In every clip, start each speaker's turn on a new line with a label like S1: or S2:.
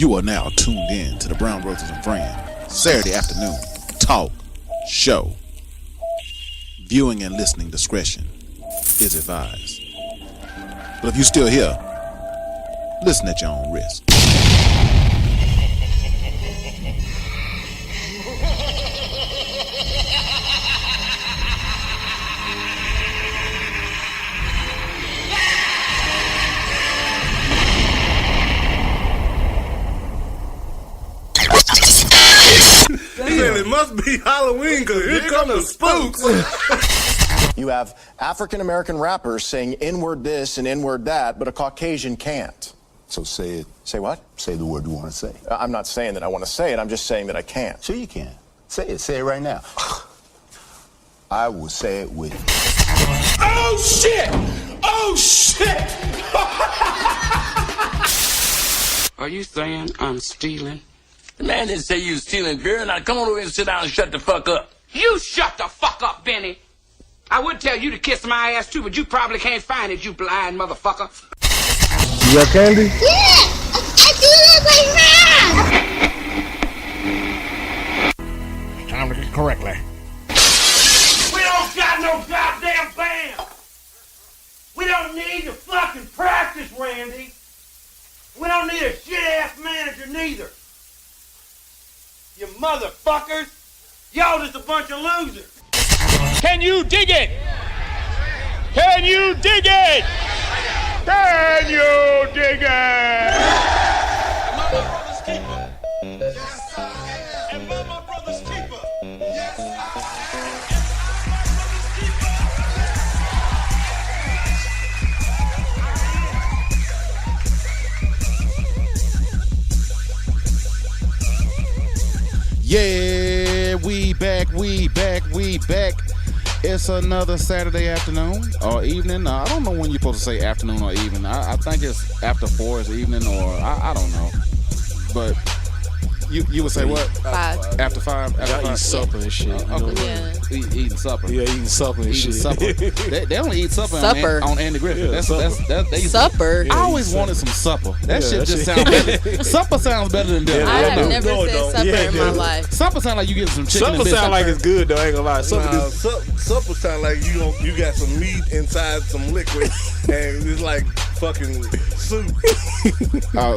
S1: You are now tuned in to the Brown Brothers and Friends Saturday afternoon talk show. Viewing and listening discretion is advised. But if you're still here, listen at your own risk.
S2: It must be Halloween because here come the spooks.
S3: You have African American rappers saying N-word this and N-word that, but a Caucasian can't.
S4: So say it.
S3: Say what?
S4: Say the word you want to say.
S3: I'm not saying that I want to say it. I'm just saying that I can't.
S4: Sure you can. Say it. Say it right now. I will say it with you.
S2: Oh, shit! Oh, shit!
S5: Are you saying I'm stealing? The man didn't say you was stealing beer. Now come on over here and sit down and shut the fuck up. You shut the fuck up, Benny. I would tell you to kiss my ass too, but you probably can't find it, you blind motherfucker.
S6: You got candy?
S7: Yeah! I do that right now!
S6: Time to get correctly.
S5: We don't got no goddamn band. We don't need to fucking practice, Randy. We don't need a shit-ass manager neither. You motherfuckers. Y'all just a bunch of losers.
S6: Can you dig it? Can you dig it? Can you dig it?
S2: Mama brother's keeper. Yes, I am. And Mama brother's keeper. Yes, I
S1: Yeah, we back. It's another Saturday afternoon or evening. I don't know when you're supposed to say afternoon or evening. I think it's after 4 is evening, or I don't know. But you would say what?
S8: 5.
S1: After 5? After
S9: Y'all
S1: 5?
S9: eat supper and shit.
S1: Okay.
S8: Yeah.
S1: Eating supper.
S9: Yeah, eating supper and
S1: Eating
S9: shit.
S1: supper. They only eat supper,
S8: Supper.
S1: on Andy Griffith.
S9: Yeah,
S1: They
S8: Supper.
S1: I always wanted some supper. That
S9: Yeah,
S1: shit
S9: that
S1: just
S9: shit-
S1: sounds better. Supper sounds better than dinner.
S8: I
S1: I don't
S8: have
S1: know.
S8: never
S2: No, it
S8: said
S2: don't.
S8: supper
S9: Yeah,
S8: in my
S9: yeah.
S8: life.
S1: Supper sound like you getting some chicken
S9: Supper
S1: and biscuit.
S9: sound like it's good though. I ain't gonna lie. Supper
S2: Nah,
S9: just,
S2: supper sound like you got some meat inside some liquid, and it's like fucking soup.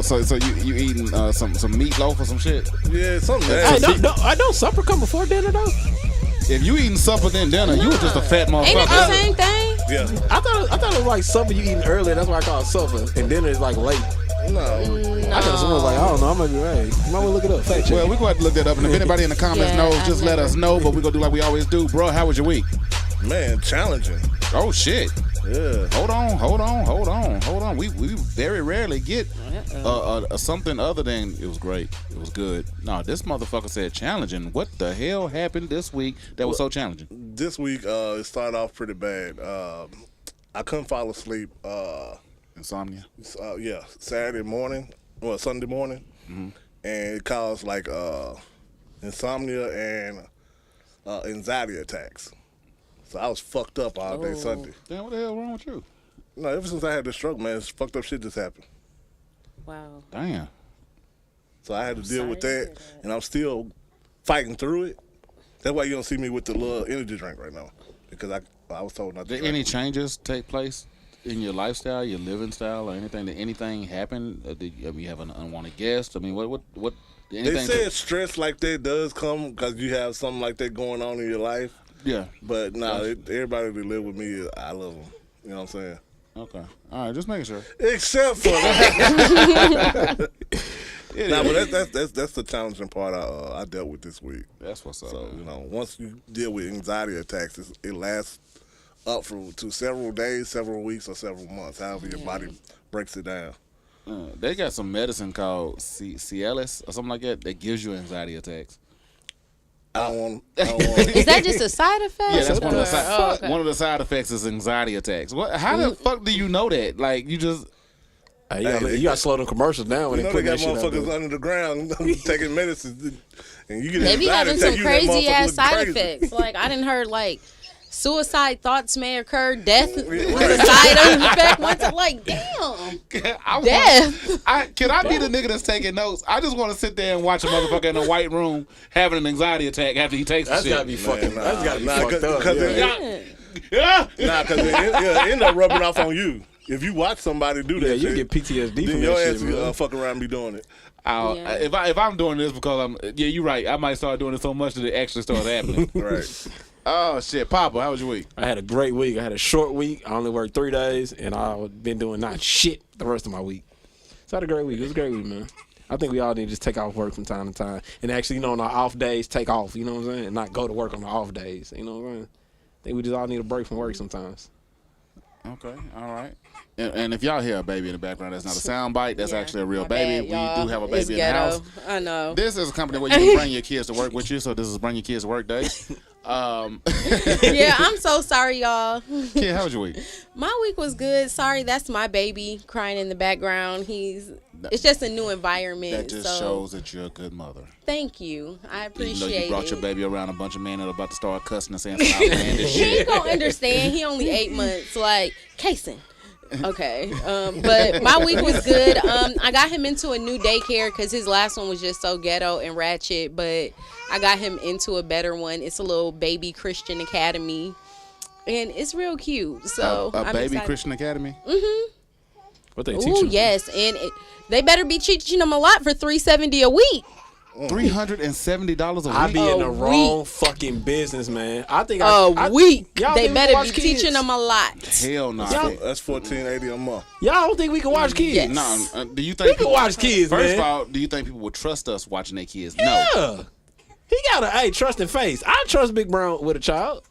S1: So you eating some meatloaf or some shit?
S2: Yeah, something
S9: hey,
S2: like that.
S9: I know supper come before dinner though.
S1: If you eating supper then dinner, you was just a fat
S8: Ain't it the
S1: motherfucker.
S8: same thing?
S2: Yeah,
S9: I thought it was like supper you eating earlier. That's why I call it supper. And dinner is like late.
S2: no.
S9: I thought someone was like, I don't know. I might be right. You might want to look it up. Fact check.
S1: Well, we going to look that up, and if anybody in the comments
S8: Yeah,
S1: knows,
S8: I've
S1: just let
S8: never-
S1: us know. But we gonna do like we always do, bro. How was your week?
S2: Man, challenging.
S1: Oh shit!
S2: Yeah.
S1: Hold on. We very rarely get something other than it was great. It was good. No, this motherfucker said challenging. What the hell happened this week that was so challenging?
S2: This week, it started off pretty bad. I couldn't fall asleep.
S1: Insomnia.
S2: Sunday morning, and it caused like insomnia and anxiety attacks. So I was fucked up all day Sunday.
S1: Damn, what the hell wrong with you?
S2: No, ever since I had this stroke, man, it's fucked up shit just happened.
S8: Wow.
S1: Damn.
S2: So I had to deal with
S8: sorry to
S2: that,
S8: hear that.
S2: and I'm still fighting through it. That's why you don't see me with the little energy drink right now, because I was told not to.
S1: Did
S2: drink.
S1: any changes take place in your lifestyle, your living style, or anything? Did anything happen? Did you have an unwanted guest? I mean, what?
S2: They
S1: Anything?
S2: said stress like that does come because you have something like that going on in your life.
S1: Yeah.
S2: But everybody that live with me, I love them. You know what I'm saying?
S1: Okay. All right. Just making sure.
S2: Except for that. But that's the challenging part I dealt with this week.
S1: That's what's up.
S2: So
S1: man.
S2: once you deal with anxiety attacks, it lasts up to several days, several weeks, or several months. However your body breaks it down.
S1: They got some medicine called Cialis or something like that gives you anxiety attacks.
S2: I don't want.
S8: Is that just a side effect?
S1: Yeah, that's one of the side.
S8: Oh, okay.
S1: One of the side effects is anxiety attacks. How the fuck do you know that? Like you just.
S9: You gotta slow them commercials down when
S2: You
S9: they
S2: know
S9: put
S2: they got
S9: that shit out
S2: motherfuckers
S9: there.
S2: under the ground taking medicine, and you get
S8: They be
S2: anxiety
S8: having
S2: attack,
S8: some
S2: you that
S8: crazy
S2: motherfucker
S8: ass
S2: look
S8: side
S2: crazy.
S8: effects. Like I didn't heard like suicide thoughts may occur. Death with a side effect. Once like, damn. Death.
S1: Can I be the nigga that's taking notes? I just want to sit there and watch a motherfucker in a white room having an anxiety attack after he takes the shit.
S9: That's gotta be fucking. That's gotta be fucked up.
S2: Because it end up rubbing off on you. If you watch somebody do that,
S9: you get PTSD
S2: then
S9: from
S2: your
S9: that
S2: ass
S9: shit, man.
S2: fuck around and be doing it.
S1: If I'm doing this because you're right. I might start doing it so much that it actually starts happening.
S2: Right.
S1: Oh shit, Papa, how was your week?
S9: I had a great week. I had a short week. I only worked 3 days, and I've been doing not shit the rest of my week. So I had a great week. It was a great week, man. I think we all need to just take off work from time to time, and actually, on our off days, take off. You know what I'm saying? And not go to work on the off days. You know what I'm saying? I think we just all need a break from work sometimes.
S1: Okay, all right. And if y'all hear a baby in the background, that's not a sound bite. That's actually a real baby. We do have a baby in the house.
S8: I know.
S1: This is a company where you can bring your kids to work with you. So this is Bring Your Kids to Work Day.
S8: Yeah, I'm so sorry, y'all.
S1: Kid, how was your week?
S8: My week was good. Sorry, that's my baby crying in the background. It's just a new environment.
S1: That just shows that you're a good mother.
S8: Thank you. I appreciate it.
S1: You brought your baby around a bunch of men that are about to start cussing and saying some outlandish shit.
S8: He ain't gonna understand. He only 8 months. Like, Kason. Okay. But my week was good. I got him into a new daycare because his last one was just so ghetto and ratchet. But I got him into a better one. It's a little baby Christian academy. And it's real cute. So
S1: a
S8: I'm
S1: baby
S8: excited.
S1: Christian academy?
S8: Mm-hmm.
S9: What they teach
S8: Ooh,
S9: you?
S8: yes. And they better be teaching them a lot for $370 a week.
S1: $370 a week?
S9: I be in the wrong fucking business, man. I think a
S8: week.
S9: Y'all
S8: They
S9: think we
S8: better
S9: watch
S8: be
S9: kids?
S8: teaching them a lot.
S1: Hell no.
S2: That's $14.80 a month.
S9: Y'all don't think we can watch kids?
S8: Yes.
S1: No. Do you think
S9: We can watch kids,
S1: First
S9: man.
S1: of all, do you think people would trust us watching their kids?
S9: Yeah.
S1: No.
S9: He got a trust and face. I trust Big Brown with a child.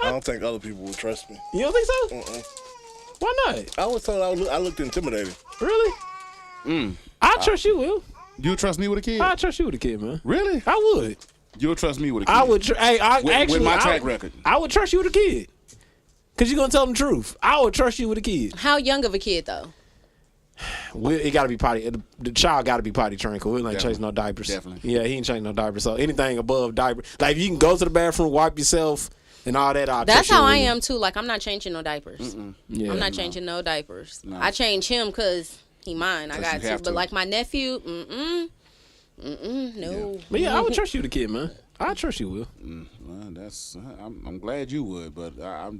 S2: I don't think other people would trust me.
S9: You don't think so? Why not?
S2: I was told I looked intimidating.
S9: Really? I trust you, Will.
S1: You would trust me with a kid?
S9: I trust you with a kid, man.
S1: Really?
S9: I would.
S1: You would trust me with a kid?
S9: I would.
S1: With my track record.
S9: I would trust you with a kid. Cause you're gonna tell them the truth. I would trust you with a kid.
S8: How young of a kid, though?
S9: It gotta be potty. The child gotta be potty trained. Cause we ain't change no diapers.
S1: Definitely.
S9: Yeah, he ain't change no diapers. So anything above diaper, like if you can go to the bathroom, wipe yourself, and all that.
S8: That's how I am too. Like I'm not changing no diapers.
S9: Yeah,
S8: I'm not changing no diapers.
S1: No.
S8: I change him because he mine. I got
S1: you
S8: to.
S1: have
S8: But
S1: to.
S8: like my nephew, no.
S9: But yeah, I would trust you with a kid, man. I trust you, Will.
S1: Well, I'm glad you would, but I'm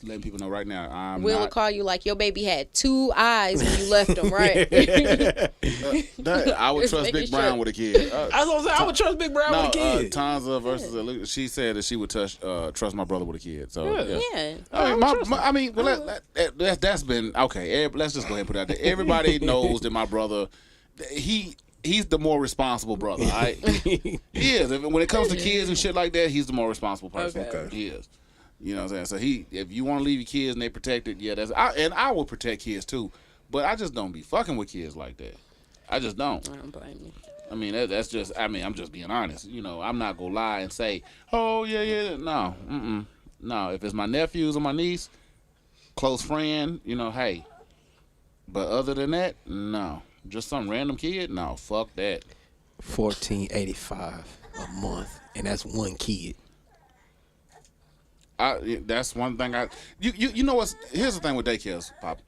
S1: letting people know right now. I'm
S8: Will
S1: not.
S8: call you like your baby had 2 eyes when you left him, right?
S1: I would
S8: Just
S1: trust
S8: making
S1: Big Brown
S8: sure.
S1: with a kid.
S9: That's what I'm saying. I would trust Big Brown with a kid.
S1: Tanza versus she said that she would trust my brother with a kid. So
S9: Yeah.
S8: Yeah.
S1: I mean, that's been okay. Let's just go ahead and put it out there. Everybody knows that my brother, he's the more responsible brother. He is. When it comes to kids and shit like that, he's the more responsible person.
S8: Okay.
S1: He is. You know what I'm saying? So if you want to leave your kids and they protected, yeah, I will protect kids too. But I just don't be fucking with kids like that. I just don't.
S8: I don't blame you.
S1: I mean, that's just. I mean, I'm just being honest. You know, I'm not gonna lie and say, oh yeah, no, no. If it's my nephews or my niece, close friend, you know, hey. But other than that, no. Just some random kid, no. Fuck that.
S9: $14.85 a month, and that's one kid.
S1: That's one thing. You know what's? Here's the thing with daycares, Pop.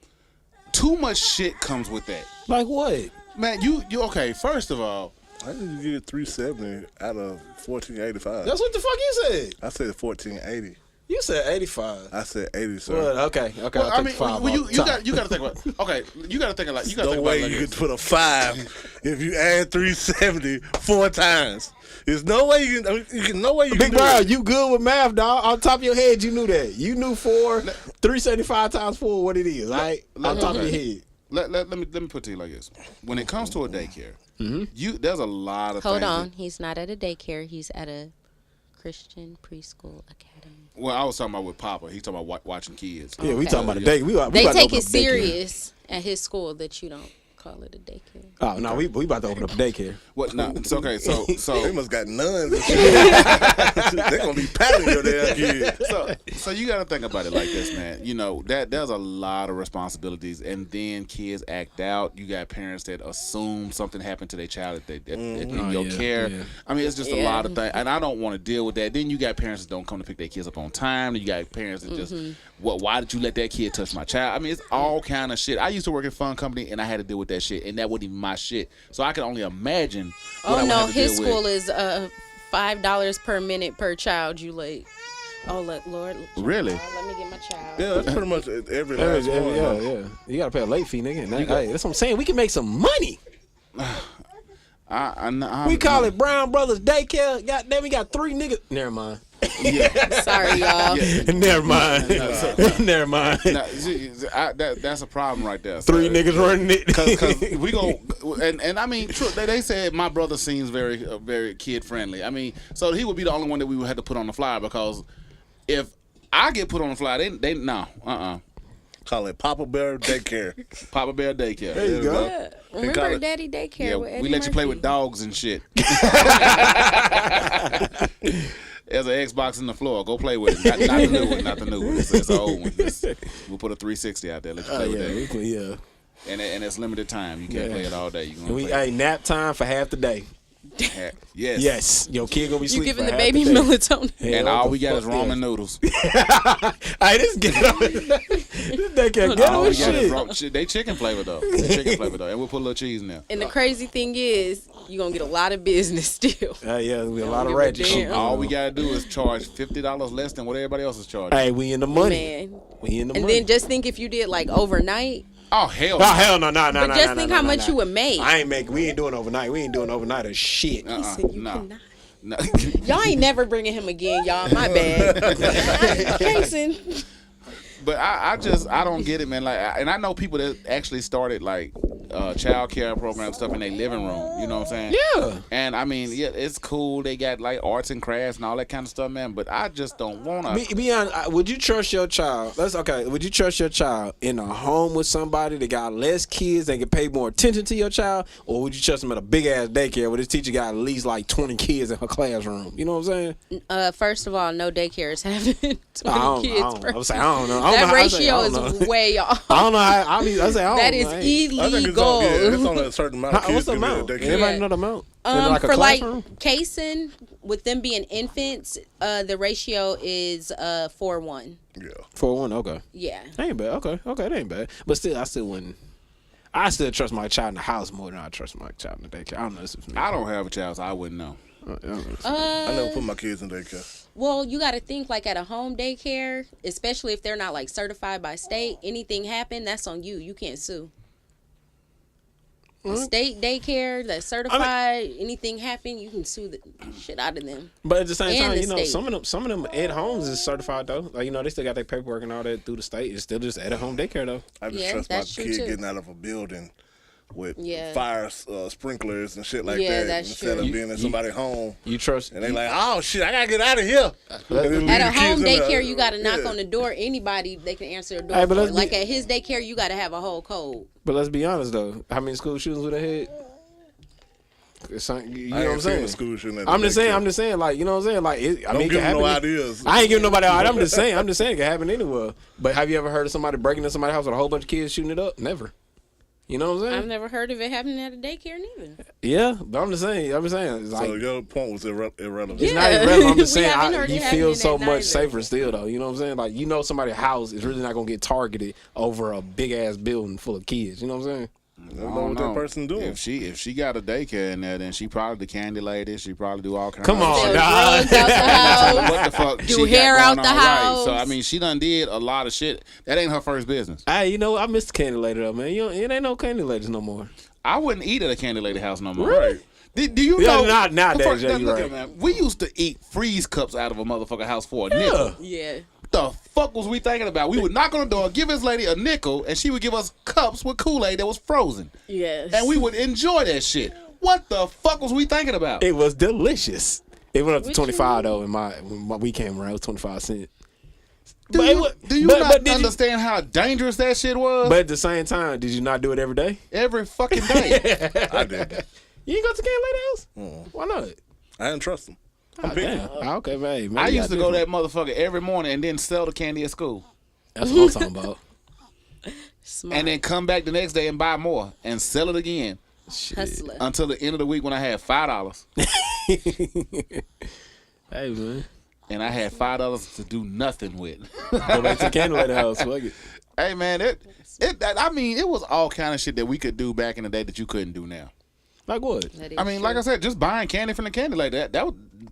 S1: Too much shit comes with that.
S9: Like what?
S1: Man, you okay? First of all,
S2: How did you get $370 out of $14.85?
S9: That's what the fuck you said.
S2: I said $14.80.
S9: You said 85.
S2: I said 80, sir.
S9: Well, okay.
S1: well,
S9: I'll
S1: I
S9: take
S1: mean,
S9: the 5
S1: well,
S9: off
S1: you
S9: top.
S1: got to think about. Okay, you got to think like you got to
S2: No
S1: think about
S2: way
S1: it like
S2: you
S1: this.
S2: could put a 5 if you add 370 4 times. There's no way you can. No way you
S9: Big
S2: can do
S9: Brown,
S2: it.
S9: you good with math, dog? On top of your head, you knew that. You knew 375 times 4 what it is, right? On top of your head.
S1: Let me put it to you like this. When it comes to a daycare, there's a lot of
S8: Hold
S1: things
S8: on. He's not at a daycare. He's at a Christian preschool academy.
S1: Well, I was talking about with Papa. He's talking about watching kids.
S9: Yeah, we
S8: Okay.
S9: talking about a day. We
S8: They
S9: about to
S8: take
S9: open
S8: it
S9: up daycare.
S8: serious at his school that you don't call it a daycare.
S9: Oh no, we about to open up a daycare.
S1: What? No, it's okay. So
S2: They must got nuns and shit. They're gonna be patting your damn kids.
S1: So you got to think about it like this, man. You know that there's a lot of responsibilities, and then kids act out. You got parents that assume something happened to their child in your care.
S9: Yeah.
S1: I mean, it's just a lot of things, and I don't want to deal with that. Then you got parents that don't come to pick their kids up on time. Then you got parents that just, why did you let that kid touch my child? I mean, it's all kind of shit. I used to work at a fun company, and I had to deal with that shit, and that wasn't even my shit. So I can only imagine. What I would have to
S8: his
S1: deal with.
S8: school is $5 per minute per child you late. Oh, Lord.
S1: Really?
S8: Let me get my child.
S2: Yeah, that's pretty much every last one.
S9: Yeah. You gotta pay a late fee, nigga. And hey, that's what I'm saying. We can make some money. We call it Brown Brothers Daycare. Goddamn, we got 3 niggas. Never mind.
S8: Sorry, y'all.
S9: Never mind. Never mind.
S1: That's a problem right there.
S9: 3 niggas running it.
S1: Because we go, and I mean, true, they said my brother seems very kid friendly. I mean, so he would be the only one that we would have to put on the flyer, because if I get put on the flyer, they no,
S2: Call it Papa Bear Daycare.
S1: Papa Bear Daycare.
S9: There you go.
S8: Yeah. Remember Daddy Daycare with Eddie
S1: we let you play
S8: Murphy?
S1: with dogs and shit. There's an Xbox in the floor. Go play with it. Not the new one. Not the new one. It's an old one. We'll put a 360 out there. Let you play with that.
S9: Yeah.
S1: And it's limited time. You can't play it all day. You gonna play
S9: Hey, nap time for half the day.
S1: it. Yes.
S9: Yes. Your kid gonna be
S8: You
S9: sleeping
S8: giving
S9: for
S8: the
S9: half
S8: baby
S9: day.
S8: melatonin.
S1: And all we got is ramen noodles.
S9: Hey, this ghetto. This daycare
S1: All
S9: ghetto
S1: we
S9: as
S1: got is
S9: shit.
S1: shit. They chicken flavor though. And we'll put a little cheese in there.
S8: And the crazy thing is, you're going to get a lot of business still.
S9: Yeah, we a lot of
S8: give a
S9: ratchet shit.
S8: damn.
S1: All we gotta do is charge $50 less than what everybody else is charging.
S9: Hey, we in the money.
S8: Man.
S9: We in the
S8: And
S9: money.
S8: then just think if you did like overnight.
S1: Oh hell!
S9: Oh hell no.
S8: But just think how much you would make.
S9: We ain't doing overnight. We ain't doing overnight as shit.
S8: He said you
S1: no.
S8: cannot.
S1: No.
S8: Y'all ain't never bringing him again, y'all. My bad. Jason.
S1: But I don't get it, man. Like, and I know people that actually started like child care program stuff in their living room. You know what I'm saying?
S9: Yeah.
S1: And I mean, yeah, it's cool. They got like arts and crafts and all that kind of stuff, man. But I just don't wanna.
S9: Be honest. Would you trust your child? Would you trust your child in a home with somebody that got less kids that can pay more attention to your child, or would you trust them at a big ass daycare where this teacher got at least like 20 kids in her classroom? You know what I'm saying?
S8: First of all, no daycare is having 20 kids per.
S9: I don't know.
S8: That ratio is way off.
S9: I don't know how. I say I don't
S8: That
S9: know.
S8: is
S2: I think
S8: illegal.
S2: it's on a certain amount of kids.
S9: What's the
S2: can be at
S9: amount?
S2: daycare.
S9: Anybody know the amount?
S8: For
S9: a classroom?
S8: Kaysen, with them being infants, the ratio is 4-1.
S2: Yeah.
S9: 4-1. Okay.
S8: Yeah.
S9: That ain't bad. Okay, that ain't bad. But still, I still wouldn't. I still trust my child in the house more than I trust my child in the daycare. I don't know. This is me.
S1: I don't have a child, so I wouldn't know.
S2: I never put my kids in daycare.
S8: Well, you got to think like at a home daycare, especially if they're not like certified by state, anything happen, that's on you. You can't sue. A state daycare that's certified, anything happen, you can sue the shit out of them.
S9: But at the same
S8: And
S9: time,
S8: the state.
S9: some of them at homes is certified though. Like they still got their paperwork and all that through the state. It's still just at a home daycare though.
S2: I just
S8: Yeah,
S2: trust my
S8: that's true,
S2: kid
S8: too.
S2: getting out of a building with
S8: Yeah.
S2: fire sprinklers and shit like
S8: Yeah,
S2: that
S8: that's
S2: instead
S8: true.
S2: of being in somebody's home.
S9: You trust?
S2: And they like, oh shit, I gotta get out of here. And then leave
S8: At
S2: the
S8: a home
S2: kids in
S8: daycare,
S2: there.
S8: you got to knock
S2: Yeah.
S8: on the door. Anybody, they can answer the door.
S9: Hey, but
S8: for.
S9: let's
S8: Like
S9: be-
S8: at his daycare, you got to have a whole code.
S9: But let's be honest though. How many school shootings would have had? You know what I'm saying?
S2: School shooting at
S9: I'm
S2: the
S9: just saying.
S2: daycare.
S9: I'm just saying. Like you know what I'm saying. Like it
S2: Don't
S9: it
S2: give
S9: can
S2: them no
S9: happen.
S2: ideas.
S9: I ain't giving nobody. I'm just saying. It can happen anywhere. But have you ever heard of somebody breaking into somebody's house with a whole bunch of kids shooting it up? Never. You know what I'm saying?
S8: I've never heard of it happening at a daycare neither.
S9: Yeah, but I'm just saying. It's like,
S2: So your point was irrelevant.
S9: it's
S8: Yeah.
S9: not irrelevant. I'm just
S8: We
S9: saying
S8: haven't heard it
S9: you
S8: happening
S9: feel
S8: at
S9: so much
S8: neither.
S9: safer still, though. You know what I'm saying? Like somebody's house is really not gonna get targeted over a big ass building full of kids. You know what I'm saying?
S2: I don't know what that person doing.
S1: If she got a daycare in there, then she probably the candy lady. She probably do all kinds.
S9: Come
S1: of
S9: on,
S8: Sell
S1: shit.
S9: dog.
S8: drugs out the house.
S1: What the fuck?
S8: Do
S1: she got
S8: hair out
S1: going
S8: the
S1: on, right.
S8: house.
S1: So I mean, she done did a lot of shit. That ain't her first business.
S9: Hey, you know I miss the candy lady though, man. It ain't no candy ladies no more.
S1: I wouldn't eat at a candy lady house no more.
S2: Right.
S1: Do you
S9: Yeah,
S1: know?
S9: not nowadays,
S1: First,
S9: yeah, you
S1: look
S9: right.
S1: at, man, we used to eat freeze cups out of a motherfucking house for a nickel.
S8: Yeah.
S1: The fuck was we thinking about? We would knock on the door, give this lady a nickel, and she would give us cups with Kool-Aid that was frozen,
S8: Yes.
S1: and we would enjoy that shit. What the fuck was we thinking about?
S9: It was delicious. It went up to
S8: Which
S9: 25 though. When we came around, it was 25 cents.
S10: Do you not understand how dangerous that shit was?
S9: But at the same time, did you not do it every day?
S10: Every fucking day.
S2: I did.
S9: You ain't go to Candy Lady House? Why not?
S2: I didn't trust him.
S9: Oh, damn. Okay, man.
S10: I used to go that motherfucker every morning and then sell the candy at school.
S9: That's what I'm talking about.
S8: Smart.
S10: And then come back the next day and buy more and sell it again.
S8: Hustler.
S10: Until the end of the week when I had $5.
S9: Hey, man.
S10: And I had $5 to do nothing with.
S9: Go back to Candy Lady House. Fuck it.
S10: Hey, man, it was all kind of shit that we could do back in the day that you couldn't do now.
S9: Like what?
S10: I mean, like I said, just buying candy from the candy lady,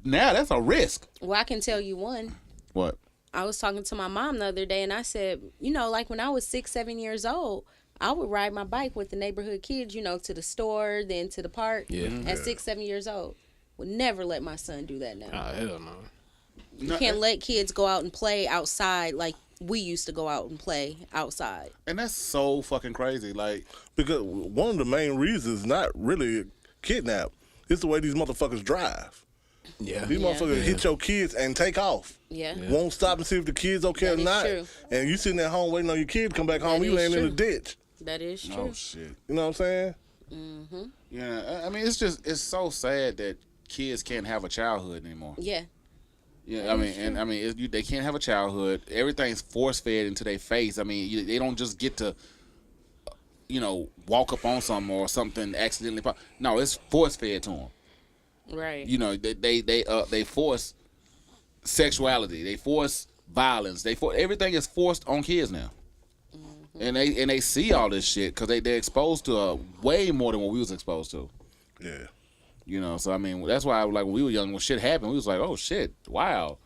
S10: that's a risk.
S8: Well, I can tell you one.
S10: What?
S8: I was talking to my mom the other day, and I said, like when I was 6, 7 years old, I would ride my bike with the neighborhood kids, to the store, then to the park.
S9: Yeah.
S8: At 6, 7 years old. Would never let my son do that now.
S9: Oh, hell no.
S8: You can't let kids go out and play outside like we used to go out and play outside.
S10: And that's so fucking crazy. Like,
S2: because one of the main reasons is not really kidnap. It's the way these motherfuckers drive.
S9: Yeah.
S2: These motherfuckers hit your kids and take off.
S8: Yeah.
S2: Won't stop and see if the kids okay
S8: That
S2: or
S8: is
S2: not.
S8: true.
S2: And you sitting at home waiting on your kid to come back home.
S8: That
S2: You
S8: is
S2: laying in the
S8: true.
S2: ditch.
S8: That is true.
S10: oh shit.
S2: You know what I'm saying?
S8: Mm-hmm.
S10: Yeah. I mean, it's so sad that kids can't have a childhood anymore.
S8: Yeah.
S10: Yeah, they can't have a childhood. Everything's force fed into their face. I mean, they don't just get to, walk up on something or something accidentally. No, it's force fed to them.
S8: Right.
S10: They force sexuality. They force violence. Everything is forced on kids now. Mm-hmm. And they see all this shit because they're exposed to way more than what we was exposed to.
S2: Yeah.
S10: So I mean, that's why like when we were young, when shit happened, we was like, oh shit, wow.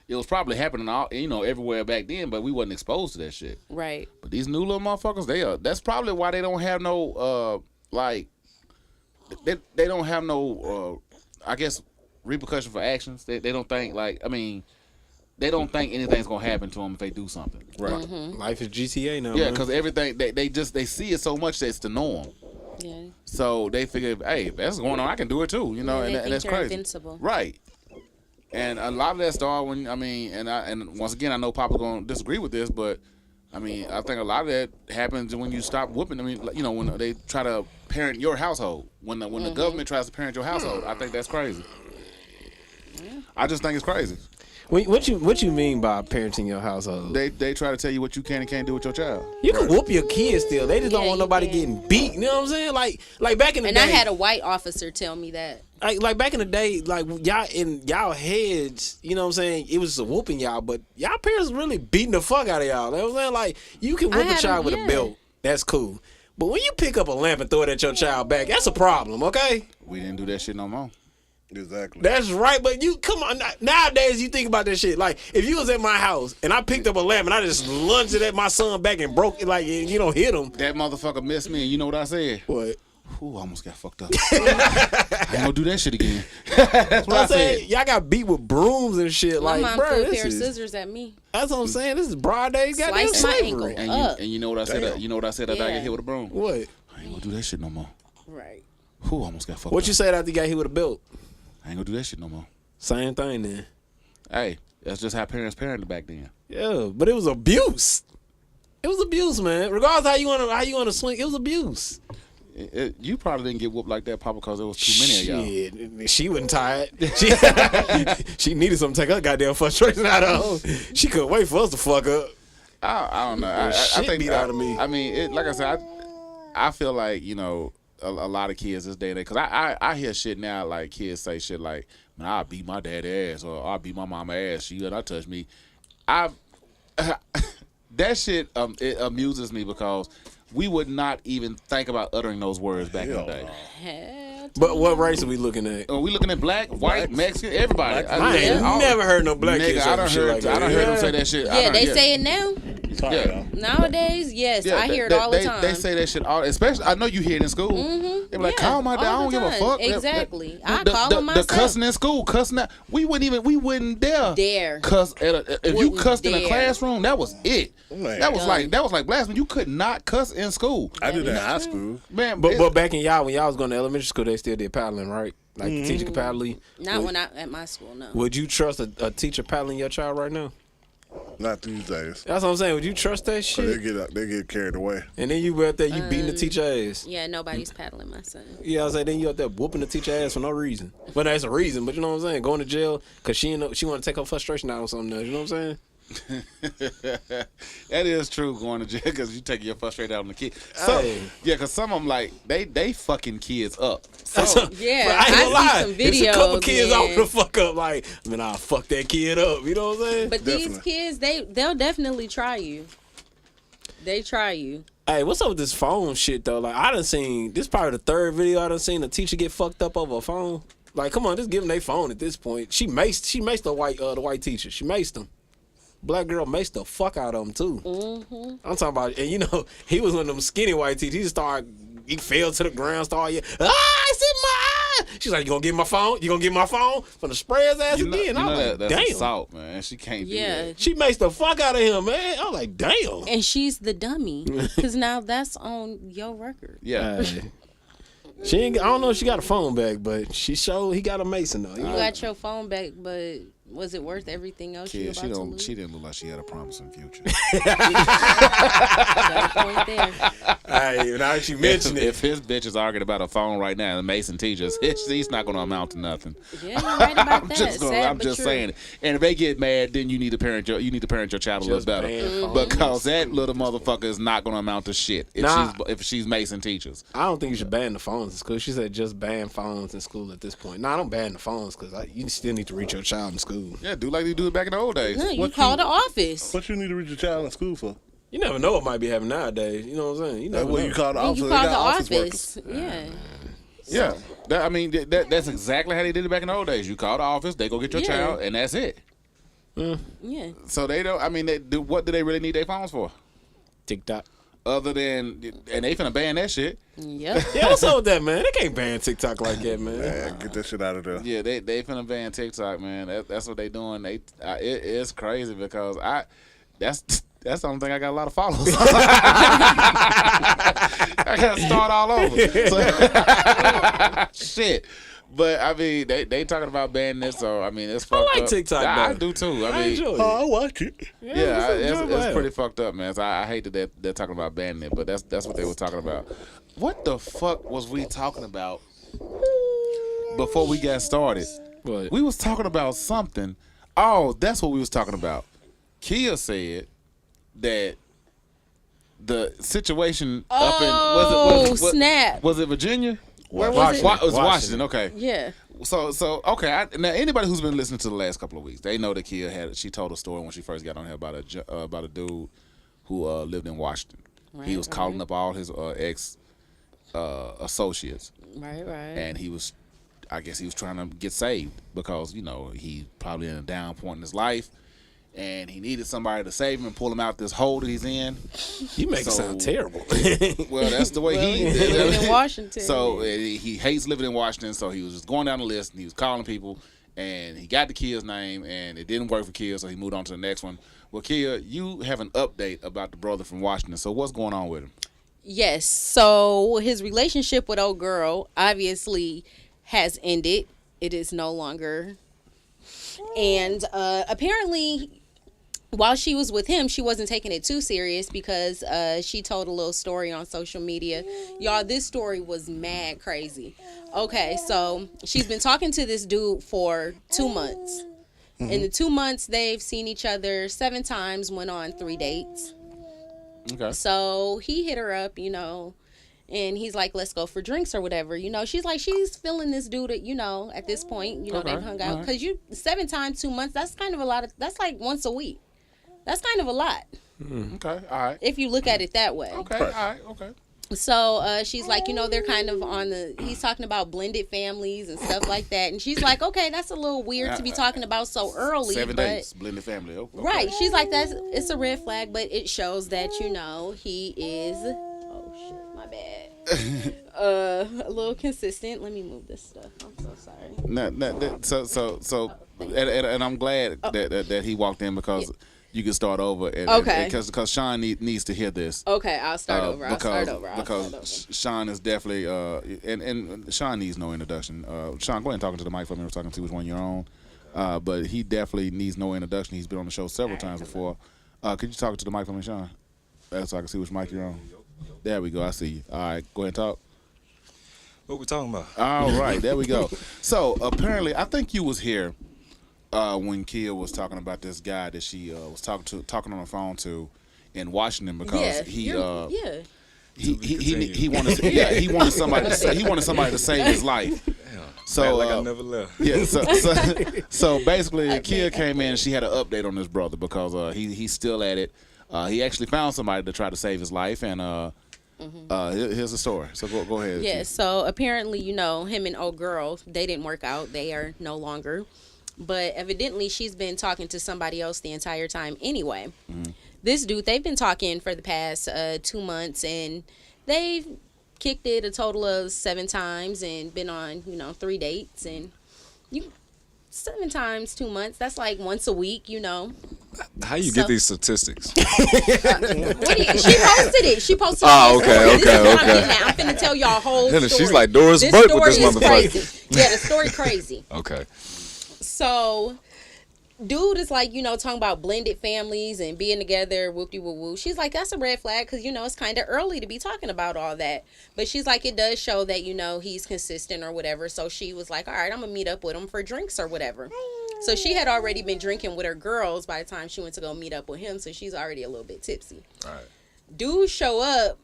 S10: It was probably happening all everywhere back then, but we wasn't exposed to that shit.
S8: Right.
S10: But these new little motherfuckers, that's probably why they don't have no they don't have no I guess repercussion for actions. They don't think they don't think anything's gonna happen to them if they do something.
S2: Right.
S8: Mm-hmm.
S9: Life is GTA now.
S10: Yeah,
S9: man.
S10: because everything they see it so much that it's the norm.
S8: Yeah.
S10: So they figure, hey, if that's going on, I can do it too.
S8: They
S10: and
S8: think
S10: that's
S8: they're
S10: crazy.
S8: invincible.
S10: Right. And a lot of that started when and once again I know Papa's gonna disagree with this, but I think a lot of that happens when you stop whooping. When they try to parent your household, when the government tries to parent your household, I think that's crazy.
S8: Yeah.
S10: I just think it's crazy.
S9: What you mean by parenting your household?
S10: They try to tell you what you can and can't do with your child.
S9: You can whoop your kids still. They just don't want
S8: you
S9: nobody
S8: can.
S9: getting beat. You know what I'm saying? Like back in the
S8: And
S9: day.
S8: I had a white officer tell me that.
S9: Like back in the day, like y'all in y'all heads, you know what I'm saying? It was a whooping y'all, but y'all parents really beating the fuck out of y'all. You know what I'm saying? Like you can whoop a child with a belt. That's cool. But when you pick up a lamp and throw it at your child back, that's a problem, okay?
S10: We didn't do that shit no more.
S2: Exactly.
S9: That's right, but you come on nowadays you think about that shit. Like if you was at my house and I picked up a lamp and I just lunged it at my son back and broke it, like hit him.
S10: That motherfucker missed me, and you know what I said?
S9: What?
S10: Ooh, I almost got fucked up. I ain't gonna do that shit again. That's what I said.
S9: Y'all got beat with brooms and shit.
S8: My
S9: like,
S8: mom
S9: bro,
S8: threw a
S9: this
S8: pair of
S9: is,
S8: scissors at me.
S9: that's what I'm saying. This is broad day. Goddamn
S8: Sliced my
S9: slavery.
S8: ankle.
S10: And you know what I said?
S2: Damn.
S10: You know what I said after I
S8: Yeah.
S10: got hit with a broom?
S9: What?
S10: I ain't gonna do that shit no more.
S8: Right.
S10: Ooh, I almost got fucked
S9: What
S10: up.
S9: you said after you got hit with a belt?
S10: I ain't gonna do that shit no more.
S9: Same thing then.
S10: Hey, that's just how parents parented back then.
S9: Yeah, but it was abuse. It was abuse, man. Regardless how you wanna swing, it was abuse.
S10: You probably didn't get whooped like that, Papa, because there was too many of y'all.
S9: Shit, she wasn't tired. She needed something to take her goddamn frustration out of her. She couldn't wait for us to fuck up.
S10: I don't know. I
S9: Shit
S10: think
S9: beat out of me.
S10: I mean, like I said, I feel like a lot of kids this day and age, because I hear shit now, like kids say shit like, man, I'll beat my dad's ass, or I'll beat my mama ass. She better not touch me. That shit it amuses me because we would not even think about uttering those words back in the day.
S8: Hell,
S9: But what race are we looking at?
S10: Are we looking at black, white, Mexican, everybody?
S9: I ain't never heard no black kids
S10: Nigga,
S9: say shit like that.
S10: I done heard them say that shit.
S8: yeah, they say it now.
S2: Sorry,
S10: Yeah.
S2: y'all.
S8: Nowadays, yes, I hear it all the time.
S10: They say that shit all, especially. I know you hear it in school.
S8: Mm-hmm.
S10: They be like,
S8: Yeah,
S10: call my dad. I
S8: all
S10: don't
S8: the
S10: give a
S8: time.
S10: fuck.
S8: Exactly. I
S10: The-
S8: call
S10: the,
S8: them
S10: the
S8: myself.
S10: cussing in school, cussing out. We wouldn't dare
S8: Dare.
S10: cuss if you
S8: Wouldn't
S10: cussed in a
S8: dare.
S10: classroom. That was it.
S2: Man.
S10: That was like blasphemy. You could not cuss in school,
S2: I did that in high school.
S10: man.
S9: But back in y'all, when y'all was going to elementary school, they still did paddling, right? Like the teacher could paddle you.
S8: Not when I at my school, no.
S9: Would you trust a teacher paddling your child right now?
S2: Not these days.
S9: That's what I'm saying. Would you trust that
S2: 'Cause they
S9: shit?
S2: get carried away.
S9: And then you out there, you beating the teacher ass.
S8: Yeah, nobody's paddling my son.
S9: Yeah, I was like, then you out there whooping the teacher ass for no reason. Well, that's a reason, but you know what I'm saying? Going to jail because she want to take her frustration out on something else. You know what I'm saying?
S10: That is true, going to jail because you take your frustration out on the kid. So,
S9: Hey.
S10: yeah, because some of them like they fucking kids up. So,
S8: Yeah,
S9: But I ain't gonna
S8: I
S9: lie.
S8: see some videos.
S9: There's a couple kids
S8: man.
S9: off the fuck up. Like, I mean, I'll fuck that kid up. You know what I'm saying?
S8: But these kids, they'll definitely try you. They try you.
S9: Hey, what's up with this phone shit though? Like, I done seen this. Probably the third video I done seen a teacher get fucked up over a phone. Like, come on, just give them their phone at this point. She maced the white teacher. She maced him. Black girl maced the fuck out of him too.
S8: Mm-hmm.
S9: I'm talking about, and you know, he was one of them skinny white teachers. He fell to the ground, started it's in my eye. She's like, you gonna get my phone? You gonna get my phone? From the spray his ass again. I was like,
S10: that's
S9: damn.
S10: assault, man. She can't do that.
S9: She maced the fuck out of him, man. I was like, damn.
S8: And she's the dummy because now that's on your record.
S10: Yeah.
S9: She ain't. I don't know if she got a phone back, but he got a Mason though.
S8: You got your phone back, but was it worth everything else you
S10: Yeah,
S8: about
S10: she
S8: to
S10: don't.
S8: lose?
S10: She didn't look like she had a promising future.
S8: Got a point there.
S9: Hey, now that you mention
S10: If his bitch is arguing about a phone right now, and Mason teachers, he's not going to amount to nothing.
S8: Yeah, you're right about
S10: I'm
S8: that.
S10: just,
S8: Sad
S10: I'm
S8: but
S10: just
S8: true.
S10: saying it. And if they get mad, then you need to parent your child a little better, because that little motherfucker is not going to amount to shit if she's Mason teachers.
S9: I don't think you should ban the phones in school. She said just ban phones in school at this point. Nah, don't ban the phones because you still need to reach your child in school.
S10: Yeah, do like they do it back in the old days.
S8: No, you call the office.
S2: What you need to reach your child in school for?
S9: You never know what might be happening nowadays. You know what I'm saying? You never know.
S2: You call the
S8: And
S2: office.
S8: you
S2: They
S8: call
S2: got
S8: the
S2: office
S8: office.
S2: workers.
S8: Yeah.
S10: Yeah, that's exactly how they did it back in the old days. You call the office, they go get your
S8: Yeah.
S10: child, and that's it.
S8: Yeah.
S10: So they don't. I mean, what do they really need their phones for?
S9: TikTok.
S10: Other than, and they finna ban that shit.
S8: Yep.
S9: Yeah, what's up with that, man? They can't ban TikTok like that, man.
S2: Man, get that shit out of there.
S10: Yeah, they finna ban TikTok, man. That's what they doing. It's crazy because that's the only thing I got a lot of followers. I gotta start all over. Shit. But I mean, they talking about banning this, so I mean, it's fucked
S9: like
S10: up.
S9: TikTok,
S10: I
S9: though.
S10: do too. I
S9: I
S10: mean,
S9: enjoy it.
S2: I watch it.
S10: yeah, it's
S9: enjoyable.
S10: pretty fucked up, man. So I hate that they're talking about banning it, but that's what they were talking about. What the fuck was we talking about before we got started?
S9: What?
S10: We was talking about something. Oh, that's what we was talking about. Kia said that the situation up in
S8: snap.
S10: Was it Virginia?
S8: Where was it?
S10: It was Washington. Okay.
S8: Yeah.
S10: So okay. Now anybody who's been listening to the last couple of weeks, they know that Kia she told a story when she first got on here about a dude who lived in Washington. He was calling up all his ex associates,
S8: Right.
S10: and I guess he was trying to get saved because he probably in a down point in his life, and he needed somebody to save him and pull him out this hole that he's in.
S9: You make it sound terrible.
S10: Well, that's the way he
S8: live in Washington.
S10: So he hates living in Washington, so he was just going down the list and he was calling people, and he got the Kia's name, and it didn't work for Kia, so he moved on to the next one. Well, Kia, you have an update about the brother from Washington, so what's going on with him?
S8: Yes. So his relationship with old girl obviously has ended. It is no longer. And apparently, while she was with him, she wasn't taking it too serious because she told a little story on social media. Y'all, this story was mad crazy. Okay, so she's been talking to this dude for 2 months. In the 2 months, they've seen each other 7 times, went on 3 dates.
S10: Okay.
S8: So he hit her up, and he's like, let's go for drinks or whatever. She's feeling this dude at this point, they've hung out. Because 7 times, 2 months, that's kind of a lot. That's like once a week. That's kind of a lot.
S10: Okay, all right.
S8: If you look at it that way.
S10: Okay, all right, okay.
S8: So she's like, they're kind of he's talking about blended families and stuff like that. And she's like, okay, that's a little weird to be talking about so early.
S10: 7
S8: but
S10: days, blended family. Okay.
S8: Right. She's like, it's a red flag, but it shows that, he is, oh shit, my bad. A little consistent. Let me move this stuff. I'm so sorry.
S10: And I'm glad that he walked in because you can start over.
S8: Okay.
S10: Because Sean needs to hear this.
S8: Okay, I'll start over.
S10: Because Sean is definitely and Sean needs no introduction. Sean, go ahead and talk into the mic for me. We're talking to which one you're on. But he definitely needs no introduction. He's been on the show several times before. Could you talk to the mic for me, Sean? So I can see which mic you're on. There we go. I see you. All right, go ahead and talk.
S11: What we talking about?
S10: All right, there we go. So apparently, I think you was here when Kia was talking about this guy that she was talking on the phone to in Washington because he wanted somebody to save his life. So
S11: like I never left.
S10: Yeah. So basically, Kia came in and she had an update on this brother because he's still at it. He actually found somebody to try to save his life, and here's the story. So go ahead.
S8: Yeah. So apparently, him and old girl, they didn't work out. They are no longer. But evidently, she's been talking to somebody else the entire time anyway. Mm-hmm. This dude, they've been talking for the past 2 months, and they've kicked it a total of 7 times and been on, 3 dates. And 7 times 2 months, that's like once a week,
S11: How you get these statistics?
S8: She posted it. She posted it.
S11: Oh, okay.
S8: I'm finna tell y'all a whole story.
S11: She's like Doris Burke with this motherfucker.
S8: Crazy. Yeah, the story crazy.
S11: Okay.
S8: So, dude is like, talking about blended families and being together, whoop-de-woo-woo. She's like, that's a red flag because, it's kind of early to be talking about all that. But she's like, it does show that, he's consistent or whatever. So she was like, all right, I'm going to meet up with him for drinks or whatever. So she had already been drinking with her girls by the time she went to go meet up with him. So she's already a little bit tipsy.
S11: All right.
S8: Dude show up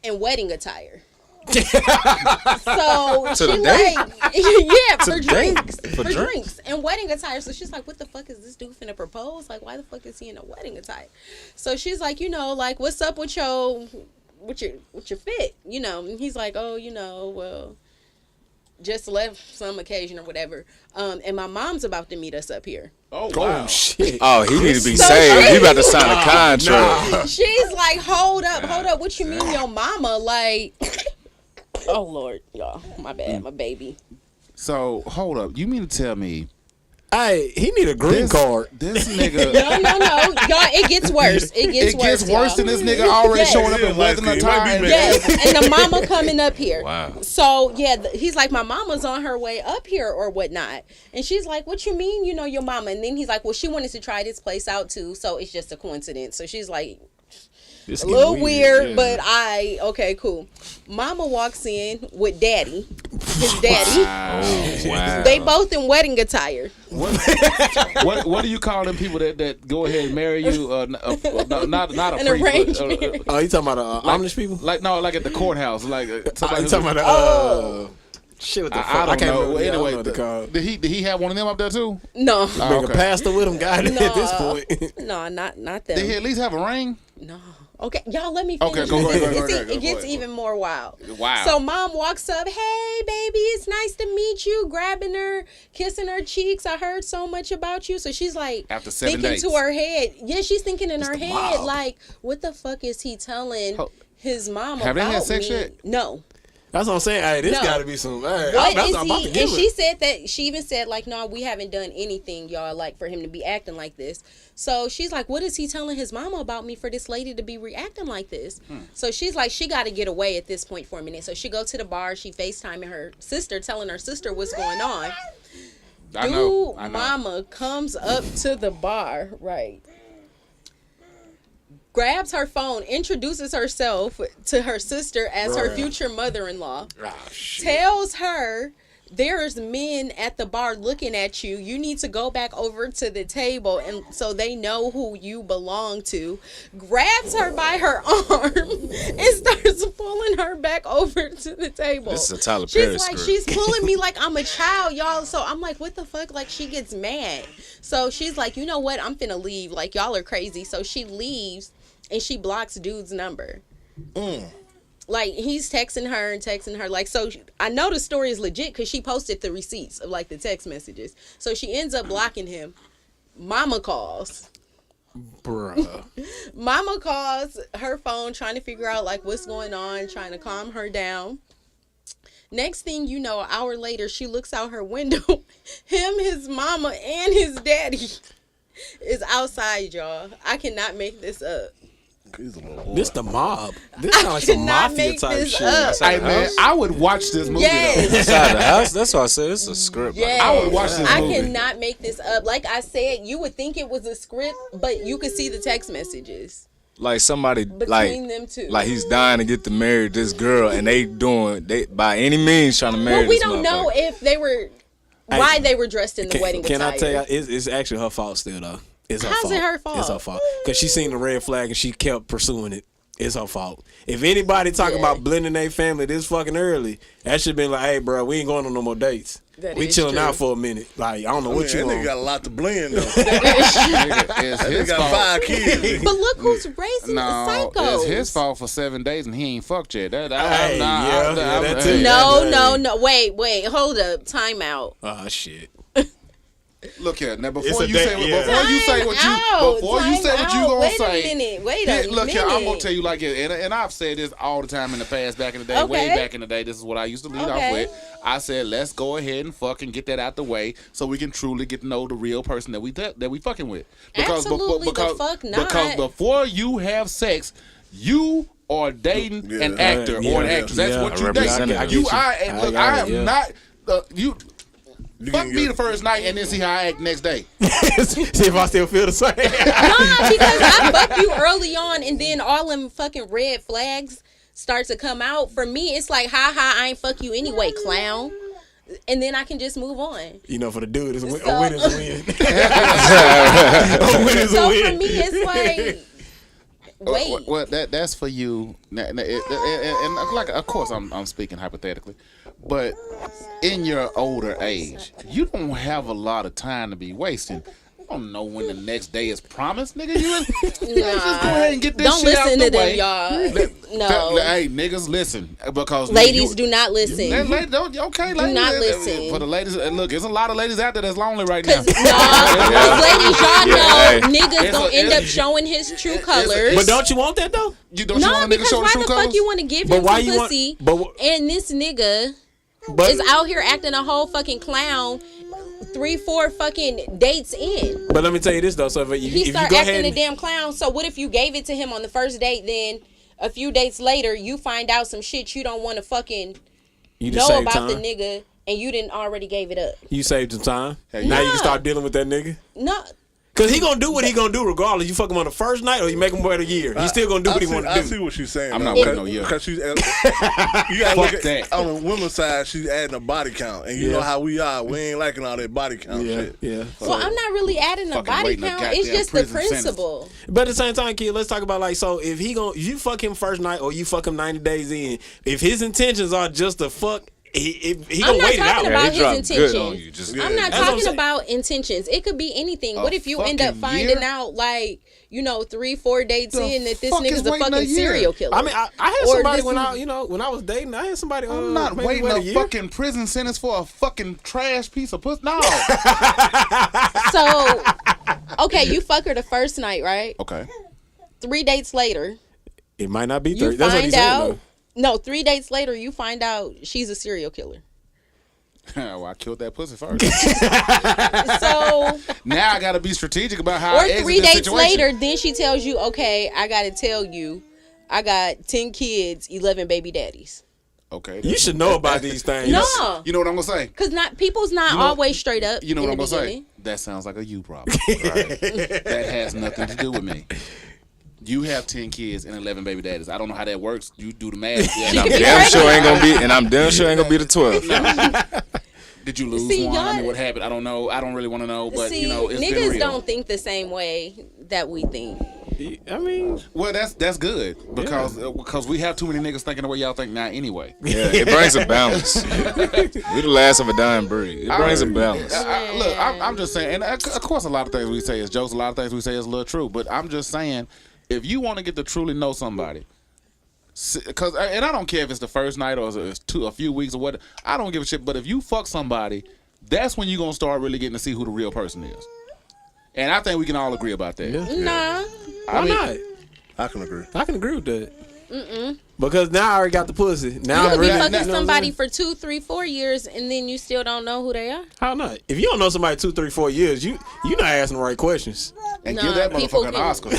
S8: in wedding attire. So she for drinks and wedding attire. So she's like, what the fuck is this dude finna propose? Like, why the fuck is he in a wedding attire? So she's like, like, what's up with your fit? And he's like, oh, well, just left some occasion or whatever. And my mom's about to meet us up here.
S10: Oh, wow.
S11: Shit. Oh, he need to be saved. He about to sign a contract.
S8: She's like, hold up. What you mean your mama? Like, oh, Lord, y'all. My bad, my baby.
S10: So, hold up. You mean to tell me...
S9: Hey, he need a green card.
S10: This nigga...
S8: No. Y'all, it gets worse. It gets
S10: worse than this nigga already showing up in wedding attire.
S8: Yes, and the mama coming up here.
S11: Wow.
S8: So, he's like, my mama's on her way up here or whatnot. And she's like, what you mean, your mama? And then he's like, well, she wanted to try this place out too, so it's just a coincidence. So she's like... It's a little weird, but okay, cool. Mama walks in with daddy, his daddy.
S10: Wow.
S8: They both in wedding attire.
S10: What do you call them people that go ahead and marry you? Not a
S8: an
S10: priest.
S8: arrangement.
S9: Oh, you talking about Amish people?
S10: Like at the courthouse. Like
S9: somebody you talking about shit with the fuck?
S10: I can't
S9: remember.
S10: Anyway,
S9: what they called.
S10: Did he have one of them up there too?
S8: No.
S9: Bring a pastor with him, guy. At this point.
S8: No, not them.
S10: Did he at least have a ring?
S8: No. Okay, y'all, let me finish.
S10: Okay, go ahead.
S8: It gets even more wild.
S10: Wow.
S8: So mom walks up, hey, baby, it's nice to meet you, grabbing her, kissing her cheeks. I heard so much about you. So she's like,
S10: after 7
S8: thinking
S10: days.
S8: to her head. Yeah, she's thinking in her head, like, what the fuck is he telling his mom
S10: have
S8: about
S10: they had sex
S8: me?
S10: yet?
S8: No.
S9: That's what I'm saying. Hey, this got to be some. Hey,
S8: What is he? And she said that she even said like, no, we haven't done anything, y'all, like for him to be acting like this. So she's like, what is he telling his mama about me for this lady to be reacting like this? So she's like, she got to get away at this point for a minute. So she go to the bar. She FaceTiming her sister, telling her sister what's going on.
S10: I know.
S8: Mama comes up to the bar, right? Grabs her phone, introduces herself to her sister as her future mother-in-law. Tells her there's men at the bar looking at you. You need to go back over to the table and so they know who you belong to. Grabs her by her arm and starts pulling her back over to the table.
S11: This is a Tyler Perry script.
S8: She's pulling me like I'm a child, y'all. So I'm like, what the fuck? Like, she gets mad. So she's like, you know what? I'm finna leave. Like, y'all are crazy. So she leaves. And she blocks dude's number. Like, he's texting her. Like, so I know the story is legit because she posted the receipts of, like, the text messages. So she ends up blocking him. Mama calls.
S9: Bruh.
S8: Mama calls her phone trying to figure out, like, what's going on, trying to calm her down. Next thing you know, an hour later, she looks out her window. Him, his mama, and his daddy is outside, y'all. I cannot make this up.
S2: He's a little boy.
S9: This the mob. This sounds like some
S8: cannot
S9: mafia
S8: make
S9: type
S8: this
S9: shit.
S8: up.
S10: Hey man, I would watch this movie.
S8: Yes.
S11: Inside the house. That's why I said it's a script.
S8: Yes.
S10: I would watch this
S8: I
S10: movie.
S8: cannot make this up. Like I said, you would think it was a script, but you could see the text messages
S11: Like somebody,
S8: between them two.
S11: like he's dying to get to marry this girl, and they by any means trying to marry.
S8: Well, we
S11: this
S8: don't know
S11: motherfucker.
S8: if they were why they were dressed in the wedding
S9: Can
S8: attire.
S9: I tell you, it's actually her fault still, though. It's her
S8: How's
S9: fault.
S8: it her fault?
S9: It's her fault. Because she seen the red flag and she kept pursuing it. It's her fault. If anybody talking about blending their family this fucking early, that should be like, hey, bro, we ain't going on no more dates.
S8: That
S9: We
S8: is
S9: chilling
S8: true.
S9: out for a minute. Like, I don't know what
S2: That
S9: you
S2: nigga
S9: want.
S2: got a lot to blend though.
S10: It's
S2: That
S10: his
S2: nigga got
S10: fault.
S2: 5 kids.
S8: But look who's raising the
S10: No,
S8: psychos.
S10: it's his fault for 7 days and he ain't fucked yet.
S9: Hey, that too.
S10: hey.
S8: No. Wait. Hold up. Time out.
S9: Oh, shit.
S10: Look here now.
S9: It's
S10: Before
S9: a
S10: you
S9: day-
S10: say
S9: yeah.
S10: before you say what
S8: Time
S10: you
S8: out,
S10: before you say what you
S8: time
S10: gonna
S8: out.
S10: say.
S8: Wait a minute. Wait a
S10: Look here, I'm gonna
S8: minute.
S10: tell you like it, and I've said this all the time in the past, back in the day, way
S8: Okay.
S10: back in the day. This is what I used to lead off
S8: Okay.
S10: with. I said, let's go ahead and fucking get that out the way, so we can truly get to know the real person that we fucking with.
S8: Absolutely the fuck not.
S10: Because before you have sex, you are dating an actor or an actress. That's what you dating. I am not you. Fuck me the first night and then see how I act next day.
S9: See if I still feel the same.
S8: Nah, because I fuck you early on and then all them fucking red flags start to come out. For me, it's like, I ain't fuck you anyway, clown. And then I can just move on.
S9: You know, for the dude, it's a win
S8: So-
S9: is a win. A win is a
S8: So
S9: win.
S8: for me, it's like, wait.
S10: Well, that's for you. And like, of course, I'm speaking hypothetically, but in your older age, you don't have a lot of time to be wasting. You don't know when the next day is promised, nigga. You just go ahead and get this
S8: Don't
S10: shit out
S8: listen
S10: the
S8: to them,
S10: way.
S8: y'all. No.
S10: Hey, niggas, listen, because
S8: Ladies, do not listen.
S10: Okay,
S8: Do
S10: ladies,
S8: not listen.
S10: For the ladies, look, there's a lot of ladies out there that's lonely right now.
S8: Cause ladies, y'all know niggas
S10: It's
S8: gonna
S10: a-
S8: end up
S10: it's-
S8: showing his true colors.
S9: But don't you want that, though?
S10: You don't
S8: No,
S10: you want a nigga
S8: because
S10: show
S8: why
S10: the true
S8: the
S10: colors?
S8: fuck you want to give
S9: But
S8: him
S9: why
S8: some
S9: you want-
S8: pussy?
S9: but-
S8: And this nigga
S9: But
S8: is out here acting a whole fucking clown 3-4 fucking dates in.
S9: But let me tell you this, though. So if
S8: He
S9: you
S8: start
S9: go
S8: acting
S9: ahead
S8: a
S9: and,
S8: damn clown. So what if you gave it to him on the first date, then a few dates later you find out some shit you don't want to fucking
S9: you just
S8: know
S9: save
S8: about
S9: time.
S8: the nigga and you didn't already gave it up?
S9: You saved some time.
S10: Hey,
S9: Now you
S8: Yeah.
S9: can start dealing with that nigga.
S8: No.
S9: Cause he gonna do what he gonna do regardless. You fuck him on the first night or you make him wait a year. He's still gonna do what he want to
S2: I
S9: do.
S2: see what she's saying.
S10: I'm
S2: though,
S10: not waiting
S2: because-
S10: no year.
S2: Because she's, you gotta
S10: Fuck
S2: look
S10: that.
S2: at, on the women's side, she's adding a body count. And you know how we are. We ain't liking all that body count shit.
S9: Yeah.
S8: Well, I'm not really adding a
S10: Fucking
S8: body
S10: waiting a
S8: count. It's
S10: goddamn
S8: just the
S10: prison sentence.
S8: principle.
S9: But at the same time, kid, let's talk about like, so if you fuck him first night or you fuck him 90 days in, if his intentions are just to fuck, he
S8: I'm
S9: gonna
S8: not
S9: wait it out.
S8: talking about
S11: he dropped
S8: his
S11: good
S8: intentions.
S11: on you. Just
S8: I'm not
S9: That's what I'm
S8: talking
S9: saying.
S8: about intentions. It could be anything.
S10: A
S8: What if you end up
S10: fucking
S8: finding
S10: year?
S8: out, like, 3-4 dates
S10: The
S8: in that this
S10: fuck
S8: nigga's
S10: is
S8: a
S10: waiting a
S8: fucking
S10: year?
S8: serial killer?
S9: I mean, I had
S8: Or
S9: somebody
S8: this
S9: when
S8: is-
S9: when I was dating, I had somebody.
S10: I'm not
S9: maybe
S10: waiting
S9: wait
S10: a
S9: year.
S10: fucking prison sentence for a fucking trash piece of pussy. No.
S8: So, okay, you fuck her the first night, right?
S10: Okay.
S8: 3 dates later,
S9: It might not be
S8: you
S9: 30. That's what he's
S8: find
S9: saying,
S8: out.
S9: though.
S8: No, 3 dates later, you find out she's a serial killer.
S10: Well, I killed that pussy first.
S8: So,
S10: Now I got to be strategic about how
S8: or
S10: I exit
S8: 3
S10: this
S8: dates
S10: situation.
S8: later, then she tells you, okay, I gotta tell you, I got 10 kids, 11 baby daddies.
S10: Okay.
S9: You should know about these things.
S8: No,
S10: You know what I'm gonna say?
S8: because people's not
S10: You know-
S8: always straight up.
S10: You know
S8: in
S10: what I'm
S8: the
S10: gonna
S8: beginning.
S10: say? That sounds like a you problem. Right. That has nothing to do with me. You have 10 kids and 11 baby daddies. I don't know how that works. You do the math.
S11: And I'm damn sure ain't gonna be. And I'm damn sure ain't gonna be the 12.
S10: Did you lose
S8: See,
S10: one? I
S8: y'all-
S10: mean, what happened? I don't know. I don't really want to know. But
S8: See,
S10: you know, it's been
S8: niggas
S10: real.
S8: don't think the same way that we think.
S9: I mean,
S10: Well, that's good because we have too many niggas thinking the way y'all think now anyway.
S11: Yeah, it brings a balance. We the last of a dying breed. It brings a balance.
S10: Look, I'm just saying, and of course, a lot of things we say is jokes. A lot of things we say is a little true. But I'm just saying, if you want to get to truly know somebody, because and I don't care if it's the first night or it's a few weeks or what. I don't give a shit. But if you fuck somebody, that's when you're gonna start really getting to see who the real person is. And I think we can all agree about that.
S8: Nah.
S9: why not?
S2: I can agree.
S9: I can agree with that. Because now I already got the pussy. Now
S8: You
S9: I'm
S8: could be
S9: really
S8: fucking
S9: you know what I'm
S8: somebody
S9: saying?
S8: for 2, 3, 4 years, and then you still don't know who they are.
S9: How not? If you don't know somebody 2, 3, 4 years, you not asking the right questions.
S10: And
S8: Nah,
S10: give that
S8: people
S10: motherfucker an
S8: get-
S10: Oscar.
S8: Nah,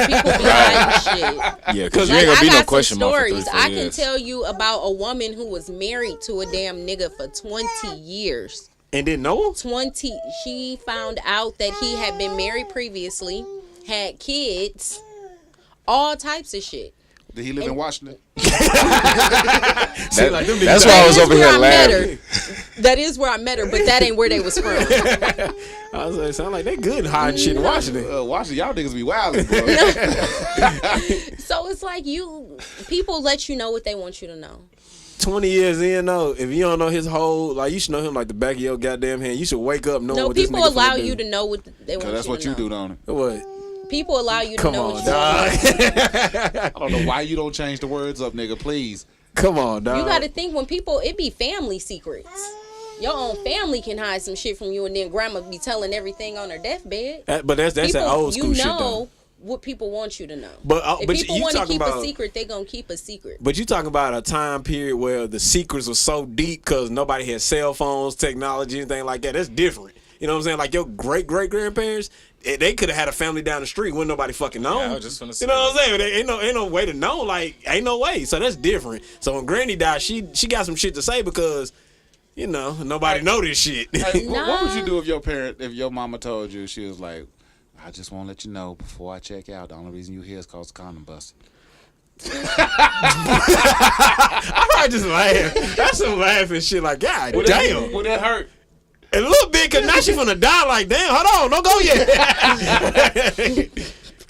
S8: people be lying shit.
S11: Yeah, because you
S8: Like,
S11: ain't gonna be
S8: I
S11: no
S8: got
S11: question
S8: some
S11: mark for
S8: stories.
S11: 3, 4
S8: I can
S11: years.
S8: tell you about a woman who was married to a damn nigga for 20 years.
S9: And didn't know him?
S8: 20. She found out that he had been married previously, had kids, all types of shit.
S10: Did he live in Washington?
S9: See, like, them niggas
S11: That's
S9: out-
S11: why I was
S8: That is
S11: over
S8: where
S11: here
S8: I met
S11: laughing.
S8: her. That is where I met her, but that ain't where they was from.
S9: I was like, sound like they good hiding shit in Washington.
S10: Washington, y'all niggas be wildin', bro.
S8: So it's like people let you know what they want you to know.
S9: 20 years in though, if you don't know his whole, like you should know him like the back of your goddamn hand. You should wake up knowing
S8: No,
S9: what this
S8: people
S9: nigga
S8: allow
S9: finna
S8: you
S9: do.
S8: to know what they want you to know.
S10: That's what you do, don't it?
S9: What?
S8: People allow you to
S9: Come
S8: know
S9: on,
S8: what you
S9: dog.
S10: I don't know why you don't change the words up, nigga. Please.
S9: Come on, dog.
S8: You got to think when people, it be family secrets. Your own family can hide some shit from you, and then grandma be telling everything on her deathbed.
S9: But that's that
S8: People,
S9: old school
S8: you
S9: shit
S8: know
S9: though.
S8: what people want you to know.
S9: But
S8: if
S9: but
S8: people
S9: you
S8: want to
S9: talking
S8: keep
S9: about
S8: a secret, they gonna keep a secret.
S9: But you talking about a time period where the secrets were so deep because nobody had cell phones, technology, anything like that. That's different. You know what I'm saying? Like your great grandparents, they could have had a family down the street, wouldn't nobody fucking know.
S11: Yeah, I was just finna say
S9: you know what I'm saying? There ain't no way to know. Like ain't no way. So that's different. So when Granny died, she got some shit to say because you know nobody know this shit.
S10: Hey, what would you do if your mama told you she was like, I just want to let you know before I check out, the only reason you here is cause the condom busted.
S9: I probably just laugh. That's some laughing shit. Like God damn.
S10: Would that hurt?
S9: A little bit, cause now she finna die. Like, damn, hold on, don't go yet.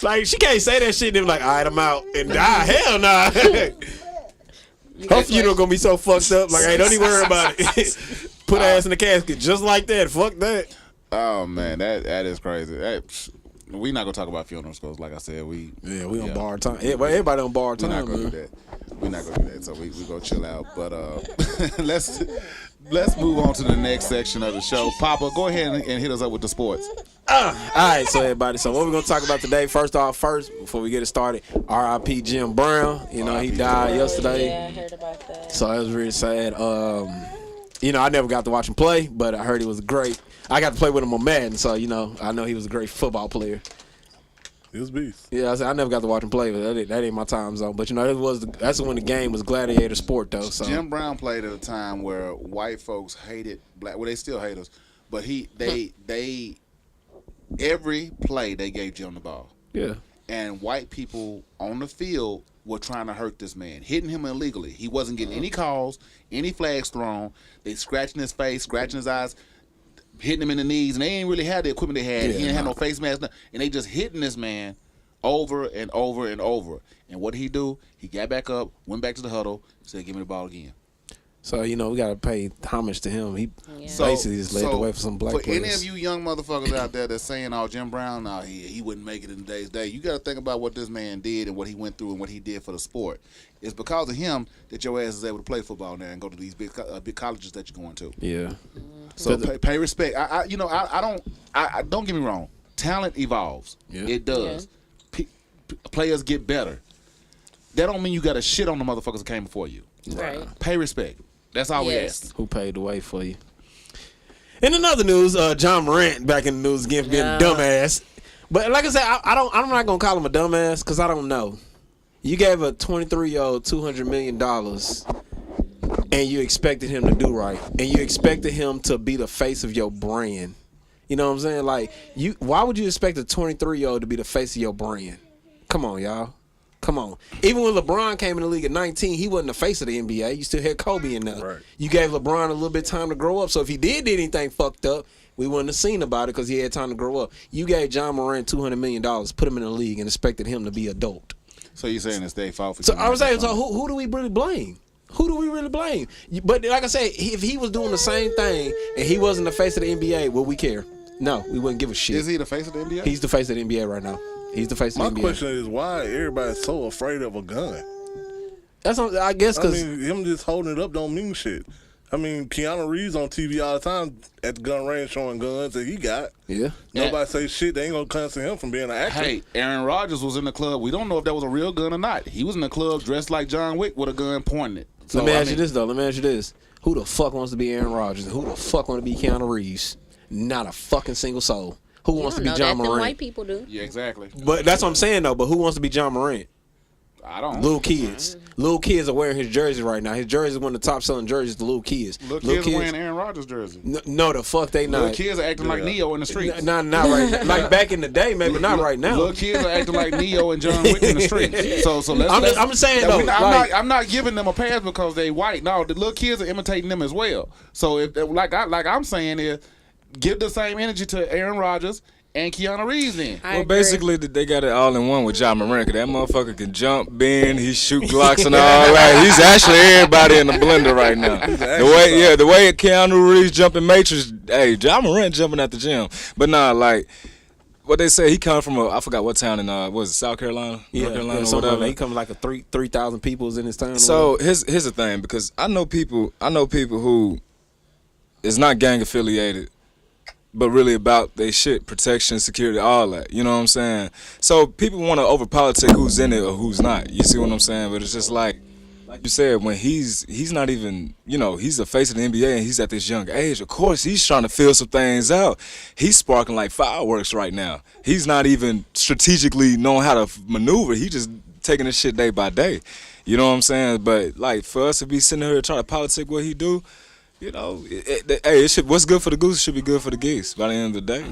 S9: Like, she can't say that shit and then be like, all right, I'm out and die. Hell nah. Her funeral gonna be so fucked up. Like, hey, don't even worry about it. Put her ass in the casket just like that. Fuck that.
S10: Oh man, that is crazy. We not gonna talk about funerals because, like I said, we
S9: on borrowed time. Everybody on borrowed time.
S10: We're not gonna
S9: man.
S10: do that. We're not gonna do that. So we go chill out. But let's move on to the next section of the show. Papa, go ahead and hit us up with the sports.
S9: All right, so everybody. So what we're gonna talk about today? First, before we get it started, R.I.P. Jim Brown. You know he died yesterday.
S8: Yeah, I heard about that.
S9: So that was really sad. You know, I never got to watch him play, but I heard he was great. I got to play with him on Madden, so you know, I know he was a great football player.
S2: He was beast.
S9: Yeah, I never got to watch him play, but that ain't my time zone. But you know, that's when the game was gladiator sport, though. So
S10: Jim Brown played at a time where white folks hated black. Well, they still hate us, but they every play they gave Jim the ball.
S9: Yeah.
S10: And white people on the field were trying to hurt this man, hitting him illegally. He wasn't getting any calls, any flags thrown. They scratching his face, scratching his eyes, hitting him in the knees, and they ain't really had the equipment they had.
S9: Yeah,
S10: He didn't have no face mask, and they just hitting this man over and over and over. And what did he do? He got back up, went back to the huddle, said, "Give me the ball again."
S9: So you know, we gotta pay homage to him. He
S10: So-
S9: basically just led the way for some black
S10: for
S9: players.
S10: any of you young motherfuckers out there that's saying, "Oh, Jim Brown, no, he wouldn't make it in today's day," you got to think about what this man did and what he went through and what he did for the sport. It's because of him that your ass is able to play football now and go to these big colleges that you're going to.
S9: Yeah.
S10: So pay respect. I don't get me wrong. Talent evolves.
S9: Yeah.
S10: It does. Players get better. That don't mean you got to shit on the motherfuckers that came before you.
S8: Right.
S10: Pay respect. That's all we ask.
S9: Who paved the way for you? In another news, John Morant back in the news again for being a dumbass. But like I said, I'm not gonna call him a dumbass because I don't know. You gave a 23-year-old $200 million, and you expected him to do right, and you expected him to be the face of your brand. You know what I'm saying? Like, why would you expect a 23-year-old to be the face of your brand? Come on, y'all. Come on. Even when LeBron came in the league at 19, he wasn't the face of the NBA. You still had Kobe in there.
S2: Right.
S9: You gave LeBron a little bit of time to grow up. So if he did anything fucked up, we wouldn't have seen about it because he had time to grow up. You gave John Morant $200 million, put him in the league, and expected him to be adult.
S10: So you're saying it's their fault for
S9: So I was saying, so who do we really blame? Who do we really blame? But like I said, if he was doing the same thing and he wasn't the face of the NBA, would we care? No, we wouldn't give a shit.
S10: Is he the face of the NBA?
S9: He's the face of the NBA right now. He's the face of the NBA.
S2: My question is why everybody's so afraid of a gun?
S9: That's I guess because
S2: him just holding it up don't mean shit. I mean, Keanu Reeves on TV all the time at the gun range showing guns that he got.
S9: Yeah.
S2: Nobody say shit. They ain't gonna cancel him from being an actor.
S10: Hey, Aaron Rodgers was in the club. We don't know if that was a real gun or not. He was in the club dressed like John Wick with a gun pointing it. So,
S9: Let me ask you this, though. Let me ask you this. Who the fuck wants to be Aaron Rodgers? And who the fuck want to be Keanu Reeves? Not a fucking single soul. Who wants to be John
S8: Them
S9: Morant?
S8: white people do.
S10: Yeah, exactly.
S9: But that's what I'm saying, though. But who wants to be John Morant?
S10: I don't.
S9: Little kids. Little kids are wearing his jersey right now. His jersey is one of the top selling jerseys to little kids.
S10: Little kids are wearing Aaron Rodgers jersey.
S9: No, the fuck they not.
S10: Little kids are acting like Neo in the streets.
S9: Not right now. Like back in the day, maybe not right now.
S10: Little kids are acting like Neo and John Wick in the streets. So let's.
S9: I'm saying though.
S10: I'm not giving them a pass because they white. No, the little kids are imitating them as well. So if like I'm saying is, give the same energy to Aaron Rodgers and Keanu Reeves then.
S11: Well, basically, they got it all in one with John Morant. That motherfucker can jump, bend, he shoot Glocks and all that. He's actually everybody in the blender right now. The way Keanu Reeves jumping Matrix, hey, John Morant jumping at the gym. But nah, like, what they say, he come from I forgot what town in, South Carolina?
S9: Yeah,
S11: North Carolina,
S9: something
S11: whatever.
S9: Like he come like a 3,000 people in his town.
S11: So here's the thing, because I know people who is not gang affiliated, but really about they shit, protection, security, all that. You know what I'm saying? So people want to over politic who's in it or who's not. You see what I'm saying? But it's just like you said, when he's not even, he's the face of the NBA and he's at this young age. Of course, he's trying to feel some things out. He's sparking like fireworks right now. He's not even strategically knowing how to maneuver. He just taking this shit day by day. You know what I'm saying? But like for us to be sitting here trying to politic what he do, what's good for the goose should be good for the geese by the end of the day.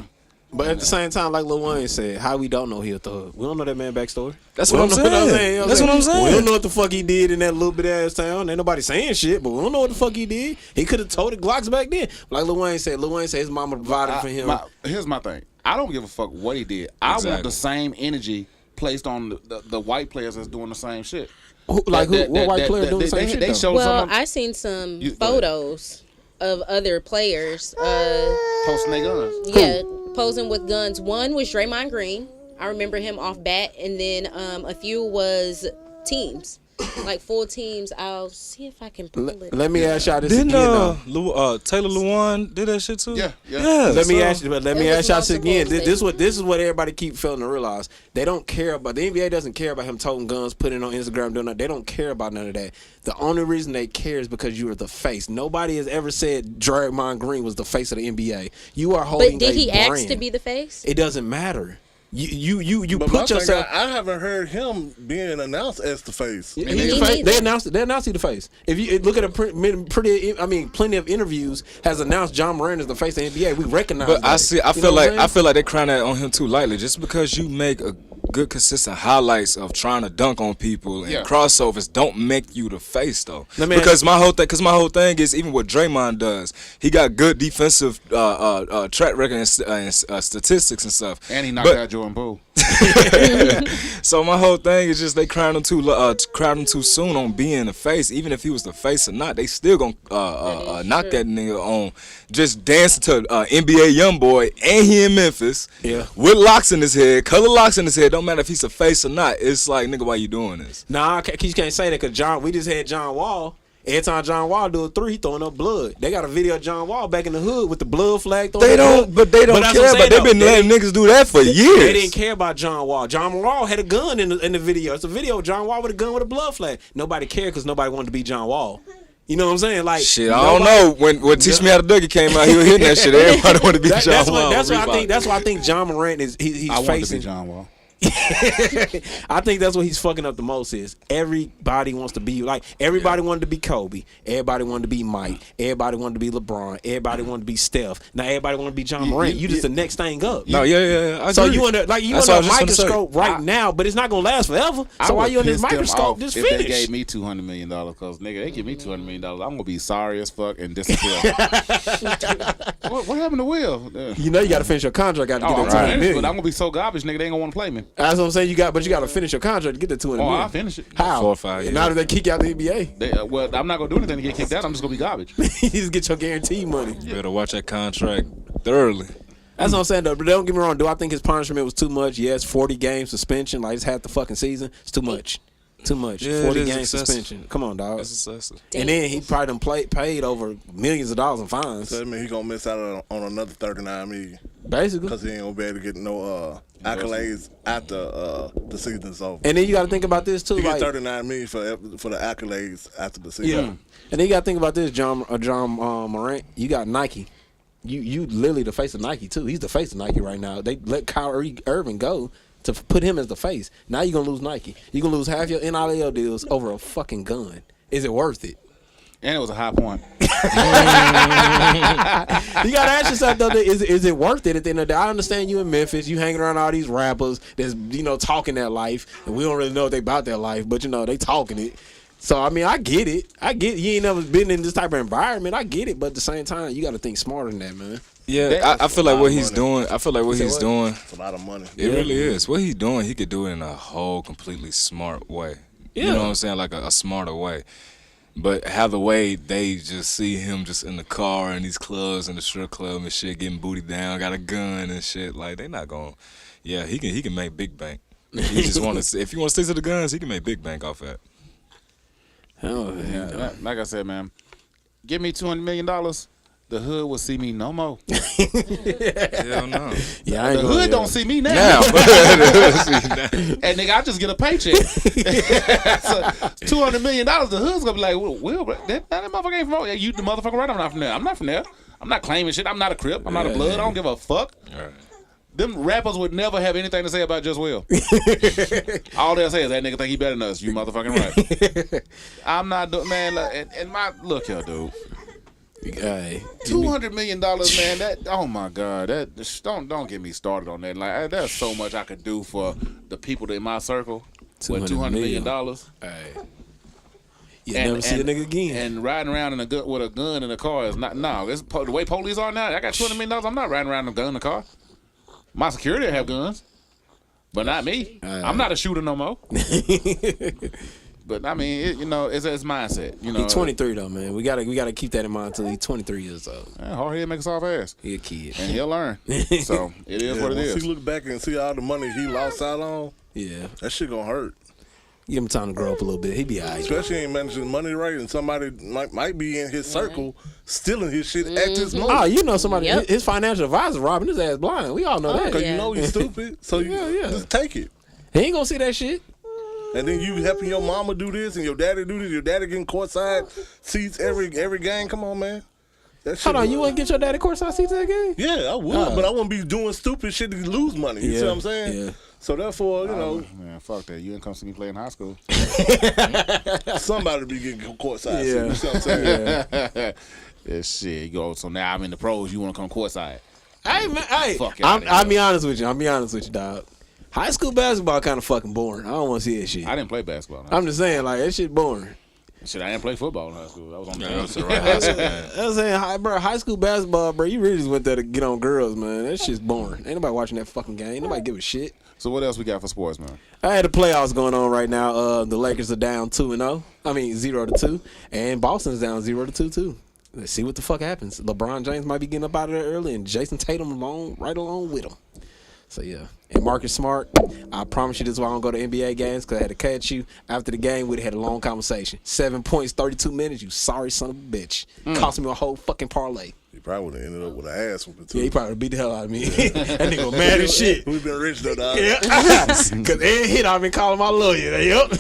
S9: But at the same time, like Lil Wayne said, how we don't know he a thug? We don't know that man backstory.
S11: That's what I'm saying. That's what I'm saying.
S9: We don't know what the fuck he did in that little bit ass town. Ain't nobody saying shit, but we don't know what the fuck he did. He could have told the Glocks back then. Like Lil Wayne said his mama provided for him.
S10: Here's my thing. I don't give a fuck what he did. I want the same energy placed on the white players that's doing the same shit.
S9: What white player doing the same shit?
S10: They showed
S8: I seen some photos of other players
S10: posting their guns.
S8: Yeah, posing with guns. One was Draymond Green. I remember him off bat, and then a few was teams, like full teams. I'll see if I can pull it.
S9: Let me ask y'all this
S11: again.
S9: Taylor
S11: Lewan did that shit too?
S10: Yeah.
S9: Let me ask y'all this again. This is what everybody keep failing to realize. They don't care about the NBA. Doesn't care about him toting guns, putting it on Instagram, doing that. They don't care about none of that. The only reason they care is because you are the face. Nobody has ever said Draymond Green was the face of the NBA. You are holding.
S8: But did he
S9: brand.
S8: ask to be the face?
S9: It doesn't matter. You
S2: But
S9: put yourself.
S2: I haven't heard him being announced as the face.
S9: They announced he the face. If you look at plenty of interviews has announced John Morant as the face of the NBA. We recognize.
S11: But
S9: that.
S11: I feel like they're crying that on him too lightly. Just because you make a good consistent highlights of trying to dunk on people and crossovers don't make you the face though. Because my whole thing is even what Draymond does. He got good defensive track record and statistics and stuff.
S10: And he knocked out Jordan Poole.
S11: So my whole thing is just they crowned him too soon on being the face. Even if he was the face or not, they still gonna knock that nigga on just dancing to NBA YoungBoy and he in Memphis with locks in his head, color locks in his head. Don't matter if he's a face or not. It's like, nigga, why you doing this?
S9: Nah, you can't say that because we just had John Wall. Every time John Wall do a three, he throwing up blood. They got a video of John Wall back in the hood with the blood flag.
S11: They don't care. But they've been letting niggas do that for years.
S9: They didn't care about John Wall. John Wall had a gun in the video. It's a video of John Wall with a gun with a blood flag. Nobody cared because nobody wanted to be John Wall. You know what I'm saying? Like
S11: shit, I don't know. When Teach Me How to Dougie came out, he was hitting that shit. Everybody wanted to be John Wall.
S9: That's why I think John Morant he's
S10: I
S9: facing.
S10: want to be John Wall.
S9: I think that's what he's fucking up the most is everybody wants to be like everybody wanted to be Kobe, everybody wanted to be Mike, everybody wanted to be LeBron, everybody wanted to be Steph. Now everybody want to be John Morant. You just the next thing up.
S11: No, yeah.
S9: So you under a microscope right now, but it's not gonna last forever. So why you under this microscope? Just finish.
S10: If they gave me $200 million, because nigga, they give me $200 million, I'm gonna be sorry as fuck and disappear. What happened to Will?
S9: You know you got to finish your contract. Got to get that $200 million.
S10: But I'm gonna be so garbage, nigga. They ain't gonna want to play me.
S9: That's what I'm saying. You got to finish your contract to get the $200 million.
S10: I'll finish it.
S9: How?
S11: 4 or 5 years.
S9: Now that they kick you out the NBA,
S10: well, I'm not gonna do anything to get kicked out. I'm just gonna be garbage.
S9: You just get your guaranteed money.
S11: You better watch that contract thoroughly.
S9: That's what I'm saying, though. But don't get me wrong. Do I think his punishment was too much? Yes, 40 game suspension. Like, it's half the fucking season. It's too much. Too much.
S11: Yeah,
S9: 40
S11: it is
S9: game
S11: excessive.
S9: suspension. Come on, dog.
S11: That's excessive.
S9: And then he probably done paid over millions of dollars in fines.
S2: So that means he gonna miss out on another $39 million.
S9: Basically.
S2: Because he ain't gonna be able to get no accolades after the season's over.
S9: And then you got to think about this too.
S2: He
S9: Like,
S2: get $39 million for the accolades after the season.
S9: yeah. And then you got to think about this, John Morant. You got Nike. You literally the face of Nike too. He's the face of Nike right now. They let Kyrie Irving go to put him as the face. Now you're gonna lose Nike. You're gonna lose half your NIL deals over a fucking gun. Is it worth it?
S10: And it was a high point.
S9: You gotta ask yourself though, is it worth it at the end of the day? I understand you in Memphis, you hanging around all these rappers that's talking that life, and we don't really know what they about that life, but they talking it. So I mean, I get it. You ain't never been in this type of environment. I get it, but at the same time, you got to think smarter than that, man.
S11: Yeah, I feel like what he's doing. I feel like what he's doing.
S2: It's a lot of money.
S11: It really is. What he's doing, he could do it in a whole completely smart way.
S9: Yeah.
S11: You know what I'm saying? Like a smarter way. But how the way they just see him just in the car and these clubs and the strip club and shit, getting booty down, got a gun and shit, like they not gonna. Yeah, he can make big bank. He just want to. If you want to stick to the guns, he can make big bank off that.
S9: Oh,
S10: Yeah, like I said, man, give me $200 million, the hood will see me no more.
S11: Hell no.
S9: Yeah, I ain't
S10: The
S9: gonna-
S10: hood don't see me now. And nigga, I just get a paycheck. So $200 million, the hood's gonna be like, well, that motherfucker ain't from. Yeah, you the motherfucker right? I'm not from there. I'm not from there. I'm not claiming shit. I'm not a Crip. I'm not a Blood. I don't give a fuck.
S11: Right.
S10: Them rappers would never have anything to say about Just Will. All they'll say is that nigga think he better than us. You motherfucking right. I'm not doing, man. And my look here, dude.
S9: Hey,
S10: $200 million, man. That oh my god. That don't get me started on that. Like there's so much I could do for the people in my circle with $200 million.
S9: Hey, you never see a nigga again.
S10: And riding around with a gun in a car is not. No, the way police are now. I got $200 million. I'm not riding around with a gun in the car. My security have guns, but not me. I'm not a shooter no more. But I mean, it's mindset.
S9: He's 23 though, man. We gotta keep that in mind until he's 23 years old.
S10: Hard head make a soft ass.
S9: He a kid,
S10: and he'll learn. So it is what it is.
S2: Once he look back and see all the money he lost out on, that shit gonna hurt.
S9: Give him time to grow up a little bit. He be alright.
S2: Especially ain't managing money right, and somebody might be in his circle stealing his shit at this moment.
S9: Oh, somebody. His financial advisor robbing his ass blind. We all know that.
S2: Because you know he's stupid, so you just take it.
S9: He ain't gonna see that shit.
S2: And then you helping your mama do this and your daddy do this. Your daddy getting courtside seats every game. Come on, man.
S9: Hold on, you wouldn't get your daddy courtside seats at that game?
S2: Yeah, I would, but I wouldn't be doing stupid shit to lose money. You see what I'm saying?
S9: Yeah.
S2: So therefore,
S10: man, fuck that. You didn't come see me play in high school.
S2: Somebody be getting courtside seats. You see what I'm saying?
S10: Yeah, shit. You go. So now I'm in the pros. You want to come courtside?
S9: Hey man, hey.
S10: Fuck
S9: I'll be honest with you, dog. High school basketball kind of fucking boring. I don't want to see that shit.
S10: I didn't play basketball.
S9: I'm just saying, like that shit boring.
S10: Shit, I didn't play football in high school. I was on the
S11: That's the right high school, man.
S9: I'm saying, high school basketball, bro. You really just went there to get on girls, man. That shit's boring. Ain't nobody watching that fucking game. Ain't nobody give a shit.
S10: So what else we got for sports, man?
S9: I had the playoffs going on right now. The Lakers are down 2-0. I mean 0-2, and Boston's down 0-2 too. Let's see what the fuck happens. LeBron James might be getting up out of there early, and Jason Tatum right along with him. So yeah, and Marcus Smart, I promise you this is why I don't go to NBA games, because I had to catch you after the game. We'd had a long conversation. 7 points, 32 minutes. You sorry son of a bitch. Cost me a whole fucking parlay.
S2: He probably would have ended up with an ass whooping too.
S9: Yeah, he probably beat the hell out of me. That nigga mad as shit.
S2: We've been rich though, dog.
S9: Yeah, because Ed hit, I've been calling my lawyer. Yep.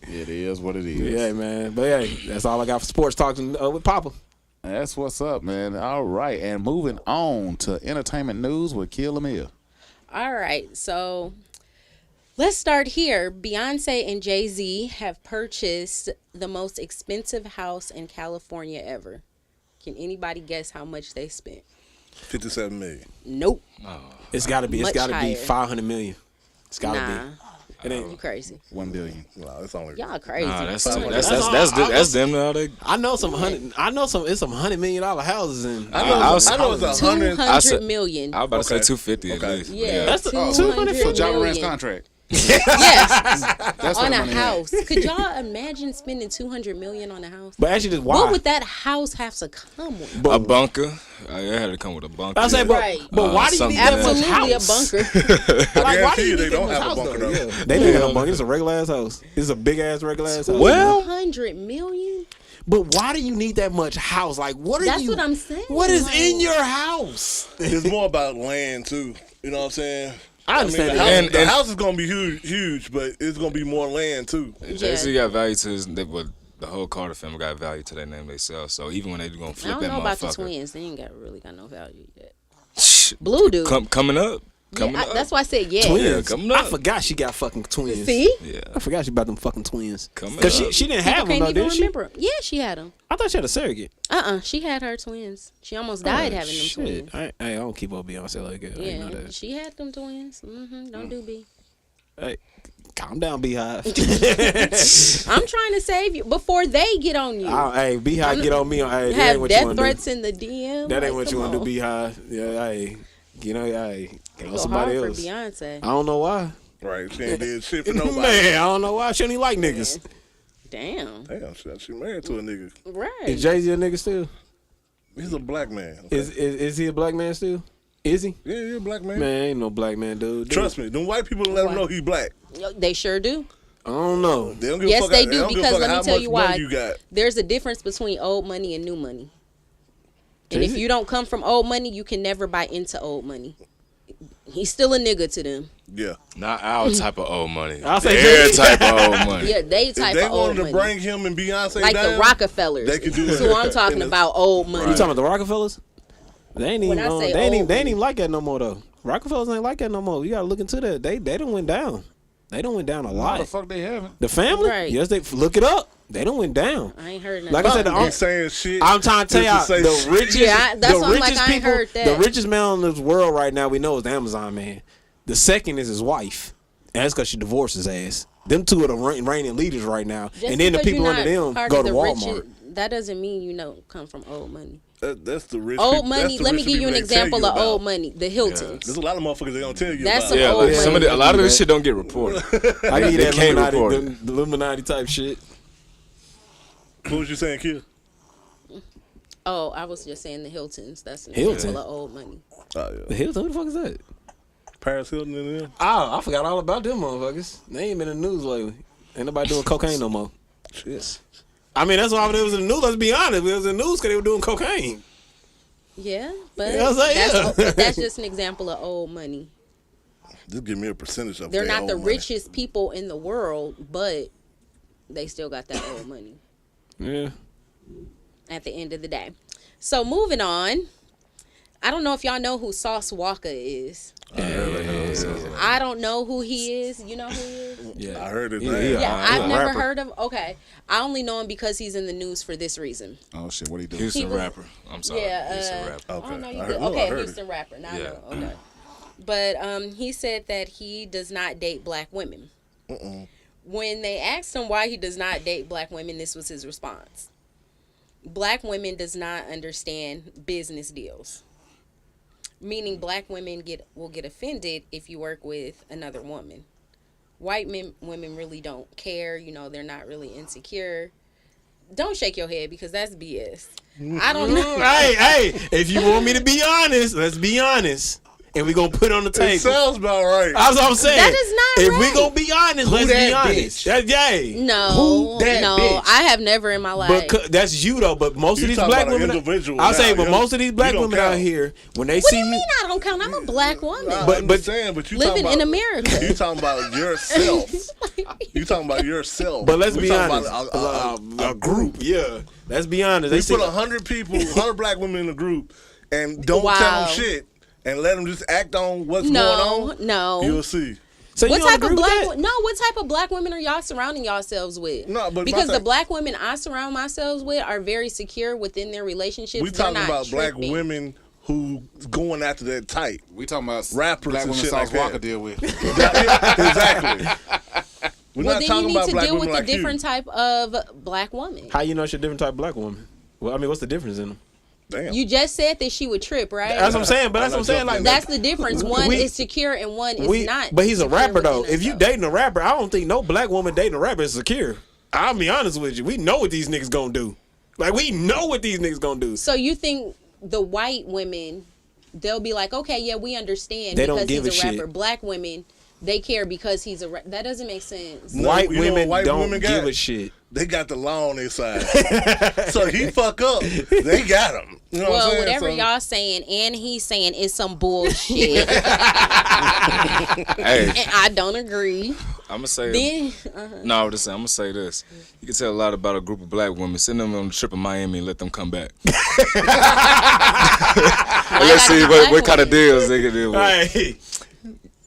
S10: It is what it is.
S9: Yeah, man. But hey, that's all I got for sports talking with Papa.
S10: That's what's up, man. All right, and moving on to entertainment news with Kill Emil.
S8: All right, so let's start here. Beyonce and Jay-Z have purchased the most expensive house in California ever. Can anybody guess how much they spent?
S2: $57 million.
S8: Nope.
S9: Oh. It's got to be. It's got to be $500 million. It's got to be. It ain't.
S8: You crazy.
S10: $1 billion.
S2: Wow, it's only.
S8: Y'all crazy.
S11: That's them now.
S9: I know some hundred. I know some. It's some $100 million houses in.
S2: I know it's 100.
S8: $200 million.
S11: I was about to say 250 at least.
S8: Yeah,
S9: That's
S8: 200
S10: So John
S8: million.
S10: Morant's contract.
S8: Yes,
S10: That's
S8: on
S10: where
S8: a
S10: the money
S8: house. Could y'all imagine spending $200 million on a house?
S9: But actually, just why?
S8: What would that house have to come with?
S11: A bunker. I had to come with a bunker.
S9: I say,
S8: Right.
S9: but why do you
S11: something
S9: need that much
S8: Absolutely a
S9: house?
S8: bunker.
S9: Like, why do
S2: guarantee
S9: you
S2: you
S9: need
S2: they
S9: that
S2: don't
S9: much
S2: have a
S9: house,
S2: bunker,
S9: though?
S2: though.
S9: Yeah. They don't have a bunker. It's a regular ass house. It's a big ass regular ass house.
S11: Well,
S8: $200 million.
S9: But why do you need that much house? Like, what are
S8: That's
S9: you?
S8: what I'm saying.
S9: What is
S8: Like-
S9: in your house?
S2: It's more about land too. You know what I'm saying?
S9: I understand
S2: the
S9: that.
S2: house,
S11: And-
S2: the
S11: and-
S2: house is gonna be huge, but it's gonna be more land too.
S11: Jay-Z got value to his. But the whole Carter family got value to their name themselves. So even when they gonna
S8: I
S11: flip
S8: don't
S11: that
S8: know about the
S11: motherfucker,
S8: twins. They ain't really got no value yet.
S11: Shh,
S8: Blue dude.
S11: coming up. Coming
S8: Yeah,
S11: up.
S8: that's why I said yeah.
S9: Twins.
S11: Yeah, coming up.
S9: I forgot she got fucking twins.
S8: See?
S11: Yeah.
S9: I forgot she about them fucking twins.
S11: Coming
S9: Cause
S11: up.
S9: she didn't
S8: People
S9: have them
S8: can't
S9: though,
S8: even
S9: did she?
S8: remember. Yeah, she had them.
S9: I thought she had a surrogate.
S8: She had her twins. She almost died having them
S9: Shit.
S8: twins.
S9: I don't keep up Beyonce like that. I didn't know
S8: Yeah,
S9: that.
S8: she had them twins. Don't do B.
S9: Hey, calm down, Beehive.
S8: I'm trying to save you before they get on you.
S9: Hey, Beehive, get on me. Hey, that ain't
S8: Have
S9: what you
S8: death
S9: want to
S8: threats
S9: do.
S8: in the DM.
S9: That ain't
S8: like,
S9: what you
S8: come
S9: want to do,
S8: on.
S9: Beehive. Yeah, hey, you know, hey,
S8: Go
S9: go somebody
S8: hard
S9: else.
S8: for Beyonce.
S9: I don't know why.
S2: Right? She ain't did shit for nobody.
S9: Man, I don't know why. She don't even like niggas.
S8: Damn.
S2: Damn, she married to a nigga.
S8: Right.
S9: Is Jay-Z a nigga still?
S2: He's a black man. Okay?
S9: Is he a black man still? Is he?
S2: Yeah, he's a black man.
S9: Man, ain't no black man, dude.
S2: Trust me, them white people don't let him know he black.
S8: They sure do.
S9: I don't know.
S2: They don't give a
S8: Yes,
S2: fuck
S8: they
S2: how-
S8: do,
S2: don't give a
S8: because
S2: fuck
S8: let me
S2: how
S8: tell
S2: much
S8: you
S2: money
S8: why.
S2: you got.
S8: There's a difference between old money and new money. And if
S9: Jay-Z?
S8: you don't come from old money, you can never buy into old money. He's still a nigga to them.
S2: Yeah.
S11: Not our type of old money.
S9: I'll say
S11: Their
S9: Jay-Z.
S11: type of old money.
S8: Yeah, they
S2: If
S8: type
S2: they
S8: of old
S2: wanted to
S8: money.
S2: bring him and Beyonce
S8: Like
S2: down,
S8: the Rockefellers.
S2: they could do
S8: That's
S2: it.
S8: who I'm talking
S2: In the-
S8: about, old money.
S9: You talking about the Rockefellers? They ain't even.
S8: When I say
S9: they ain't
S8: old
S9: even like that no more though. Rockefellers ain't like that no more. You gotta look into that. They done went down. They done went down a
S10: Why
S9: lot.
S10: the fuck they haven't?
S9: The family?
S8: Right.
S9: Yes, they look it up. They done went down.
S8: I ain't heard nothing.
S9: Like I said,
S2: Be saying shit.
S9: I'm trying to tell y'all,
S2: just say
S9: the
S2: shit.
S9: richest,
S8: Yeah, that's
S9: the
S8: why I'm like,
S9: richest
S8: I ain't
S9: people,
S8: heard that.
S9: the richest man in this world right now we know is the Amazon man. The second is his wife, and that's because she divorced his ass. Them two are the reigning leaders right now,
S8: Just
S9: and then the
S8: because
S9: people
S8: you're
S9: under
S8: not
S9: them
S8: part
S9: go
S8: of
S9: to
S8: the
S9: Walmart.
S8: richest, that doesn't mean come from old money.
S2: That's the rich.
S8: Old
S2: people- that's
S8: money.
S2: the
S8: Let me
S2: rich
S8: give you
S2: people
S8: an
S2: they tell
S8: example
S2: you
S8: of
S2: about.
S8: old money. The Hiltons.
S2: There's a lot of motherfuckers they don't tell you
S8: That's
S2: about.
S8: some
S11: Yeah,
S8: old
S11: but
S8: money.
S11: a lot of this shit don't get reported.
S9: I give you
S11: They
S9: that
S11: can't
S9: Illuminati,
S11: report it.
S9: the Illuminati type shit.
S2: What was you saying, Kia?
S8: Oh, I was just saying the Hiltons. That's an
S9: Hilton?
S8: example of old money.
S2: Oh yeah.
S9: The Hilton? Who the fuck is that?
S2: Paris Hilton and them.
S9: Oh, I forgot all about them motherfuckers. They ain't been in the news lately. Ain't nobody doing cocaine no more.
S2: Shit.
S9: I mean, that's why they was in the news. Let's be honest. It was in the news because they were doing cocaine.
S8: Yeah, but
S9: Yeah, I was like, yeah.
S8: but that's just an example of old money.
S2: Just give me a percentage of
S8: They're
S2: their
S8: not the
S2: own money.
S8: richest people in the world, but they still got that old money
S9: Yeah.
S8: at the end of the day. So moving on. I don't know if y'all know who Sauce Walker is. I don't know who he is. You know who he is?
S9: Yeah.
S2: I heard his
S9: Yeah,
S2: name.
S8: Yeah,
S9: he a
S8: I've never
S9: rapper.
S8: heard of. Okay, I only know him because he's in the news for this reason.
S1: Oh shit, what he do?
S11: Houston
S8: He was-
S11: rapper. I'm sorry.
S8: Yeah,
S11: Houston rapper.
S2: Okay.
S8: Oh no, you
S2: I
S8: did.
S2: heard- no, I
S8: Okay,
S2: heard
S8: Houston rapper. Now I
S11: Yeah.
S8: know. Okay, but he said that he does not date black women. When they asked him why he does not date black women, this was his response: "Black women does not understand business deals." Meaning, black women will get offended if you work with another woman. White women really don't care. You know, they're not really insecure. Don't shake your head because that's BS. I don't know.
S9: Hey, if you want me to be honest, let's be honest. And we gonna put it on the
S2: It
S9: table.
S2: sounds about right.
S9: That's what I'm saying.
S8: That is not
S9: If
S8: right.
S9: we gonna be honest, let's
S10: that
S9: be honest.
S10: bitch?
S9: That's yay.
S8: No,
S10: Who that
S8: no,
S10: bitch?
S8: I have never in my life.
S9: But that's you though. But most
S2: You
S9: of these
S2: talking
S9: black
S2: about an
S9: women,
S2: individual
S9: I'll say,
S2: now.
S9: but
S2: You
S9: most of these black
S2: don't
S9: women out
S2: count.
S9: here, when they
S8: What
S9: see
S8: do you
S9: me,
S8: mean I don't count? I'm a black woman.
S2: I
S9: But-
S2: understand, but you
S8: living
S2: talking
S8: in
S2: about,
S8: America.
S2: You talking about yourself. You talking about yourself.
S9: but let's
S2: We
S9: be
S2: talking
S9: honest,
S2: about
S9: a group, yeah. Let's be honest.
S2: We
S9: They see,
S2: put 100 people, 100 black women in a group, and don't tell
S8: Wow.
S2: them shit, and let them just act on what's
S8: No,
S2: going on.
S8: no.
S2: You'll see.
S9: so
S8: What
S9: you don't
S8: type of
S9: agree with
S8: black?
S9: that?
S8: No, what type of black women are y'all surrounding yourselves with?
S2: No, but
S8: because
S2: my
S8: the
S2: thing-
S8: black women I surround myself with are very secure within their relationships.
S2: We
S8: They're
S2: talking
S8: not
S2: about black
S8: tripping.
S2: women who going after that type.
S10: We talking about
S2: Rappers
S10: black
S2: and
S10: women
S2: shit
S10: Sauce
S2: like that.
S10: Walker deal with.
S2: Exactly. We're
S8: Well,
S2: not
S8: then you
S2: talking
S8: need
S2: about
S8: to
S2: black
S8: deal
S2: women
S8: with a
S2: like you.
S8: different type of black woman.
S9: How you know it's a different type of black woman? Well, I mean, what's the difference in them?
S2: Damn.
S8: You just said that she would trip, right?
S9: That's what I'm saying. But that's what I'm saying. Like
S8: that's the difference. One is secure and one is not.
S9: But he's a
S8: secure
S9: rapper though.
S8: within
S9: If you
S8: himself.
S9: dating a rapper, I don't think no black woman dating a rapper is secure. I'll be honest with you. We know what these niggas gonna do. Like we know what these niggas gonna do.
S8: So you think the white women, they'll be like, okay, yeah, we understand
S9: They
S8: because
S9: don't give
S8: he's a
S9: a
S8: rapper.
S9: shit.
S8: Black women, they care because he's a rapper. That doesn't make sense.
S2: No,
S9: White
S2: you know
S9: women
S2: what white
S9: don't
S2: women
S9: give
S2: got?
S9: a shit.
S2: They got the law on their side. So he fuck up, they got him. You know what I'm
S8: Well,
S2: saying?
S8: whatever
S2: So-
S8: y'all saying and he's saying is some bullshit.
S11: Hey,
S8: And I don't agree.
S11: I'm gonna say.
S8: Then,
S11: No, I'm gonna say this. You can tell a lot about a group of black women. Send them on the trip in Miami and let them come back. Let's see what kind of deals they can deal with.
S9: Hey,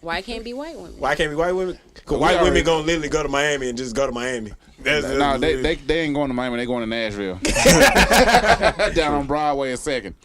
S8: why can't be white women?
S9: why can't be white women? Cause
S10: We
S9: white
S10: already-
S9: women gonna literally go to Miami and just go to Miami. That's
S10: No, they ain't going to Miami. They going to Nashville. Down on Broadway in second.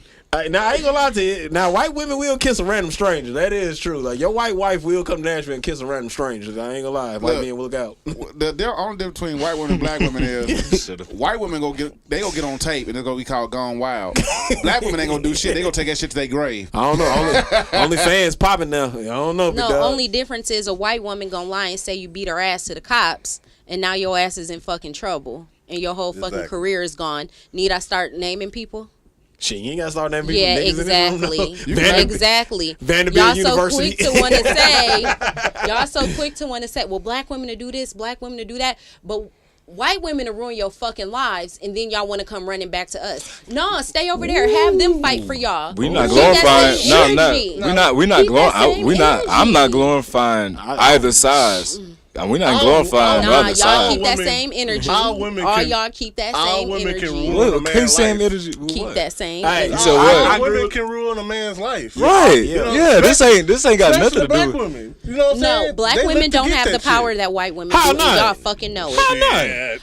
S9: Now I ain't gonna lie to you. Now white women will kiss a random stranger. That is true. Like your white wife will come to Nashville and kiss a random stranger. I ain't gonna lie. White men will look out.
S10: The only difference between white women and black women is white women go get on tape and they're gonna be called Gone Wild. Black women ain't gonna do shit. They gonna take that shit to their grave.
S9: I don't know. Only fans popping now. I don't know.
S8: No, only difference is a white woman gonna lie and say you beat her ass to the cops, and now your ass is in fucking trouble, and your whole fucking
S2: Exactly.
S8: career is gone. Need I start naming people?
S9: Shit, you ain't gotta start naming people.
S8: Yeah,
S9: niggas
S8: exactly. Exactly.
S9: Vanderbilt
S8: Y'all
S9: University.
S8: so quick to want to say, y'all so quick to want to say, well, black women to do this, black women to do that, but white women to ruin your fucking lives, and then y'all want to come running back to us. No, stay over there. Have them fight for y'all.
S11: We not
S8: Keep that
S11: glorifying.
S8: same
S11: No,
S8: energy.
S11: we not
S8: Keep that same
S11: glorifying. I'm not
S8: energy.
S11: glorifying either sides. And we not
S2: Oh,
S11: glorifying
S8: Nah,
S11: other
S8: y'all
S11: sides.
S8: keep that
S2: Women-
S8: same energy.
S2: all women
S8: All
S2: can-
S8: y'all keep that
S2: all
S8: same
S2: women
S8: energy.
S2: can ruin a
S11: What?
S2: man's
S11: Keep same
S2: life.
S11: energy.
S8: Keep
S11: What?
S8: that same
S9: Hey,
S8: energy.
S11: So what?
S2: All women can ruin a man's life.
S11: Right.
S9: Yeah.
S11: Yeah. This ain't got nothing to
S2: Black
S11: do with.
S2: women. You know what I'm
S8: No,
S2: saying?
S8: black
S2: They
S8: women
S2: live to
S8: don't
S2: get
S8: have the
S2: that
S8: power
S2: shit.
S8: that white women
S9: How
S8: do.
S9: not?
S8: And y'all fucking know it.
S9: How not?
S2: Yeah.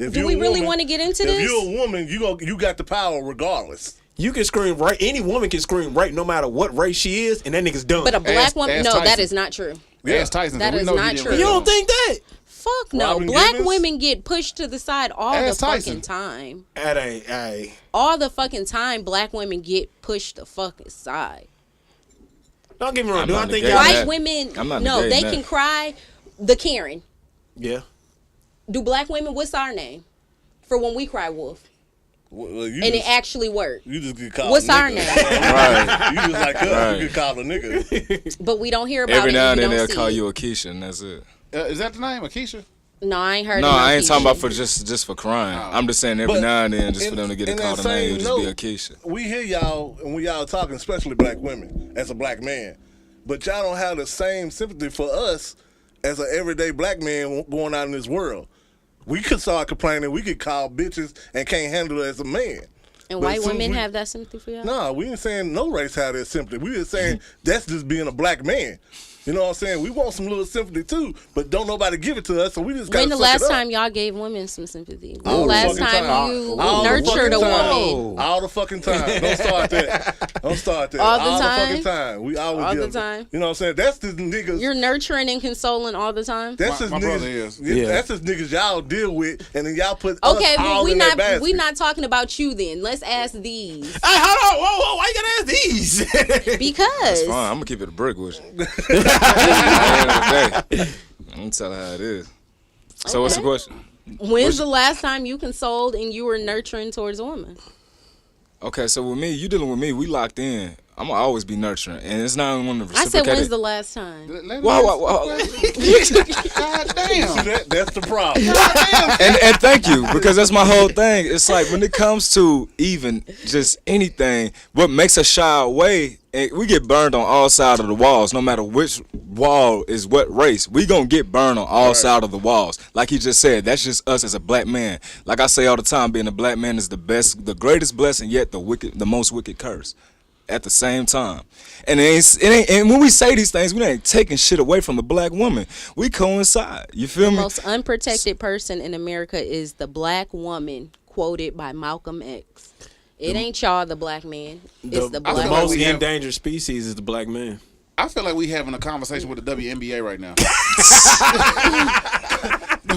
S2: If
S8: Do
S2: you
S8: we
S2: a
S8: really
S2: woman-
S8: want to get into
S2: If
S8: this?
S2: you're a woman, you got the power regardless.
S9: You can scream right. Any woman can scream right, no matter what race she is, and that nigga's done.
S8: But a black woman,
S10: ask
S8: no, that
S10: Tyson.
S8: is not true.
S2: Yeah.
S10: Ask Tyson.
S8: That
S10: we
S8: is
S10: know he
S8: not
S10: didn't
S8: true.
S10: really
S9: you don't
S10: know.
S9: think that?
S8: Fuck no.
S2: Robin
S8: Black
S2: Givens?
S8: women get pushed to the side all
S10: Ask
S8: the
S10: Tyson.
S8: fucking time.
S9: That ain't. Hey,
S8: All the fucking time, black women get pushed the fucking side.
S9: don't get me wrong.
S11: I'm
S9: Do I
S11: not
S9: think
S11: negating
S9: y'all?
S8: White
S11: that.
S8: women,
S11: I'm not
S8: no,
S11: negating
S8: they
S11: that.
S8: can cry. The Karen.
S9: Yeah.
S8: Do black women? What's our name for when we cry wolf?
S2: Well, you
S8: And
S2: just,
S8: it actually worked.
S2: you just get called
S8: What's
S2: a
S8: our
S2: nigga.
S8: name?
S11: Right.
S2: You just like us.
S11: Right.
S2: You get called a nigga.
S8: But we don't hear about
S11: Every
S8: it.
S11: now
S8: and
S11: and
S8: we
S11: then
S8: don't
S11: they'll
S8: see
S11: call
S8: it.
S11: you a Keisha, and that's it.
S10: Is that the name, Akeisha?
S8: No, I ain't heard.
S11: No,
S8: of
S11: I ain't talking
S8: Keisha.
S11: about for just for crying. I'm just saying every
S2: But
S11: now and then, just
S2: in-
S11: for them to get
S2: in
S11: a call
S2: that
S11: to name,
S2: same
S11: it'll just be a
S2: note,
S11: Keisha.
S2: We hear y'all, and we y'all talking, especially black women, as a black man. But y'all don't have the same sympathy for us as an everyday black man going out in this world. We could start complaining. We could call bitches and can't handle it as a man.
S8: And
S2: But
S8: white
S2: as soon as
S8: women
S2: we-
S8: have that sympathy for y'all?
S2: No, we ain't saying no race have that sympathy. We just saying that's just being a black man. You know what I'm saying? We want some little sympathy too, but don't nobody give it to us, so we just got
S8: When
S2: to
S8: the last time y'all gave women some sympathy? When the
S2: All the
S8: last
S2: fucking
S8: time
S2: time.
S8: you
S2: All the
S8: nurtured a
S2: fucking time.
S8: woman?
S2: All the fucking time. Don't start that. Don't start that.
S8: All the
S2: the
S8: time?
S2: fucking time. We always
S8: All the
S2: give.
S8: time?
S2: You know what I'm saying? That's just niggas.
S8: You're nurturing and consoling all the time?
S2: That's just
S10: My
S2: niggas.
S10: brother is.
S2: Yeah,
S9: Yeah.
S2: That's just niggas y'all deal with, and then y'all put
S8: Okay,
S2: us
S8: but
S2: all in that basket.
S8: we not talking about you then. Let's ask these.
S9: Hey, hold on. Whoa. Why you gotta ask these?
S8: Because
S11: Fine, I'm gonna keep it a brick with you. At the end of the day, I'm gonna tell her how it is. So what's the question?
S8: when's the last time you consoled and you were nurturing towards a woman?
S11: Okay, so with me, you dealing with me, we locked in. I'm gonna always be nurturing, and it's not one of the
S8: I said, when's
S11: reciprocated.
S8: the last time?
S11: Wow.
S10: God damn.
S2: See, that's the problem.
S11: and thank you, because that's my whole thing. It's like when it comes to even just anything, what makes us shy away, and we get burned on all sides of the walls, no matter which wall is what race. We gonna get burned on all sides of the walls. Like he just said, that's just us as a black man. Like I say all the time, being a black man is the greatest blessing, yet the most wicked curse. At the same time, and it ain't. And when we say these things, we ain't taking shit away from the black woman. We coincide. You feel
S8: The
S11: me?
S8: most unprotected person in America is the black woman, quoted by Malcolm X. It ain't y'all, the black man. It's the black
S9: The
S10: like
S9: most
S10: we have-
S9: endangered species is the black man.
S10: I feel like we having a conversation with the WNBA right now.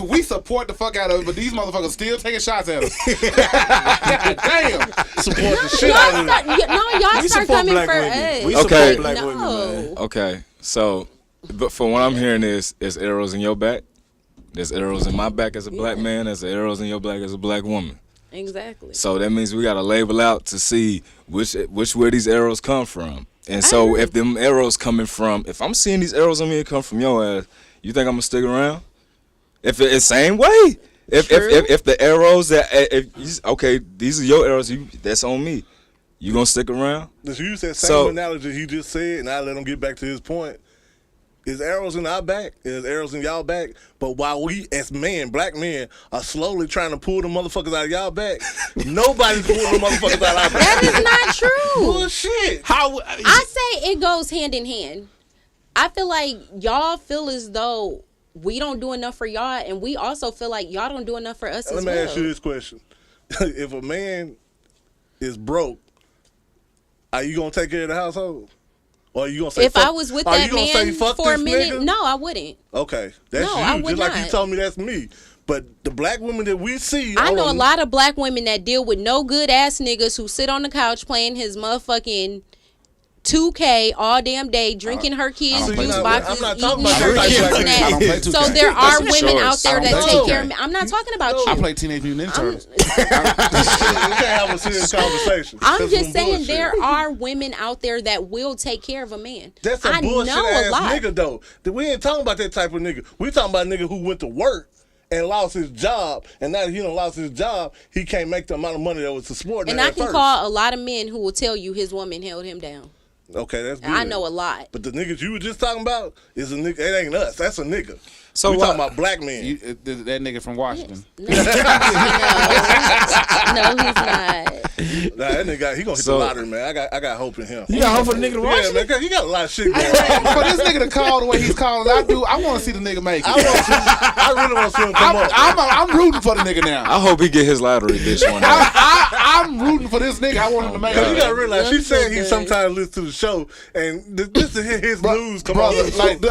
S10: we support the fuck out of it, but these motherfuckers still taking shots at us. God damn.
S2: Support the shit out of it.
S8: Y'all start coming for us.
S9: We
S11: Okay.
S9: support black women, man.
S11: Okay, so, but from what I'm hearing is arrows in your back. There's arrows in my back as a black man. There's arrows in your back as a black woman.
S8: Exactly.
S11: So that means we got to label out to see which where these arrows come from. And so if them arrows coming from, if I'm seeing these arrows on me come from your ass, you think I'm gonna stick around? If it's the same way, if the arrows okay, these are your arrows, that's on me. You gonna stick around?
S2: Just use that same analogy he just said, and I let him get back to his point. Is arrows in our back? Is arrows in y'all back? But while we, as men, black men, are slowly trying to pull the motherfuckers out of y'all back, nobody's pulling the motherfuckers out of our back.
S8: That is not true.
S2: Bullshit.
S8: I say it goes hand in hand. I feel like y'all feel as though we don't do enough for y'all, and we also feel like y'all don't do enough for us as well.
S2: Let me ask you this question. If a man is broke, are you going to take care of the household? Or are you gonna say
S8: if I was with that man for a minute,
S2: nigga?
S8: no, I wouldn't.
S2: Okay, that's
S8: no,
S2: you.
S8: I would
S2: Just
S8: not.
S2: like you told me, that's me. But the black women that we see,
S8: I know a lot of black women that deal with no good ass niggas who sit on the couch playing his motherfucking 2K all damn day, drinking her kids' juice boxes, eating her kids' snacks. So there are women out there that take care of me. I'm not talking about you.
S10: I play Teenage Mutant Ninja Turtles.
S2: We can't have a serious conversation.
S8: I'm just saying there are women out there that will take care of a man.
S2: That's a bullshit ass nigga though. We ain't talking about that type of nigga. We talking about a nigga who went to work and lost his job, and now that he done lost his job, he can't make the amount of money that was supporting.
S8: And I can call a lot of men who will tell you his woman held him down.
S2: Okay, that's good.
S8: I know a lot.
S2: But the niggas you were just talking about is a nigga. It ain't us. That's a nigga.
S11: So
S2: we talking about black men.
S10: That nigga from Washington.
S8: No, he's not.
S2: Nah, that nigga, he gonna hit the lottery, man. I got hope in him.
S9: You got hope for the nigga to watch?
S2: Yeah, man, 'cause he got a lot of shit going on.
S10: For this nigga to call the way he's calling, I want to see the nigga make it.
S2: I really want to see him come up.
S10: I'm rooting for the nigga now.
S11: I hope he get his lottery bitch one day.
S10: I'm rooting for this nigga. I want him to make it.
S2: You gotta realize, she said he sometimes listens to the show, and this is his news come on.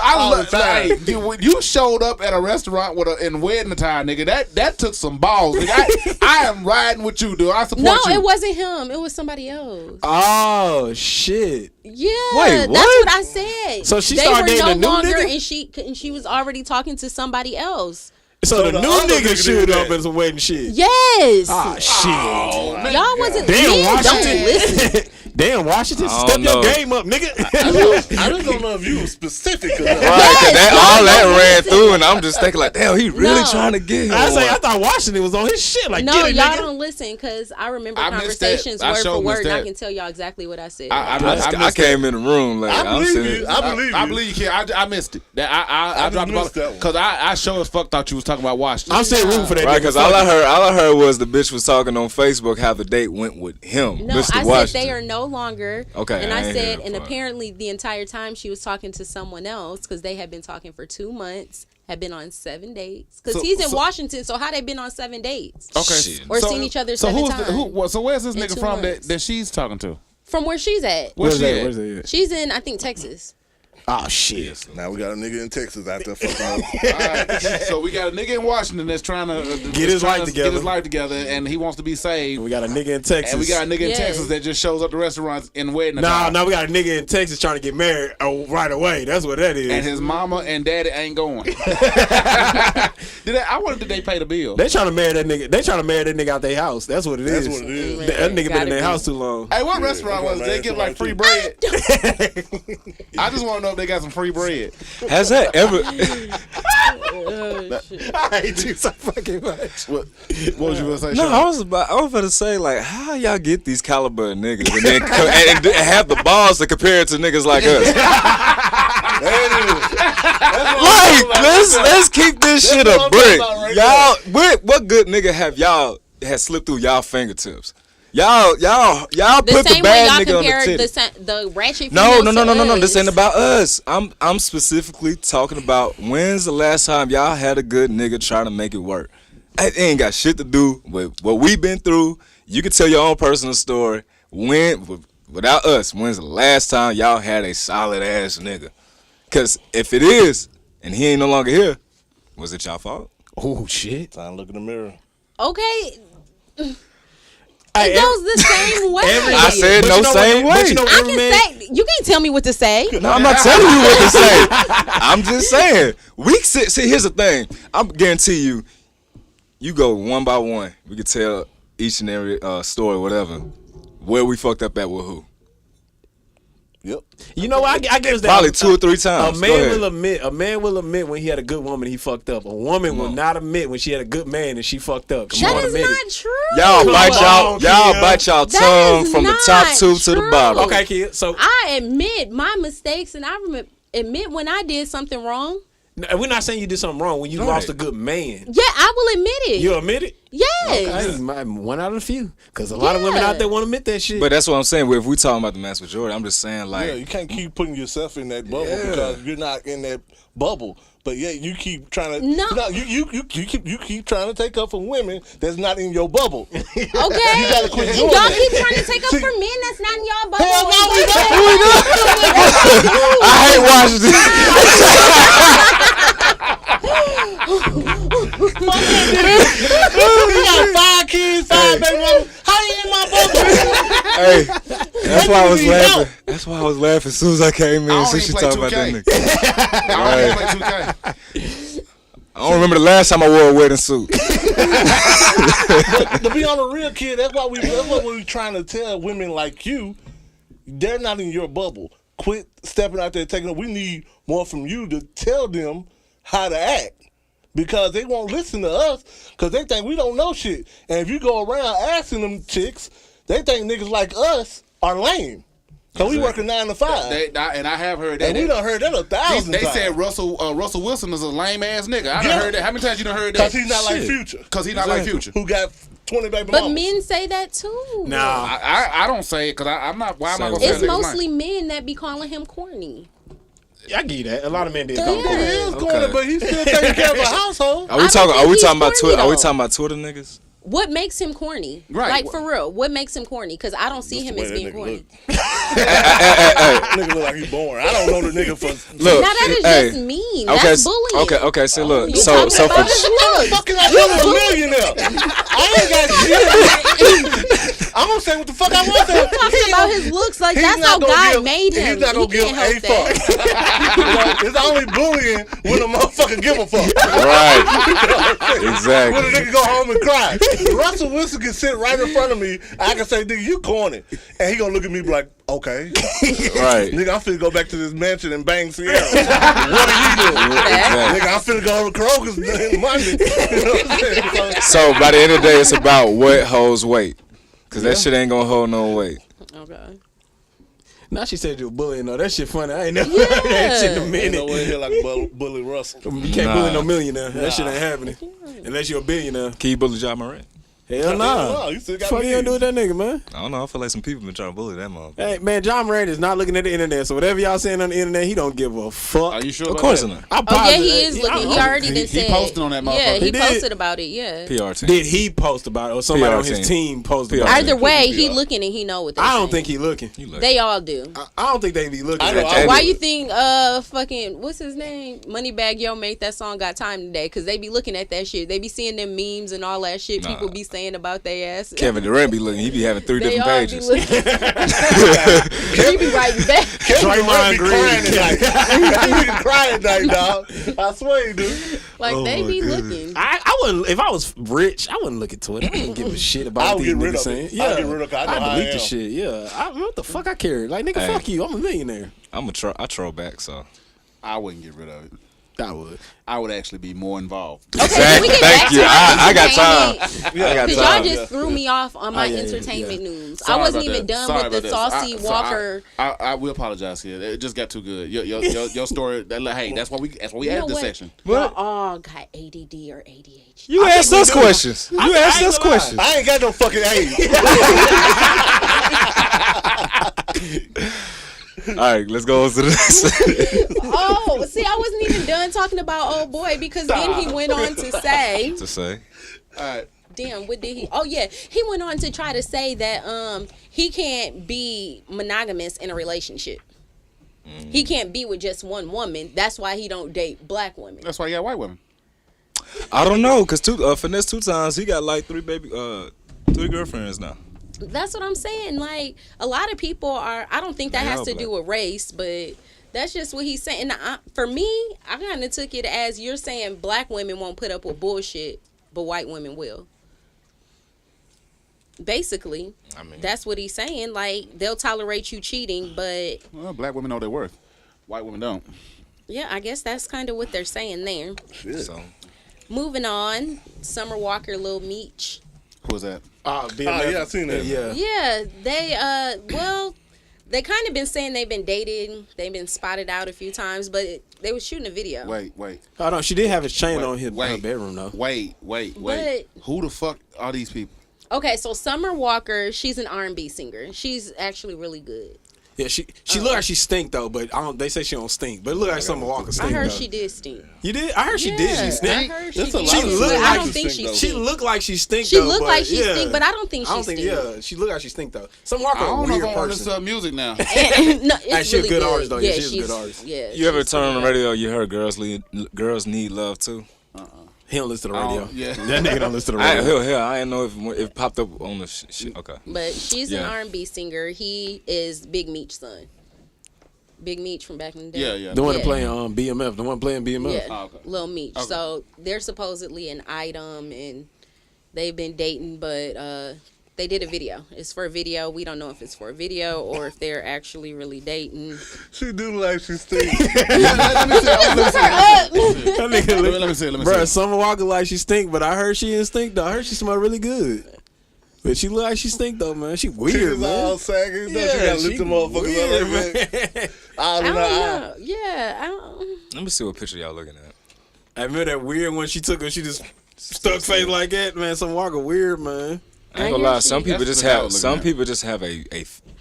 S2: All the time.
S10: When you showed up at a restaurant in wedding attire, nigga, that took some balls. Nigga. I am riding with you, dude. I support you.
S8: No, it wasn't him. It was somebody else.
S9: Oh shit!
S8: Yeah,
S11: wait, what?
S8: That's what I said.
S9: So she
S8: they
S9: started
S8: were
S9: dating
S8: no
S9: a new
S8: longer,
S9: nigga?
S8: and she was already talking to somebody else.
S9: So the new
S2: other
S9: nigga
S2: nigga
S9: showed
S2: did
S9: up
S2: that.
S9: as a wedding shit.
S8: Yes.
S9: Ah shit!
S8: Y'all wasn't.
S9: Damn,
S8: men don't
S9: Washington.
S8: listen.
S9: Damn, Washington,
S11: I
S9: step
S11: don't
S9: your
S11: know.
S9: game up, nigga.
S2: I just don't know if you were specific enough.
S11: Right, 'cause all that
S8: no,
S11: ran
S8: listen.
S11: through, and I'm just thinking like, damn, he really
S8: No.
S11: trying to get him.
S9: I thought Washington was on his shit. Like,
S8: No,
S9: get it,
S8: y'all
S9: nigga.
S8: don't listen because I remember
S10: I missed
S8: conversations
S10: that. I
S8: word
S10: sure
S8: for word,
S10: missed
S8: and I
S10: that.
S8: can tell y'all exactly what I said.
S11: I came in the room like
S2: I
S11: I'm
S2: believe
S11: sitting.
S2: you. I believe you.
S10: I believe you, kid. I missed it. I
S2: just
S10: dropped
S2: missed that one.
S10: because I sure as fuck thought you was talking about Washington.
S9: I'm still rooting for that
S11: Right,
S9: nigga.
S11: because all I heard was the bitch was talking on Facebook how the date went with him,
S8: No,
S11: Mr.
S8: I
S11: Washington.
S8: said they are no longer.
S11: Okay,
S8: And
S11: I
S8: I
S11: ain't
S8: said,
S11: hear that
S8: and
S11: part.
S8: apparently the entire time she was talking to someone else because they had been talking for 2 months, had been on 7 dates. Because he's in Washington, so how they been on 7 dates?
S10: Okay,
S11: Shit.
S8: Or seen each other 7 times.
S10: So where's this
S8: in
S10: nigga
S8: 2
S10: from
S8: months.
S10: that she's talking to?
S8: From where she's at.
S10: Where's she at?
S9: Where's that?
S8: She's in, I think, Texas.
S9: Oh shit!
S2: Now we got a nigga in Texas out there fucking up.
S10: Alright, so we got a nigga in Washington that's trying to
S9: Get his life together.
S10: and he wants to be saved.
S9: We got a nigga in Texas.
S10: And we got a nigga in
S8: Yes.
S10: Texas that just shows up to restaurants in wedding
S9: Nah,
S10: attire.
S9: no, we got a nigga in Texas trying to get married right away. That's what that is.
S10: And his mama and daddy ain't going. Did they pay the bill?
S9: They trying to marry that nigga. They trying to marry that nigga out their house. That's what it is.
S2: That's what it is.
S9: That nigga been
S8: Gotta
S9: in their
S8: be.
S9: house too long.
S10: Hey, what
S2: Yeah,
S10: restaurant
S2: that's
S10: was it?
S2: what
S10: They
S2: I'm
S10: give like
S2: asking
S10: free
S2: about,
S10: bread. I just want to know if they got some free bread.
S11: Has that ever?
S9: I hate you so fucking much.
S10: What was you gonna say?
S11: No,
S10: Sean?
S11: I was about to say like, how y'all get these caliber of niggas and then and have the balls to compare it to niggas like us? Like, let's keep this shit a brick. Y'all, what good nigga have y'all had slipped through y'all fingertips? Y'all
S8: The
S11: put the
S8: same way
S11: bad
S8: y'all
S11: nigga on the
S8: compare
S11: titty.
S8: the ratchet
S11: No.
S8: females to
S11: This
S8: us.
S11: ain't about us. I'm specifically talking about when's the last time y'all had a good nigga trying to make it work. It ain't got shit to do with what we've been through. You can tell your own personal story. Without us, when's the last time y'all had a solid ass nigga? Cause if it is, and he ain't no longer here, was it y'all fault?
S9: Oh shit!
S2: Time to look in the mirror.
S8: Okay.
S9: Hey,
S8: It goes the same way.
S11: I said no same way.
S8: I can say you can't tell me what to say.
S11: No, I'm not telling you what to say. I'm just saying. See, here's the thing. I'm guarantee you, you go one by one. We could tell each and every story, whatever, where we fucked up at with who.
S2: Yep.
S9: You know what? I guess that
S11: Probably 2 or 3 times.
S9: A man will admit when he had a good woman he fucked up. A woman will not admit when she had a good man and she fucked up.
S8: That is not true.
S11: Y'all bite y'all tongue from the top tube to the bottom.
S9: Okay, kid. So
S8: I admit my mistakes and I admit when I did something wrong.
S9: We're not saying you did something wrong when you lost a good man.
S8: Yeah, I will admit it.
S9: You admit it?
S8: Yes.
S9: Okay, one out of the few. Because a lot of women out there want to admit that shit.
S11: But that's what I'm saying. If we talking about the mass majority, I'm just saying like,
S2: yeah, you can't keep putting yourself in that bubble because you're not in that bubble. But yeah, you keep trying to. No, you keep trying to take up for women that's not in your bubble.
S8: Okay.
S2: You gotta quit
S8: And
S2: doing
S8: y'all
S2: that.
S8: keep trying to take up for men that's not in y'all bubble.
S2: Hell no, we
S11: I hate Washington.
S2: You got 5 kids, 5 baby mamas. How you in my bubble?
S11: Hey, that's why I was laughing. That's why I was laughing as soon as I came in. Since you talking about that nigga.
S10: I don't play 2K.
S11: I don't remember the last time I wore a wedding suit.
S2: But to be on the real, kid, that's what we trying to tell women like you. They're not in your bubble. Quit stepping out there taking. We need more from you to tell them how to act. Because they won't listen to us because they think we don't know shit. And if you go around asking them chicks, they think niggas like us are lame. Because we working 9 to 5.
S10: And I have heard that.
S2: And we done heard that 1,000 times.
S10: They said Russell Wilson is a lame ass nigga. I done heard that. How many times you done heard that?
S2: Because he's not like Future.
S10: Because he's not like Future.
S2: Who got 20 baby
S8: But
S2: mamas.
S8: men say that too.
S9: No.
S10: I don't say it because I'm not. Why am I going to say
S8: It's
S10: a nigga
S8: mostly men that be calling him corny.
S9: I give you that. A lot of men did.
S2: He is corny, but he's still taking care of a household.
S11: Are we talking about Twitter? Are we talking about Twitter niggas?
S8: What makes him corny?
S10: Right.
S8: Like, for real, what makes him corny? Because I don't see him as being corny.
S2: Nigga look like he's born. I don't know the nigga for.
S11: Look,
S8: now, that is just mean. That's bullying.
S11: Okay. See, look.
S8: You
S11: So
S8: talking about his looks.
S2: Fucking I a millionaire. I ain't got shit. I'm gonna say what the fuck I want to.
S8: You talking about his looks like that's how God made him.
S2: He's not gonna give a fuck. It's only bullying when a motherfucker give a fuck.
S11: Right. Exactly.
S2: When a nigga go home and cry. Russell Wilson can sit right in front of me. I can say, nigga, you corny. And he gonna look at me like, okay.
S11: Right.
S2: Nigga, I'm finna go back to this mansion and bang Sierra. What are you doing?
S8: Exactly.
S2: Nigga, I'm finna go to Kroger's Monday. You know what I'm saying?
S11: So by the end of the day, it's about what holds weight. Because that shit ain't gonna hold no weight.
S8: Okay.
S9: Now she said you're bullying. No, that shit funny. I ain't never heard that shit in a
S2: Ain't
S9: minute.
S2: no way here like Bully Russell.
S9: You can't bully no millionaire. That shit ain't happening. Unless you're a billionaire.
S11: Can you bully John Morant?
S9: Hell nah.
S2: You still got
S9: What you gonna do with that nigga, man?
S11: I don't know. I feel like some people been trying to bully that motherfucker.
S9: Hey, man, John Morant is not looking at the internet, so whatever y'all saying on the internet, he don't give a fuck.
S10: Are you sure?
S11: Of
S10: about
S11: course
S10: that?
S11: not.
S9: I'm
S8: Oh, yeah,
S9: positive.
S8: he is looking. He already did said.
S10: He posted on that motherfucker.
S8: Yeah, he
S9: He did.
S8: posted about it, yeah.
S11: PR team.
S9: Did he post about it or somebody
S11: PR
S9: on his
S11: team.
S9: team posted
S11: PR
S9: about it?
S8: Either way, he looking and he know what they
S9: I don't
S8: saying.
S9: think he looking.
S8: They all do.
S9: I don't think they be looking
S2: I
S9: at
S2: know,
S9: that.
S8: Why you think fucking what's his name? Moneybag Yo made that song Got Time Today? Because they be looking at that shit. They be seeing them memes and all that shit people be saying about their ass.
S11: Kevin Durant be looking. He be having 3
S8: They
S11: different
S8: all
S11: pages.
S8: be looking. He be writing back.
S2: Draymond crying tonight. He be crying tonight, dog. I swear he do.
S8: Like they be looking.
S9: I wouldn't. If I was rich, I wouldn't look at Twitter. I wouldn't give a shit about
S2: I'll
S9: what
S2: get
S9: these
S2: rid
S9: niggas
S2: of
S9: saying.
S2: it.
S9: Yeah,
S2: I'll get rid of it. I know
S9: I'd
S2: how I
S9: delete the
S2: am.
S9: shit. Yeah, what the fuck I care? Like nigga,
S11: Hey.
S9: fuck you. I'm a millionaire.
S11: I troll back, so.
S10: I wouldn't get rid of it.
S9: I would.
S10: I would actually be more involved.
S8: Okay, can we get
S11: Thank
S8: back
S11: you.
S8: to our
S11: I got time.
S8: entertainment?
S11: I got
S8: Because y'all
S11: time.
S8: just threw me off on my
S9: yeah,
S8: entertainment news. I
S10: Sorry
S8: wasn't
S10: about
S8: even
S10: that.
S8: done
S10: Sorry
S8: with the
S10: about that.
S8: Saucy Walker.
S10: I will apologize here. It just got too good. Your story. Hey, that's why we
S8: You
S10: added
S8: know
S10: this
S8: what?
S10: section.
S8: Y'all all got ADD or ADHD.
S11: You asked us questions. You asked us questions.
S2: I ain't got no fucking age.
S11: All right, let's go on to the next.
S8: Oh, see, I wasn't even done talking about old boy because then he went on to say,
S11: to say.
S10: All right.
S8: damn, what did he? Oh yeah, he went on to try to say that he can't be monogamous in a relationship. He can't be with just one woman. That's why he don't date black women.
S10: That's why you got white women.
S11: I don't know, cause Finesse 2 times he got like 3 girlfriends now.
S8: That's what I'm saying. Like, a lot of people are. I don't think that has to do with race, but that's just what he's saying. Now, for me, I kind of took it as you're saying black women won't put up with bullshit, but white women will. Basically, I mean, that's what he's saying. Like, they'll tolerate you cheating, but
S10: black women know their worth. White women don't.
S8: Yeah, I guess that's kind of what they're saying there.
S2: Shit.
S11: So,
S8: moving on, Summer Walker, Lil Meech.
S10: Who was that?
S2: Yeah, I seen that.
S8: Yeah, they kind of been saying they've been dating. They've been spotted out a few times, but they was shooting a video.
S10: Wait.
S9: Hold on, she did have his chain on her bedroom though.
S10: Wait. Who the fuck are these people?
S8: Okay, so Summer Walker, she's an R&B singer. She's actually really good.
S9: Yeah, she look like she stink though, but they say she don't stink. But it look like Summer Walker stink.
S8: I heard
S9: though.
S8: she did stink.
S9: You did? I heard she did. She stink.
S8: I heard she did.
S9: I
S8: don't think she stink.
S9: She looked like she stink.
S8: She
S9: though,
S8: looked
S9: but
S8: like she
S9: yeah.
S8: stink, but I don't think she stink.
S9: Yeah, she look like she stink though. Summer Walker,
S10: I don't
S9: a
S10: know
S9: weird
S10: if I want to
S9: person.
S10: listen to music now.
S8: No, it's
S9: She's
S8: really
S9: a good artist though. Yeah, she's a
S8: she's
S9: good artist.
S8: Yeah.
S11: you ever turn on the radio? You heard girls need love too.
S9: He don't listen to the radio.
S10: Yeah.
S9: That nigga don't listen to the radio.
S11: I didn't know if it popped up on the shit. Okay.
S8: But she's an R&B singer. He is Big Meech's son. Big Meech from back in the day.
S10: Yeah.
S9: The one that playing BMF. The one playing BMF.
S8: Yeah,
S10: Oh, okay.
S8: Lil Meech.
S10: Okay.
S8: So they're supposedly an item, and they've been dating, but they did a video. It's for a video. We don't know if it's for a video or if they're actually really dating.
S2: She do like she stinks.
S10: Let me see.
S9: Bruh, Summer Walker like she stink, but I heard she didn't stink though. I heard she smell really good. But she look like she stink though, man. She weird, man.
S2: all saggy. She gotta lift the motherfuckers up like that.
S8: I don't know. Yeah, I don't.
S11: Let me see what picture y'all looking at.
S9: I remember that weird one she took her. She just stuck face like that, man. Summer Walker weird, man.
S11: I ain't gonna lie. Some people
S10: That's
S11: just
S10: what I
S11: have.
S10: was
S11: Some
S10: looking at.
S11: people just have a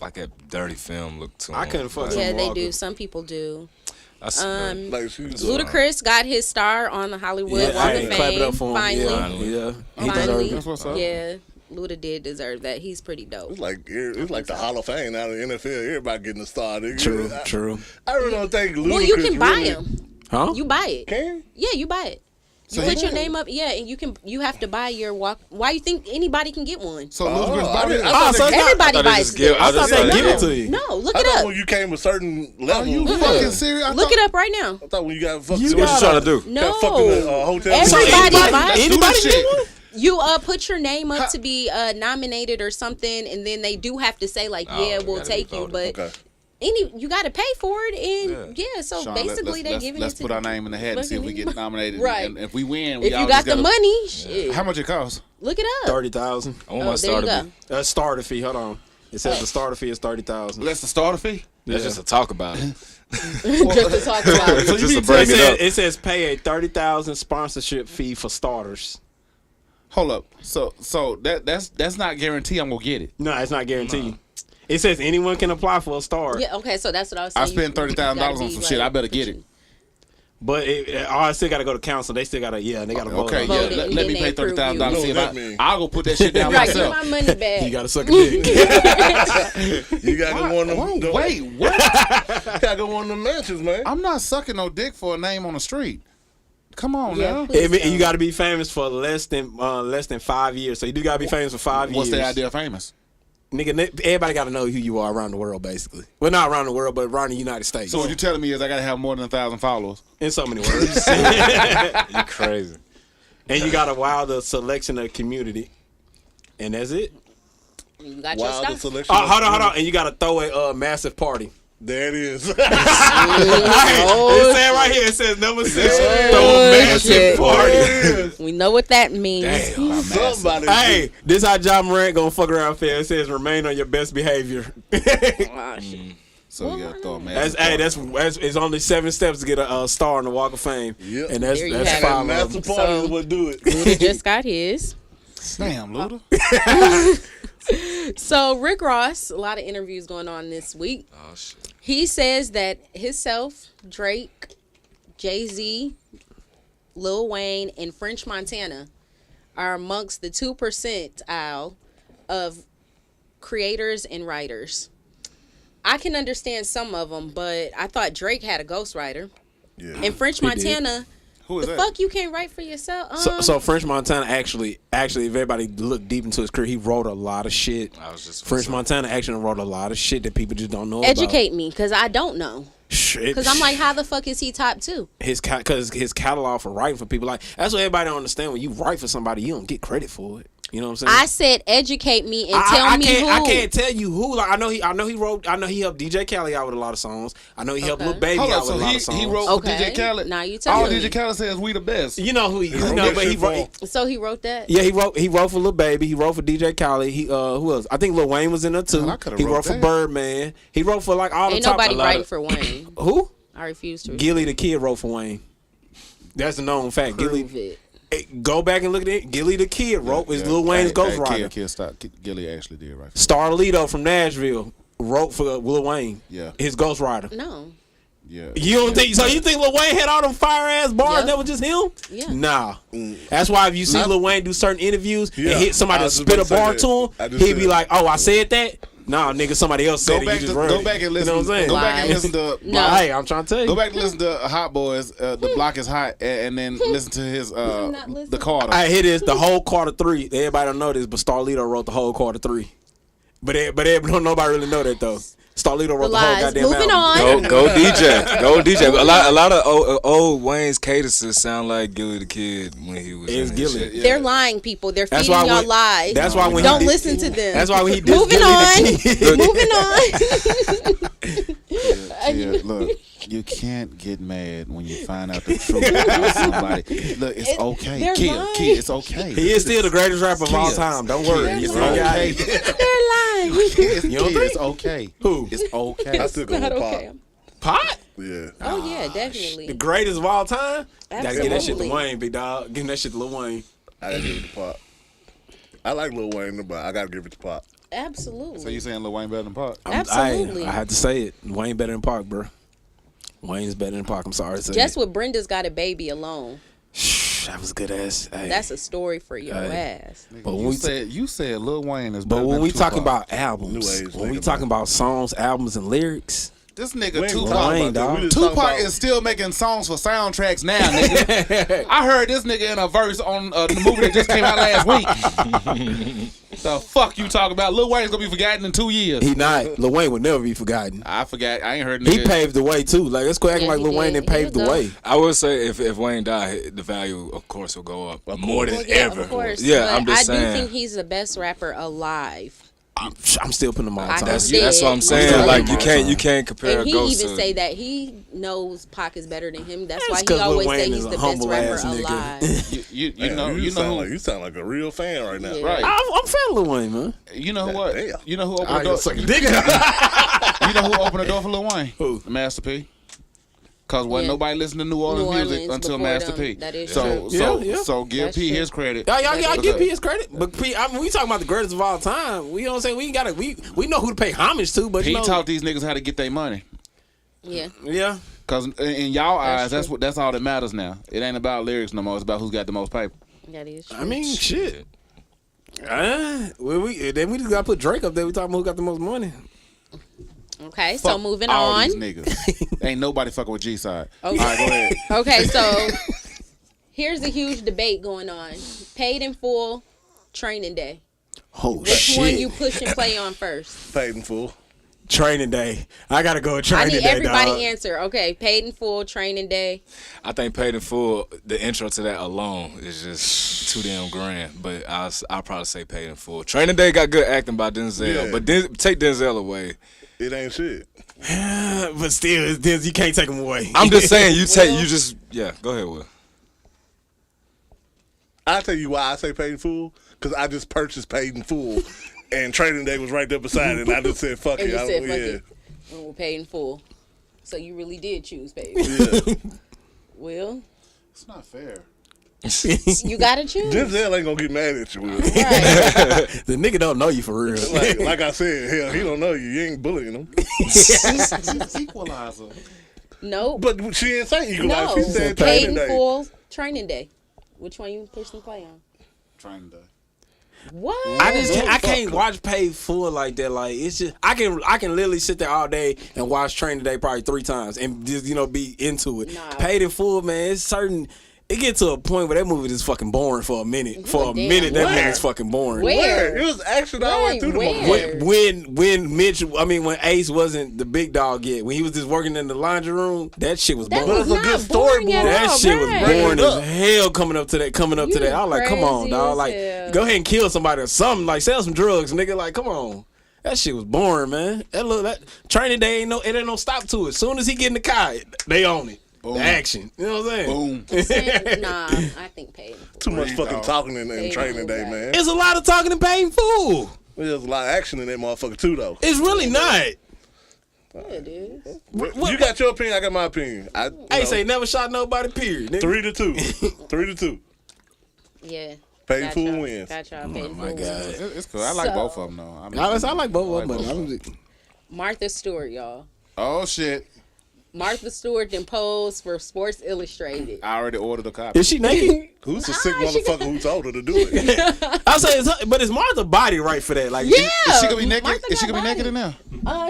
S11: like a dirty film look to them.
S9: I couldn't fuck.
S8: Yeah,
S9: Summer
S8: they
S9: Walker.
S8: do. Some people do.
S2: Like she's
S8: Ludacris got his star on the Hollywood
S9: Yeah,
S8: Walk
S9: I
S8: of
S9: ain't clap it up
S8: Fame.
S9: for him.
S8: Finally,
S9: Yeah, he
S8: finally.
S9: deserved
S10: That's
S9: it.
S10: what's up.
S8: Yeah, Luda did deserve that. He's pretty dope.
S2: It's like the Hall of Fame now in the NFL. Everybody getting a star. Nigga.
S9: True.
S2: I really don't think Ludacris.
S8: Well, you can buy
S2: really,
S8: them.
S9: Huh?
S8: You buy it.
S2: Can?
S8: Yeah, you buy it. You
S10: So
S8: put
S10: he-
S8: your name up, yeah, and you have to buy your walk. Why you think anybody can get one?
S10: So Ludacris
S2: I
S10: bought
S2: didn't-
S10: it.
S2: I thought
S9: so it's not-
S8: Everybody
S11: I thought they
S8: buys
S11: just give-
S8: it.
S11: I
S9: thought they give it to you.
S8: No, look
S2: I
S8: it
S2: thought
S8: up.
S2: when you came a certain level.
S10: Are you
S2: yeah.
S10: fucking serious? I
S8: Look
S10: thought-
S8: it up right now.
S2: I thought when you got fucked.
S9: You
S11: What you trying to do?
S8: No,
S2: fucked in a hotel.
S8: everybody buys.
S10: Let's do this shit.
S8: You put your name up to be nominated or something, and then they do have to say like, yeah,
S11: you
S8: we'll
S11: gotta be
S8: take you,
S11: voted.
S8: but
S2: Okay.
S8: you got to pay for it, and yeah, so
S10: Sean,
S8: basically they
S10: let's,
S8: giving
S10: let's
S8: it to
S10: put our name in the hat and see if we get nominated.
S8: Right.
S10: And if we win, we
S8: If you
S10: all
S8: got
S10: just
S8: the
S10: gotta-
S8: money, shit,
S10: How much it costs?
S8: look it up.
S9: 30,000.
S11: I want my
S8: Oh, there
S11: star
S8: you
S11: to
S8: go.
S11: be.
S9: Starter fee. Hold on. It says the starter fee is 30,000.
S10: That's the starter fee.
S11: That's just to talk about it.
S8: Just to talk about it.
S9: So
S11: Just to break it up.
S9: It says pay a 30,000 sponsorship fee for starters.
S10: Hold up. So that's not guarantee I'm gonna get it.
S9: No, it's not guaranteed. It says anyone can apply for a star.
S8: Yeah, okay, so that's what I was
S10: I
S8: saying.
S10: spent $30,000 on some shit. I better get it.
S9: But I still got to go to council. They still got to, they got to vote.
S10: Okay,
S9: on
S10: yeah.
S9: it.
S8: Voted,
S10: Let
S8: and
S10: me
S8: then
S10: pay
S8: they approve
S10: $30,000.
S2: you.
S10: See if
S2: Know what that mean?
S10: I'll go put that shit down
S8: Right, get
S10: myself.
S8: my money back.
S9: You got to suck a dick.
S2: You gotta go one of them.
S10: Whoa, wait, what?
S2: You gotta go one of them mansions, man.
S10: I'm not sucking no dick for a name on the street. Come on
S8: Yeah,
S10: now.
S8: please
S9: You
S8: don't.
S9: got to be famous for less than 5 years. So you do got to be famous for 5 years.
S10: What's the idea of famous?
S9: Nigga, everybody got to know who you are around the world, basically. Well, not around the world, but around the United States.
S10: So what you're telling me is I gotta have more than 1,000 followers.
S9: In so many words.
S11: You crazy.
S9: And you got to wow the selection of the community. And that's it.
S8: You got your
S2: Wild
S8: stuff.
S2: selection.
S9: Hold on. And you got to throw a massive party.
S2: There it is.
S9: It says right here, it says number 6. Throw a massive
S8: shit.
S9: party.
S8: We know what that means.
S2: Somebody.
S9: Hey, this how John Morant gonna fuck around fair. It says remain on your best behavior.
S10: So you gotta throw a man.
S9: That's it's only 7 steps to get a star on the Walk of Fame.
S2: Yep.
S9: And that's
S8: There you
S9: that's
S8: have it.
S9: 5 of
S2: Master
S9: them.
S2: party
S8: So-
S2: is what do it.
S8: Luda just got his.
S10: Damn, Luda.
S8: So Rick Ross, a lot of interviews going on this week.
S11: Oh shit.
S8: He says that himself, Drake, Jay-Z, Lil Wayne, and French Montana are amongst the 2% of creators and writers. I can understand some of them, but I thought Drake had a ghostwriter.
S2: Yeah.
S8: And French Montana,
S10: Who is
S8: The
S10: that?
S8: fuck you can't write for yourself?
S9: So French Montana actually, if everybody look deep into his career, he wrote a lot of shit. French Montana actually wrote a lot of shit that people just don't know about.
S8: educate me, because I don't know.
S9: Shit.
S8: Because I'm like, how the fuck is he top 2?
S9: Because his catalog for writing for people, like, that's what everybody don't understand. When you write for somebody, you don't get credit for it. You know what I'm saying?
S8: I said educate me and tell me who.
S9: I can't tell you who. Like, I know he helped DJ Khaled out with a lot of songs. I know he helped Lil Baby
S10: Hold
S9: out
S10: up,
S9: with a lot of songs.
S10: he wrote for DJ Khaled.
S8: Now you
S10: All
S8: tell me.
S10: DJ Khaled says we the best.
S9: You know who he wrote.
S8: So he wrote that?
S9: Yeah, he wrote for Lil Baby. He wrote for DJ Khaled. He who else? I think Lil Wayne was in there too. He wrote for Birdman. He wrote for like all
S8: Ain't
S9: the top.
S8: nobody writing for Wayne.
S9: Who?
S8: I refuse to.
S9: Gilly the Kid wrote for Wayne. That's a known fact.
S8: Prove
S9: Gilly.
S8: it.
S9: Hey, go back and look at it. Gilly the Kid wrote was Lil Wayne's ghostwriter.
S10: Kid, stop. Gilly actually did right.
S9: Starlito from Nashville wrote for Lil Wayne.
S10: Yeah.
S9: His ghostwriter.
S8: No.
S10: Yeah.
S9: You don't think so? You think Lil Wayne had all them fire ass bars?
S8: Yep.
S9: That was just him?
S8: Yeah.
S9: Nah. That's why if you see Lil Wayne do certain interviews
S2: Yeah.
S9: and hit somebody
S2: I
S9: to
S2: was
S9: spit a
S2: about to say
S9: bar
S2: that.
S9: to
S2: I
S9: him,
S2: just
S9: he'd
S2: said
S9: be
S2: that.
S9: like, "Oh, I said that." Nah, nigga, somebody else said
S10: Go
S9: it.
S10: back
S9: You just
S10: to
S9: wrote
S10: go
S9: it.
S10: back and
S9: You
S10: listen.
S9: know what I'm saying?
S10: Go back and
S8: Lies.
S10: listen to.
S8: No.
S9: Hey, I'm trying to tell you.
S10: Go back and listen to Hot Boys. The Block is Hot, and then listen to his
S8: not listening.
S10: the Carter.
S9: I hit this the whole Carter 3. Everybody don't know this, but Starlito wrote the whole Carter 3. But don't nobody really know that though. Starlito wrote the whole
S8: Lies.
S9: goddamn
S8: Moving
S9: album.
S8: on.
S11: Go DJ. Go DJ. A lot of old Wayne's cadences sound like Gilly the Kid when he was
S9: It's
S11: in his
S9: Gilly.
S11: shit.
S8: They're lying, people. They're
S9: That's
S8: feeding
S9: why
S8: y'all
S9: when-
S8: lies.
S9: That's why when
S8: Don't
S9: he did-
S8: listen to them.
S9: That's why when he did
S8: Moving
S9: Gilly
S8: on.
S9: the Kid.
S8: Moving on.
S10: Yeah, look, you can't get mad when you find out the truth about somebody. Look, it's okay.
S8: they're
S10: Kid,
S8: lying.
S10: it's okay.
S9: He is still the greatest rapper of all
S10: Kid.
S9: time. Don't worry.
S10: Kid,
S9: He's
S10: it's
S9: still got
S10: okay.
S9: it.
S8: They're lying.
S10: You
S9: don't think?
S10: It's okay.
S9: Who?
S10: It's okay.
S2: I still go
S8: Not
S2: with
S8: okay.
S2: Pop.
S9: Pot?
S2: Yeah.
S8: Oh yeah,
S9: The
S8: definitely.
S9: greatest of all time? Gotta get that shit to
S8: Absolutely.
S9: Wayne, big dog. Give that shit to Lil Wayne.
S2: I gotta give it to Pop. I like Lil Wayne, but I gotta give it to Pop.
S8: Absolutely.
S10: So you saying Lil Wayne better than Pop?
S8: Absolutely.
S9: I had to say it. Wayne better than Park, bro. Wayne's better than Park. I'm sorry to say
S8: Just
S9: it.
S8: with Brenda's Got a Baby alone.
S9: That was good ass. Hey.
S8: That's a story for your
S9: Hey.
S8: ass.
S9: But when
S10: You said Lil Wayne is
S9: But
S10: better
S9: when
S10: than
S9: we
S10: Tupac.
S9: talking about albums,
S2: New age
S9: when we
S2: nigga,
S9: talking
S2: man.
S9: about songs, albums, and lyrics,
S10: this
S2: We
S10: nigga
S2: ain't
S10: Tupac.
S2: talking
S9: Wayne,
S2: about that.
S9: dog.
S2: We just talking
S10: Tupac
S2: about-
S10: is still making songs for soundtracks now, nigga. I heard this nigga in a verse on the movie that just came out last week. The fuck you talking about? Lil Wayne's gonna be forgotten in 2 years.
S9: he not. Lil Wayne would never be forgotten.
S10: I forgot. I ain't heard
S9: He
S10: nigga.
S9: paved the way too. Like let's go acting
S8: Yeah,
S9: like
S8: he
S9: Lil Wayne
S8: did.
S9: that paved
S8: He
S9: the
S8: was
S9: way.
S11: I would say if Wayne died, the value of course will go up more than
S8: Well, yeah,
S11: ever.
S8: of course.
S11: Yeah,
S8: but
S11: I'm just
S8: I do
S11: saying.
S8: think he's the best rapper alive.
S9: I'm still putting him all
S8: I
S9: time.
S8: just
S11: That's what I'm
S8: did.
S11: saying.
S8: Yeah.
S11: Like you can't compare
S8: And he
S11: Ghost
S8: even
S11: to.
S8: say that he knows Pac is better than him. That's why
S9: That's
S8: he
S9: 'cause Lil
S8: always
S9: Wayne
S8: say
S9: is
S8: he's
S9: a
S8: the best
S9: humble
S8: rapper
S9: ass nigga.
S8: alive.
S10: You
S2: Man,
S10: know
S2: you
S10: who
S2: sound like a real fan right now.
S8: Yeah.
S10: right.
S9: I'm a fan of Lil Wayne, man.
S10: You know what?
S2: Damn.
S10: You know who
S9: I
S10: opened the
S9: ain't
S10: door?
S9: sucking dick.
S10: You know who opened the door for Lil Wayne?
S9: Who?
S10: Master P. Cause wasn't
S8: Yeah.
S10: nobody listening to New Orleans,
S8: New
S10: music
S8: Orleans
S10: until
S8: before
S10: Master
S8: them.
S10: P.
S8: That is
S10: so
S8: true.
S10: so
S9: Yeah, yeah.
S10: so give
S8: That's
S10: P
S8: true.
S10: his credit.
S9: Y'all give
S10: Because-
S9: P his credit, but P, I mean, we talking about the greatest of all time. We don't say we gotta. We know who to pay homage to, but
S10: P
S9: you know,
S10: taught these niggas how to get their money.
S8: Yeah.
S9: yeah.
S10: Cause in y'all eyes,
S8: That's true.
S10: that's all that matters now. It ain't about lyrics no more. It's about who's got the most paper.
S8: That is true.
S9: I mean, shit. Then we just gotta put Drake up there. We talking about who got the most money.
S8: Okay, so
S10: Fuck
S8: moving
S10: all
S8: on.
S10: these niggas. Ain't nobody fucking with G side.
S8: Okay.
S10: All right, go ahead.
S8: Okay, so here's a huge debate going on. Paid in full, training day.
S9: Oh
S8: Which
S9: shit!
S8: one you push and play on first?
S2: Paid in full.
S9: Training day. I gotta go with
S8: I
S9: training
S8: need
S9: day,
S8: everybody
S9: dog.
S8: answer. Okay, paid in full, training day.
S11: I think Paid in Full, the intro to that alone is just too damn grand. But I'll probably say Paid in Full. Training Day got good acting by Denzel,
S2: Yeah.
S11: but take Denzel away.
S2: It ain't shit.
S9: But still, it's, you can't take him away.
S11: I'm just saying, yeah. Go ahead, Will.
S2: I'll tell you why I say paid in full. Because I just purchased paid in full. And trading day was right there beside it. And I just said, fuck
S8: And
S2: it.
S8: you said,
S2: yeah.
S8: fuck it. And we're paid in full. So you really did choose paid.
S2: Yeah.
S8: Will,
S10: It's not fair.
S8: you gotta choose.
S2: Denzel ain't gonna get mad at you. Will.
S8: Right.
S9: The nigga don't know you for real.
S2: like I said, hell, he don't know you. You ain't bullying him.
S10: Equalizer.
S8: No.
S2: But she didn't say equalize.
S8: No.
S2: She said
S8: Paid
S2: training
S8: in
S2: day.
S8: full, training day. Which one you push and play on?
S10: Training day.
S8: What?
S9: I can't watch Paid Full like that. Like it's just I can literally sit there all day and watch Training Day probably 3 times and just be into it.
S8: Nah.
S9: Paid in Full, man. It's certain. It get to a point where that movie is fucking boring for a minute. For a minute, that movie's fucking boring.
S8: Where?
S2: It was action all the way through the movie.
S9: When Ace wasn't the big dog yet, when he was just working in the laundry room, that shit was boring.
S2: But it was a good story, boy.
S9: That shit was boring as hell coming up to that. I was like, come on, dog. Like, go ahead and kill somebody or something. Like, sell some drugs, nigga. Like, come on. That shit was boring, man. That Training Day ain't no stop to it. As soon as he get in the car, they own it. Boom. The action. You know what I'm
S8: saying? Nah, I think paid.
S2: Too much fucking talking in Training Day, man.
S9: It's a lot of talking and paying fool.
S2: There's a lot of action in that motherfucker too, though.
S9: It's really not.
S8: It is.
S2: You got your opinion, I got my opinion. I
S9: ain't say never shot nobody, period.
S2: 3-2. 3-2.
S8: Yeah.
S2: Paid fool wins.
S8: Got y'all.
S10: Oh my God. It's cool. I like both of them, though.
S9: I like both of them.
S8: Martha Stewart, y'all.
S10: Oh, shit.
S8: Martha Stewart then posed for Sports Illustrated.
S10: I already ordered a copy.
S9: Is she naked?
S2: Who's the sick motherfucker who told her to do it?
S9: I say, but is Martha body right for that? Like,
S8: yeah,
S10: is she gonna be naked? Is she gonna be naked in there?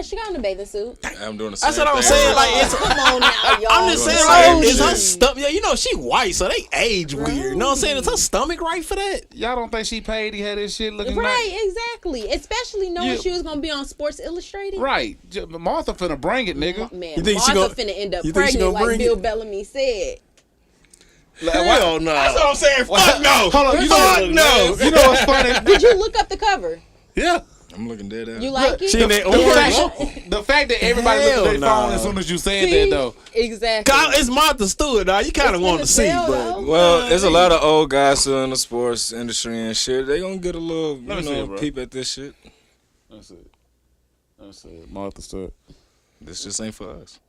S8: She got in a bathing suit.
S11: I'm doing the same.
S9: That's what I'm saying. Like, it's,
S8: come on now, y'all.
S9: I'm just saying, like, is her stomach? Yeah, you know she white, so they age weird. You know what I'm saying? Is her stomach right for that?
S10: Y'all don't think she paid? He had this shit looking
S8: right, exactly. Especially knowing she was gonna be on Sports Illustrated.
S10: Right, Martha finna bring it, nigga.
S8: Man, you think Martha finna end up pregnant like Bill Bellamy said.
S2: Hell no.
S9: That's what I'm saying. Fuck no.
S10: Hold on. You know what's funny?
S8: Did you look up the cover?
S2: Yeah.
S11: I'm looking dead at.
S8: You like it?
S9: She in that orange.
S10: The fact that everybody looked at their phone as soon as you said that, though.
S8: Exactly.
S9: It's Martha Stewart, dog. You kind of want to see, but
S11: well, there's a lot of old guys still in the sports industry and shit. They gonna get a little, peep at this shit.
S10: That's it. Martha Stewart.
S11: This just ain't for us.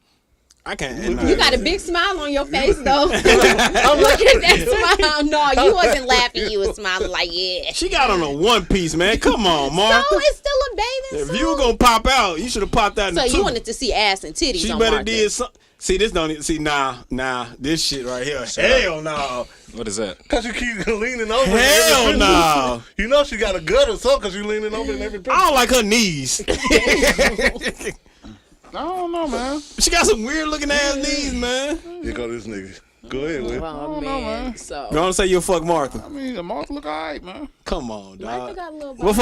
S9: I can't.
S8: You got a big smile on your face, though. I'm looking at that smile. No, you wasn't laughing. You was smiling like, yeah.
S9: She got on a one piece, man. Come on, Martha.
S8: So it's still a bathing suit.
S9: If you were gonna pop out, you should have popped out in the
S8: So
S9: two.
S8: you wanted to see ass and titties.
S9: She
S8: on
S9: better
S8: Martha.
S9: did something. See, this don't even see. Nah. This shit right here. Hell no.
S11: What is that?
S2: Cause you keep leaning over.
S9: Hell no.
S2: You know she got a gut or something cause you leaning over in every picture.
S9: I don't like her knees.
S10: I don't know, man.
S9: She got some weird looking ass knees, man.
S2: Here go this nigga. Go ahead, Will.
S8: Oh, man. So.
S9: You want to say you'll fuck Martha?
S10: I mean, Martha look alright, man.
S9: Come on, dog.
S8: Martha got a little
S9: Well,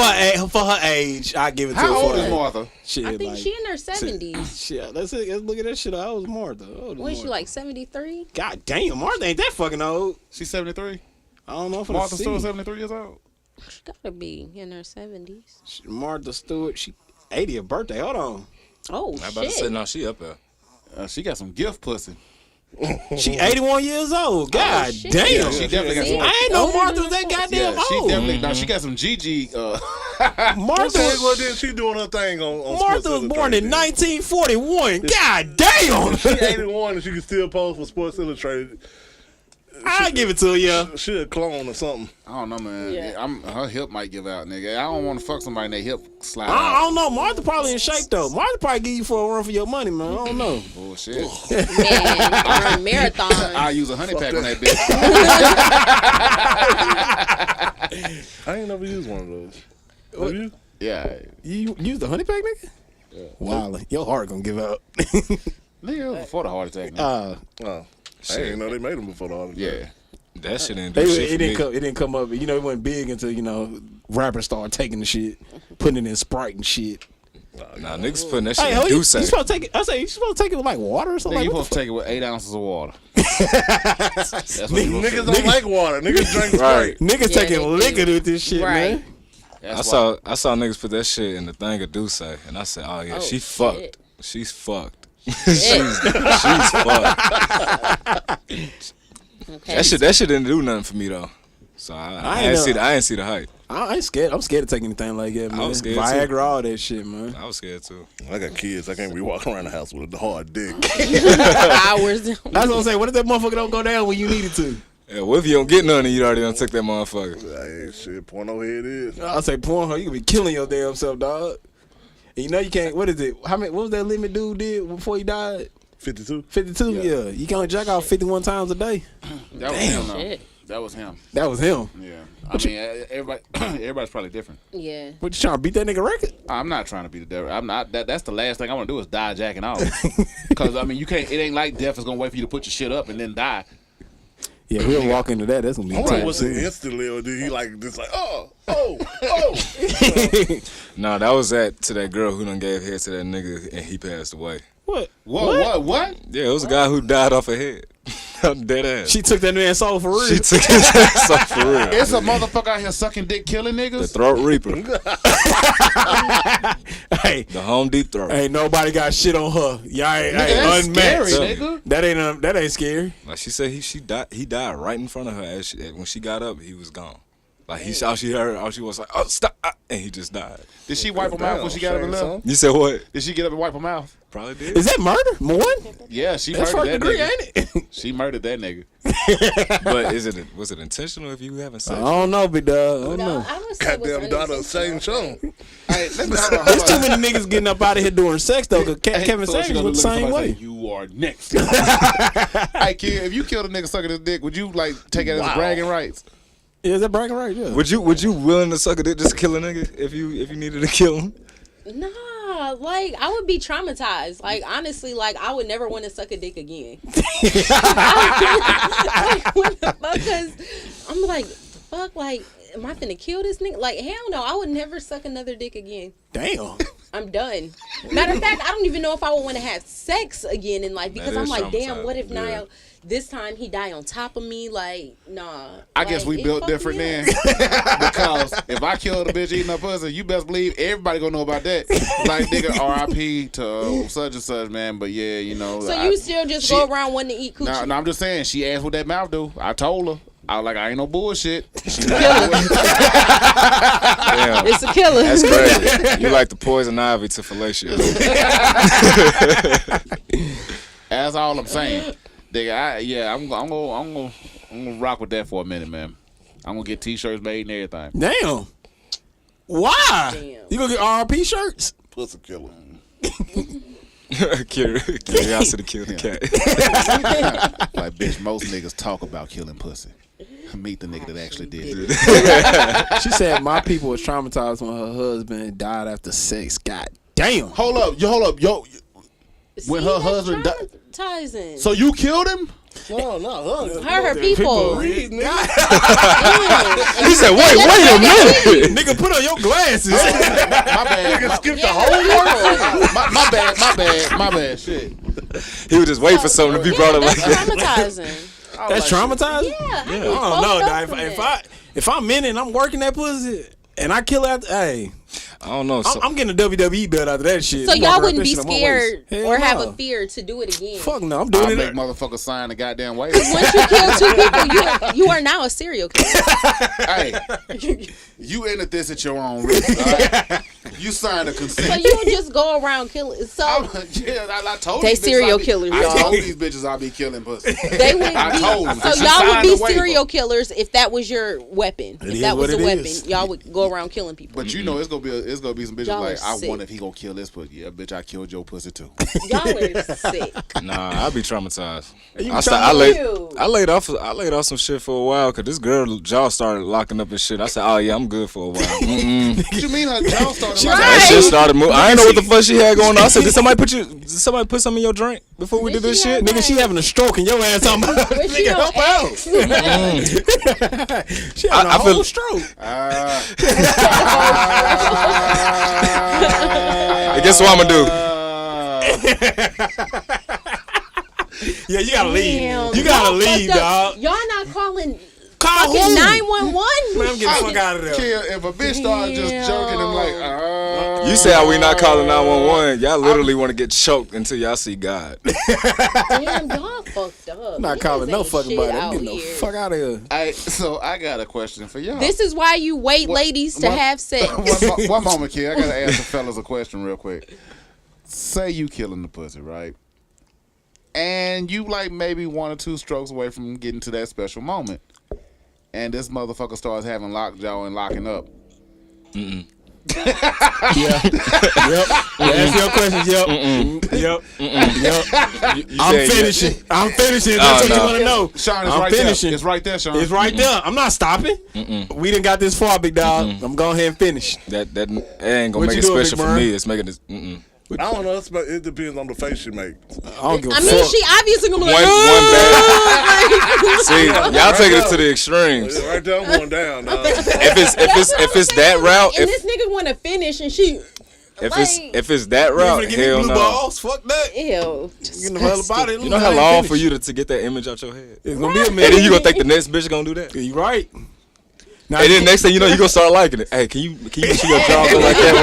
S9: for her age, I give it to her.
S10: How old is Martha?
S9: Shit,
S8: I think she in her 70s.
S9: Shit, let's look at that shit. I was Martha.
S8: What is she, like 73?
S9: God damn, Martha ain't that fucking old.
S10: She's 73.
S9: I don't know if
S10: Martha Stewart 73 years old.
S8: She gotta be in her 70s.
S9: Martha Stewart, she 80th birthday. Hold on.
S8: Oh,
S11: I'm about to say, no, she up there.
S10: She got some gift pussy.
S9: She 81 years old. God damn.
S10: She definitely got some.
S9: I ain't know Martha was that goddamn
S10: She
S9: old.
S10: definitely. Now she got some GG.
S2: Martha, well, then she doing her thing on
S9: Martha was born in 1941. God damn.
S2: She 81 and she can still pose for Sports Illustrated.
S9: I give it to you.
S2: She a clone or something.
S10: I don't know, man.
S8: Yeah.
S10: Her hip might give out, nigga. I don't want to fuck somebody and their hip slide
S9: I
S10: out.
S9: don't know. Martha probably in shape though. Martha probably give you for a run for your money, man. I don't know.
S10: Bullshit.
S8: Man, run marathon.
S10: I'll use a honey pack on that bitch.
S2: I ain't never used one of those. Have you?
S10: Yeah.
S9: You use the honey pack, nigga? Yeah. Wow, your heart gonna give out.
S10: Nigga, before the heart attack.
S2: Oh. I didn't know they made them before the heart attack.
S10: Yeah.
S11: That shit didn't do shit for me.
S9: It didn't come up. You know, it wasn't big until, rappers started taking the shit, putting it in Sprite and shit.
S11: Nah, niggas putting that shit
S9: Hey,
S11: in
S9: you
S11: Douce.
S9: supposed to take it? I say you supposed to take it with like water or something.
S10: Nigga, you
S9: Like,
S10: supposed to take it with 8 ounces of water. That's what
S2: Niggas don't like water. Niggas drink Sprite.
S9: Niggas taking liquor with this shit, man.
S11: I saw niggas put that shit in the thing of Douce, and I said, oh yeah, she fucked. She's fucked. she's fucked.
S8: Okay.
S11: That shit didn't do nothing for me though. So I ain't see the hype.
S9: I ain't scared. I'm scared to take anything like that, man.
S11: I was scared
S9: Viagra,
S11: too.
S9: all that shit, man.
S11: I was scared too.
S2: I got kids. I can't be walking around the house with a hard dick.
S8: Hours.
S9: That's what I'm saying. What if that motherfucker don't go down when you need it to?
S11: Yeah, what if you don't get none and you already done took that motherfucker?
S2: Hey, shit, porno head is.
S9: I say porn, you could be killing your damn self, dog. And you know you can't. What is it? What was that limit dude did before he died?
S2: 52.
S9: 52. Yeah. You can only jack off 51 times a day.
S10: That was him, though. That was him.
S9: That was him.
S10: Yeah. I mean, everybody's probably different.
S8: Yeah.
S9: What, you trying to beat that nigga record?
S10: I'm not trying to be the devil. I'm not. That's the last thing I want to do is die jacking off. Because I mean, you can't. It ain't like death is gonna wait for you to put your shit up and then die.
S9: Yeah, we'll walk into that. That's gonna be
S2: I wonder
S9: tight.
S2: was it instantly or did he like just like oh.
S11: No, that was to that girl who done gave head to that nigga and he passed away.
S9: What?
S10: What?
S11: Yeah, it was a guy who died off her head. Dead ass.
S9: She took that man's soul for real.
S11: She took his ass off for real.
S10: It's a motherfucker out here sucking dick, killing
S11: The
S10: niggas.
S11: throat reaper.
S9: Hey,
S11: The home deep throat.
S9: ain't nobody got shit on her. Y'all ain't
S10: That's
S9: unmatched.
S10: scary, nigga.
S9: That ain't scary.
S11: Like she said, he died right in front of her. When she got up, he was gone. Like all she was like, oh stop, and he just died.
S10: Did she wipe her mouth when she got up and left?
S11: You said what?
S10: Did she get up and wipe her mouth?
S11: Probably did.
S9: Is that murder? One?
S10: Yeah, she
S9: That's
S10: murdered
S9: first
S10: that
S9: degree,
S10: nigga.
S9: ain't it?
S10: She murdered that nigga.
S11: But was it intentional if you haven't
S9: I
S11: sex?
S9: don't know, big dog. I don't know.
S8: I would say it was
S2: Goddamn daughter of Shane Chung.
S10: Hey, let me hold on.
S9: There's too many niggas getting up out of here doing sex though. Cause Kevin Samuels was the same way.
S10: You are next. Hey kid, if you killed a nigga sucking his dick, would you like take it as bragging rights?
S9: Yeah, is that bragging right? Yeah.
S11: Would you willing to suck a dick just to kill a nigga if you needed to kill him?
S8: Nah, like I would be traumatized. Like honestly, like I would never want to suck a dick again. Like what the fuck? Because I'm like, fuck, like am I finna kill this nigga? Like hell no, I would never suck another dick again.
S9: Damn.
S8: I'm done. Matter of fact, I don't even know if I would want to have sex again in life because
S11: That
S8: I'm
S11: is
S8: like, damn, what if
S11: traumatizing,
S8: now
S11: yeah.
S8: this time he die on top of me? Like, nah.
S10: I guess we built different then. Because if I killed a bitch eating her pussy, you best believe everybody gonna know about that. Like, nigga, R.I.P. to such and such, man. But yeah, you know.
S8: So you still just go around wanting to eat coochie?
S10: No, I'm just saying. She asked what that mouth do. I told her. I was like, I ain't no bullshit.
S11: Damn.
S8: It's a killer.
S11: That's crazy. You like the poison ivy to fellatio.
S10: That's all I'm saying. Nigga, I'm gonna rock with that for a minute, man. I'm gonna get T-shirts made and everything.
S9: Damn. Why?
S8: Damn.
S9: You gonna get RP shirts?
S2: Pussy killer.
S11: Curiosity killed the cat.
S10: Like, bitch, most niggas talk about killing pussy. Meet the nigga that actually did it.
S9: She said my people was traumatized when her husband died after sex. God damn.
S10: Hold up, yo. When her husband died.
S8: Traumatizing.
S10: So you killed him?
S2: No.
S8: Her people.
S11: He said, wait a minute.
S9: Nigga, put on your glasses.
S10: My bad.
S2: Nigga skipped the whole work.
S10: My bad. Shit.
S11: He was just waiting for something to be brought up like
S8: That's
S11: that.
S8: traumatizing.
S9: That's traumatizing?
S8: Yeah.
S9: I don't know, dog. If I'm in it and I'm working that pussy and I kill after, hey,
S11: I don't know.
S9: I'm getting a WWE belt after that shit.
S8: So
S9: I'm
S8: y'all
S9: walking around
S8: wouldn't be
S9: that shit on my waist.
S8: scared
S9: Hell
S8: or have
S9: no.
S8: a fear to do it again?
S9: Fuck no, I'm doing
S10: I'll
S9: it.
S10: make motherfuckers sign the goddamn waiver.
S8: Once you kill 2 people, you are now a serial killer.
S10: Hey, you entered this at your own risk. All right? You signed a
S8: So
S10: consent.
S8: you just go around killing. So
S10: I told
S8: They
S10: these bitches
S8: serial
S10: I be-
S8: killers,
S10: I
S8: y'all.
S10: told these bitches I'll be killing pussy.
S8: they would
S10: I told them.
S8: be. So
S10: She
S8: y'all would
S10: signed
S8: be
S10: the waiver.
S8: serial killers if that was your weapon.
S9: It
S8: If
S9: is
S8: that was
S9: what
S8: a
S9: it
S8: weapon,
S9: is.
S8: y'all would go around killing people.
S10: But you know it's gonna be some bitches
S8: Y'all
S10: like,
S8: are
S10: I
S8: sick.
S10: wonder if he gonna kill this pussy. Yeah, bitch, I killed your pussy too.
S8: Y'all are sick.
S11: Nah, I'd be traumatized.
S9: You
S11: I
S8: traumatized?
S11: laid off some shit for a while because this girl jaw started locking up and shit. I said, oh yeah, I'm good for a while.
S10: What you mean her jaw started like
S11: That shit started moving. I ain't know what the fuck she had going on. I said, did somebody put some in your drink before we did this shit?
S9: Nigga, she having a stroke and your ass on my
S8: But she
S9: nigga,
S8: don't
S9: help out. She having a
S11: I feel-
S9: whole stroke.
S11: Hey, guess what I'm gonna do?
S9: Yeah, you gotta leave.
S8: Damn.
S9: You gotta
S8: Y'all
S9: leave,
S8: fucked up.
S9: dog.
S8: Y'all not calling
S9: Call
S8: fucking
S9: who?
S8: 911?
S9: Man, I'm getting the fuck out of there.
S10: Kill, if a bitch started just jerking him like,
S11: You say how we not calling 911? Y'all literally want to get choked until y'all see God.
S8: Damn, y'all fucked up.
S9: I'm not
S8: Niggas
S9: calling no
S8: ain't
S9: fucking
S8: shit
S9: body. I'm
S8: out
S9: getting the
S8: here.
S9: fuck out of here.
S10: So I got a question for y'all.
S8: This is why you wait, ladies, to have sex.
S10: One moment, kid. I gotta ask the fellas a question real quick. Say you killing the pussy, right? And you like maybe 1 or 2 strokes away from getting to that special moment. And this motherfucker starts having lockjaw and locking up.
S9: Yeah. Yep. Answer your questions. Yep. Yep. Yep. I'm finishing. I'm finishing. That's what you want to know.
S10: Sean, it's
S9: I'm
S10: right
S9: finishing.
S10: there. It's right there, Sean.
S9: It's right there. I'm not stopping. We done got this far, big dog. I'm going ahead and finish.
S11: That ain't gonna
S9: What
S11: make
S9: you
S11: it
S9: doing,
S11: special
S9: Big
S11: for
S9: Burn?
S11: me. It's making it.
S2: I don't know. It depends on the face she makes.
S9: I don't give a
S8: I mean,
S9: fuck.
S8: she obviously gonna be like,
S11: One bad. See,
S8: like,
S11: y'all take it to the extremes.
S2: Right there, I'm going down, dog.
S11: If it's that route,
S8: and this nigga want to finish, and she.
S11: if it's that route, hell no.
S9: Balls? Fuck that.
S8: Ew.
S9: Getting the hell about it.
S11: You know how long for you to get that image out your head?
S9: It's gonna be a
S11: And
S9: minute.
S11: then you gonna think the next bitch gonna do that?
S9: You right. Now,
S11: And then next thing you know, you gonna start liking it. Hey, can you see your jaw go like that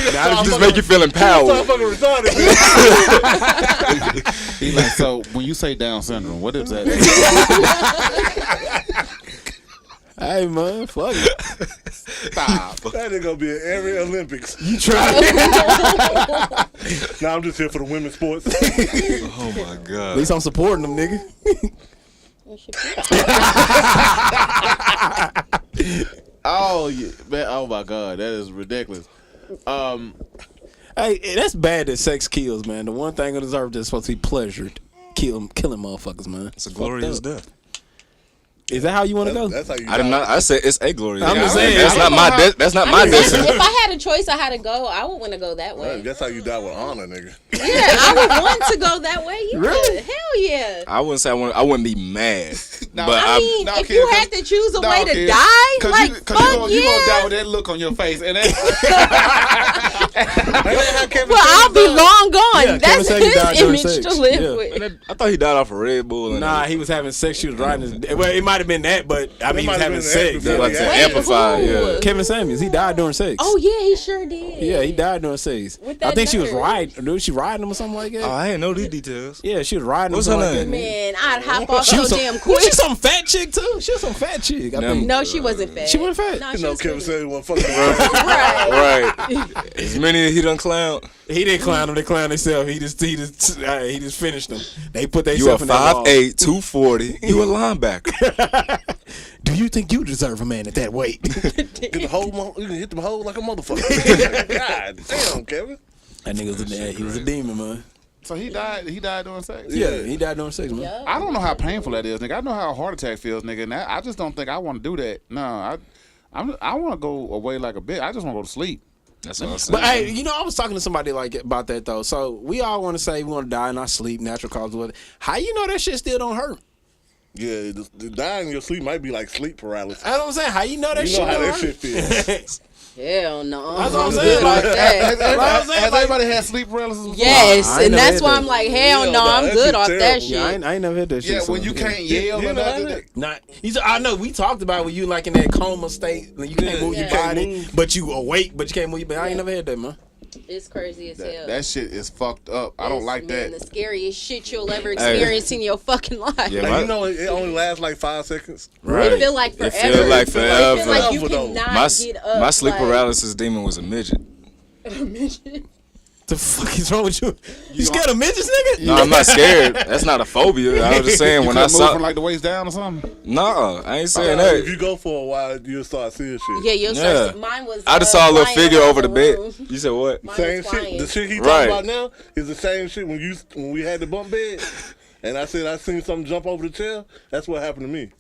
S11: when I'm just make you feel empowered.
S10: He's like, so when you say Down syndrome, what is that?
S9: hey man, fuck it.
S10: Stop.
S2: That ain't gonna be in every Olympics.
S9: You try.
S2: Now I'm just here for the women's sports.
S11: Oh my
S9: At
S11: god.
S9: least I'm supporting them, nigga.
S10: Oh yeah, man. Oh my god, that is ridiculous.
S9: Hey, that's bad that sex kills, man. The one thing on this earth that's supposed to be pleasured, killing motherfuckers, man.
S11: It's a glorious death.
S9: Is that how you want to go?
S2: That's how you.
S11: I did not. I said it's a glorious
S9: I'm
S11: death.
S9: just saying,
S11: That's
S9: I
S11: not my. That's not my destiny.
S8: If I had a choice, I had to go. I would want to go that way.
S2: That's how you die with honor, nigga.
S8: Yeah, I would want to go that way. Yeah.
S9: Really?
S8: Hell yeah.
S11: I wouldn't say I wouldn't be mad,
S10: No,
S11: but
S8: I mean,
S10: No,
S8: if
S10: kid,
S8: you had to choose a
S10: no,
S8: way to
S10: kid.
S8: die, like,
S10: you
S8: fuck
S10: gonna die
S8: yeah.
S10: with that look on your face, and that,
S8: Well, I'll be long gone.
S9: Yeah,
S8: That's
S9: Kevin Samuels died
S8: his
S9: during
S8: image
S9: sex.
S8: to live
S9: Yeah.
S8: with.
S11: I thought he died off a Red Bull. And
S9: Nah, he was having sex. She was riding his. Well, it might have been that, but I mean, he was
S2: might have
S9: having
S2: been
S9: sex.
S2: that.
S11: like to
S2: Wait,
S11: amplify.
S8: who?
S11: Yeah.
S9: Kevin Samuels, he died during sex.
S8: Oh yeah, he sure did.
S9: Yeah, he died during sex.
S8: With
S9: I
S8: that
S9: think she was
S8: nerve.
S9: riding. Was she riding him or something like that?
S11: Oh, I didn't know these details.
S9: Yeah, she was riding
S11: What's
S9: him.
S11: her
S9: something like
S11: name?
S9: that.
S8: Man, I'd hop off
S9: She
S8: so
S9: was some,
S8: damn
S9: was
S8: quick.
S9: she some fat chick too? She was some fat chick. I
S11: Them-
S9: think.
S8: No, she wasn't fat.
S9: She wasn't fat.
S8: No,
S2: You
S8: she
S2: know,
S8: was
S2: Kevin
S8: pretty.
S2: said one fucking.
S11: Right. As many as he done clowned.
S9: He didn't clown them. They clowned themselves. He just finished them. They put
S11: You a
S9: themselves in that wall.
S11: 5'8", 240. You a linebacker.
S9: Do you think you deserve a man at that weight?
S2: Get the whole, you can hit them hole like a motherfucker. God damn, Kevin.
S9: That nigga was he was a demon, man.
S10: so he died. He died during sex.
S9: Yeah, he died during sex, man.
S8: Yeah.
S10: I don't know how painful that is, nigga. I know how a heart attack feels, nigga. And I just don't think I want to do that. No, I want to go away like a bitch. I just want to go to sleep.
S11: That's what I said.
S9: But hey, you know, I was talking to somebody like about that though. So we all want to say we want to die in our sleep, natural causes. Whatever. How you know that shit still don't hurt?
S2: Yeah, the dying in your sleep might be like sleep paralysis.
S9: That's what I'm saying. How you know that
S2: You
S9: shit
S2: know how
S9: don't
S2: that
S9: hurt?
S2: shit feels.
S8: Hell no.
S9: That's what I'm
S8: good
S9: saying.
S8: off
S9: Like,
S8: that.
S9: Has
S10: Anybody had sleep paralysis before?
S8: Yes,
S9: I ain't
S8: and
S9: never
S8: that's
S9: had
S8: why
S9: that.
S8: I'm like, hell
S2: Yeah,
S8: no,
S2: nah,
S8: I'm
S2: that
S8: good
S2: shit
S8: off
S2: terrible.
S8: that shit.
S9: Yeah, I ain't never had that shit.
S10: Yeah,
S9: so-
S10: when you can't yell
S2: You
S10: or
S2: know
S10: nothing.
S2: that?
S9: Not, I know we talked about when you like in that coma state, when you can't move your
S8: Yeah.
S9: body, but you awake, but you can't move your body. I ain't never had that, man.
S8: It's crazy as hell.
S10: That shit is fucked up. I don't
S8: It's,
S10: like
S8: man,
S10: that.
S8: the scariest shit you'll ever experience in your fucking life.
S11: Yeah,
S2: Like, you know, it only lasts like 5 seconds.
S8: It feel like
S11: It
S8: forever.
S11: feel like
S8: It
S11: forever.
S8: feel like you
S2: Forever, though.
S8: cannot
S11: My
S8: get up.
S11: my sleep
S8: like,
S11: paralysis demon was a midget.
S9: The fuck is wrong with you? You scared of midgets, nigga?
S11: No, I'm not scared. That's not a phobia. I was just saying
S10: You
S11: when I
S10: couldn't move
S11: saw.
S10: from like the waist down or something.
S11: Nah, I ain't saying
S2: If
S11: that.
S2: you go for a while, you'll start seeing shit.
S8: Yeah, you'll
S11: Yeah.
S8: start. Mine was.
S11: I just saw a little
S8: flying
S11: figure
S8: around
S11: over the bed.
S8: room.
S11: You said what?
S8: Mine
S2: Same
S8: was
S2: shit.
S8: flying.
S2: The shit he
S11: Right.
S2: talking about now is the same shit when we had the bunk bed. And I said I seen something jump over the chair. That's what happened to me.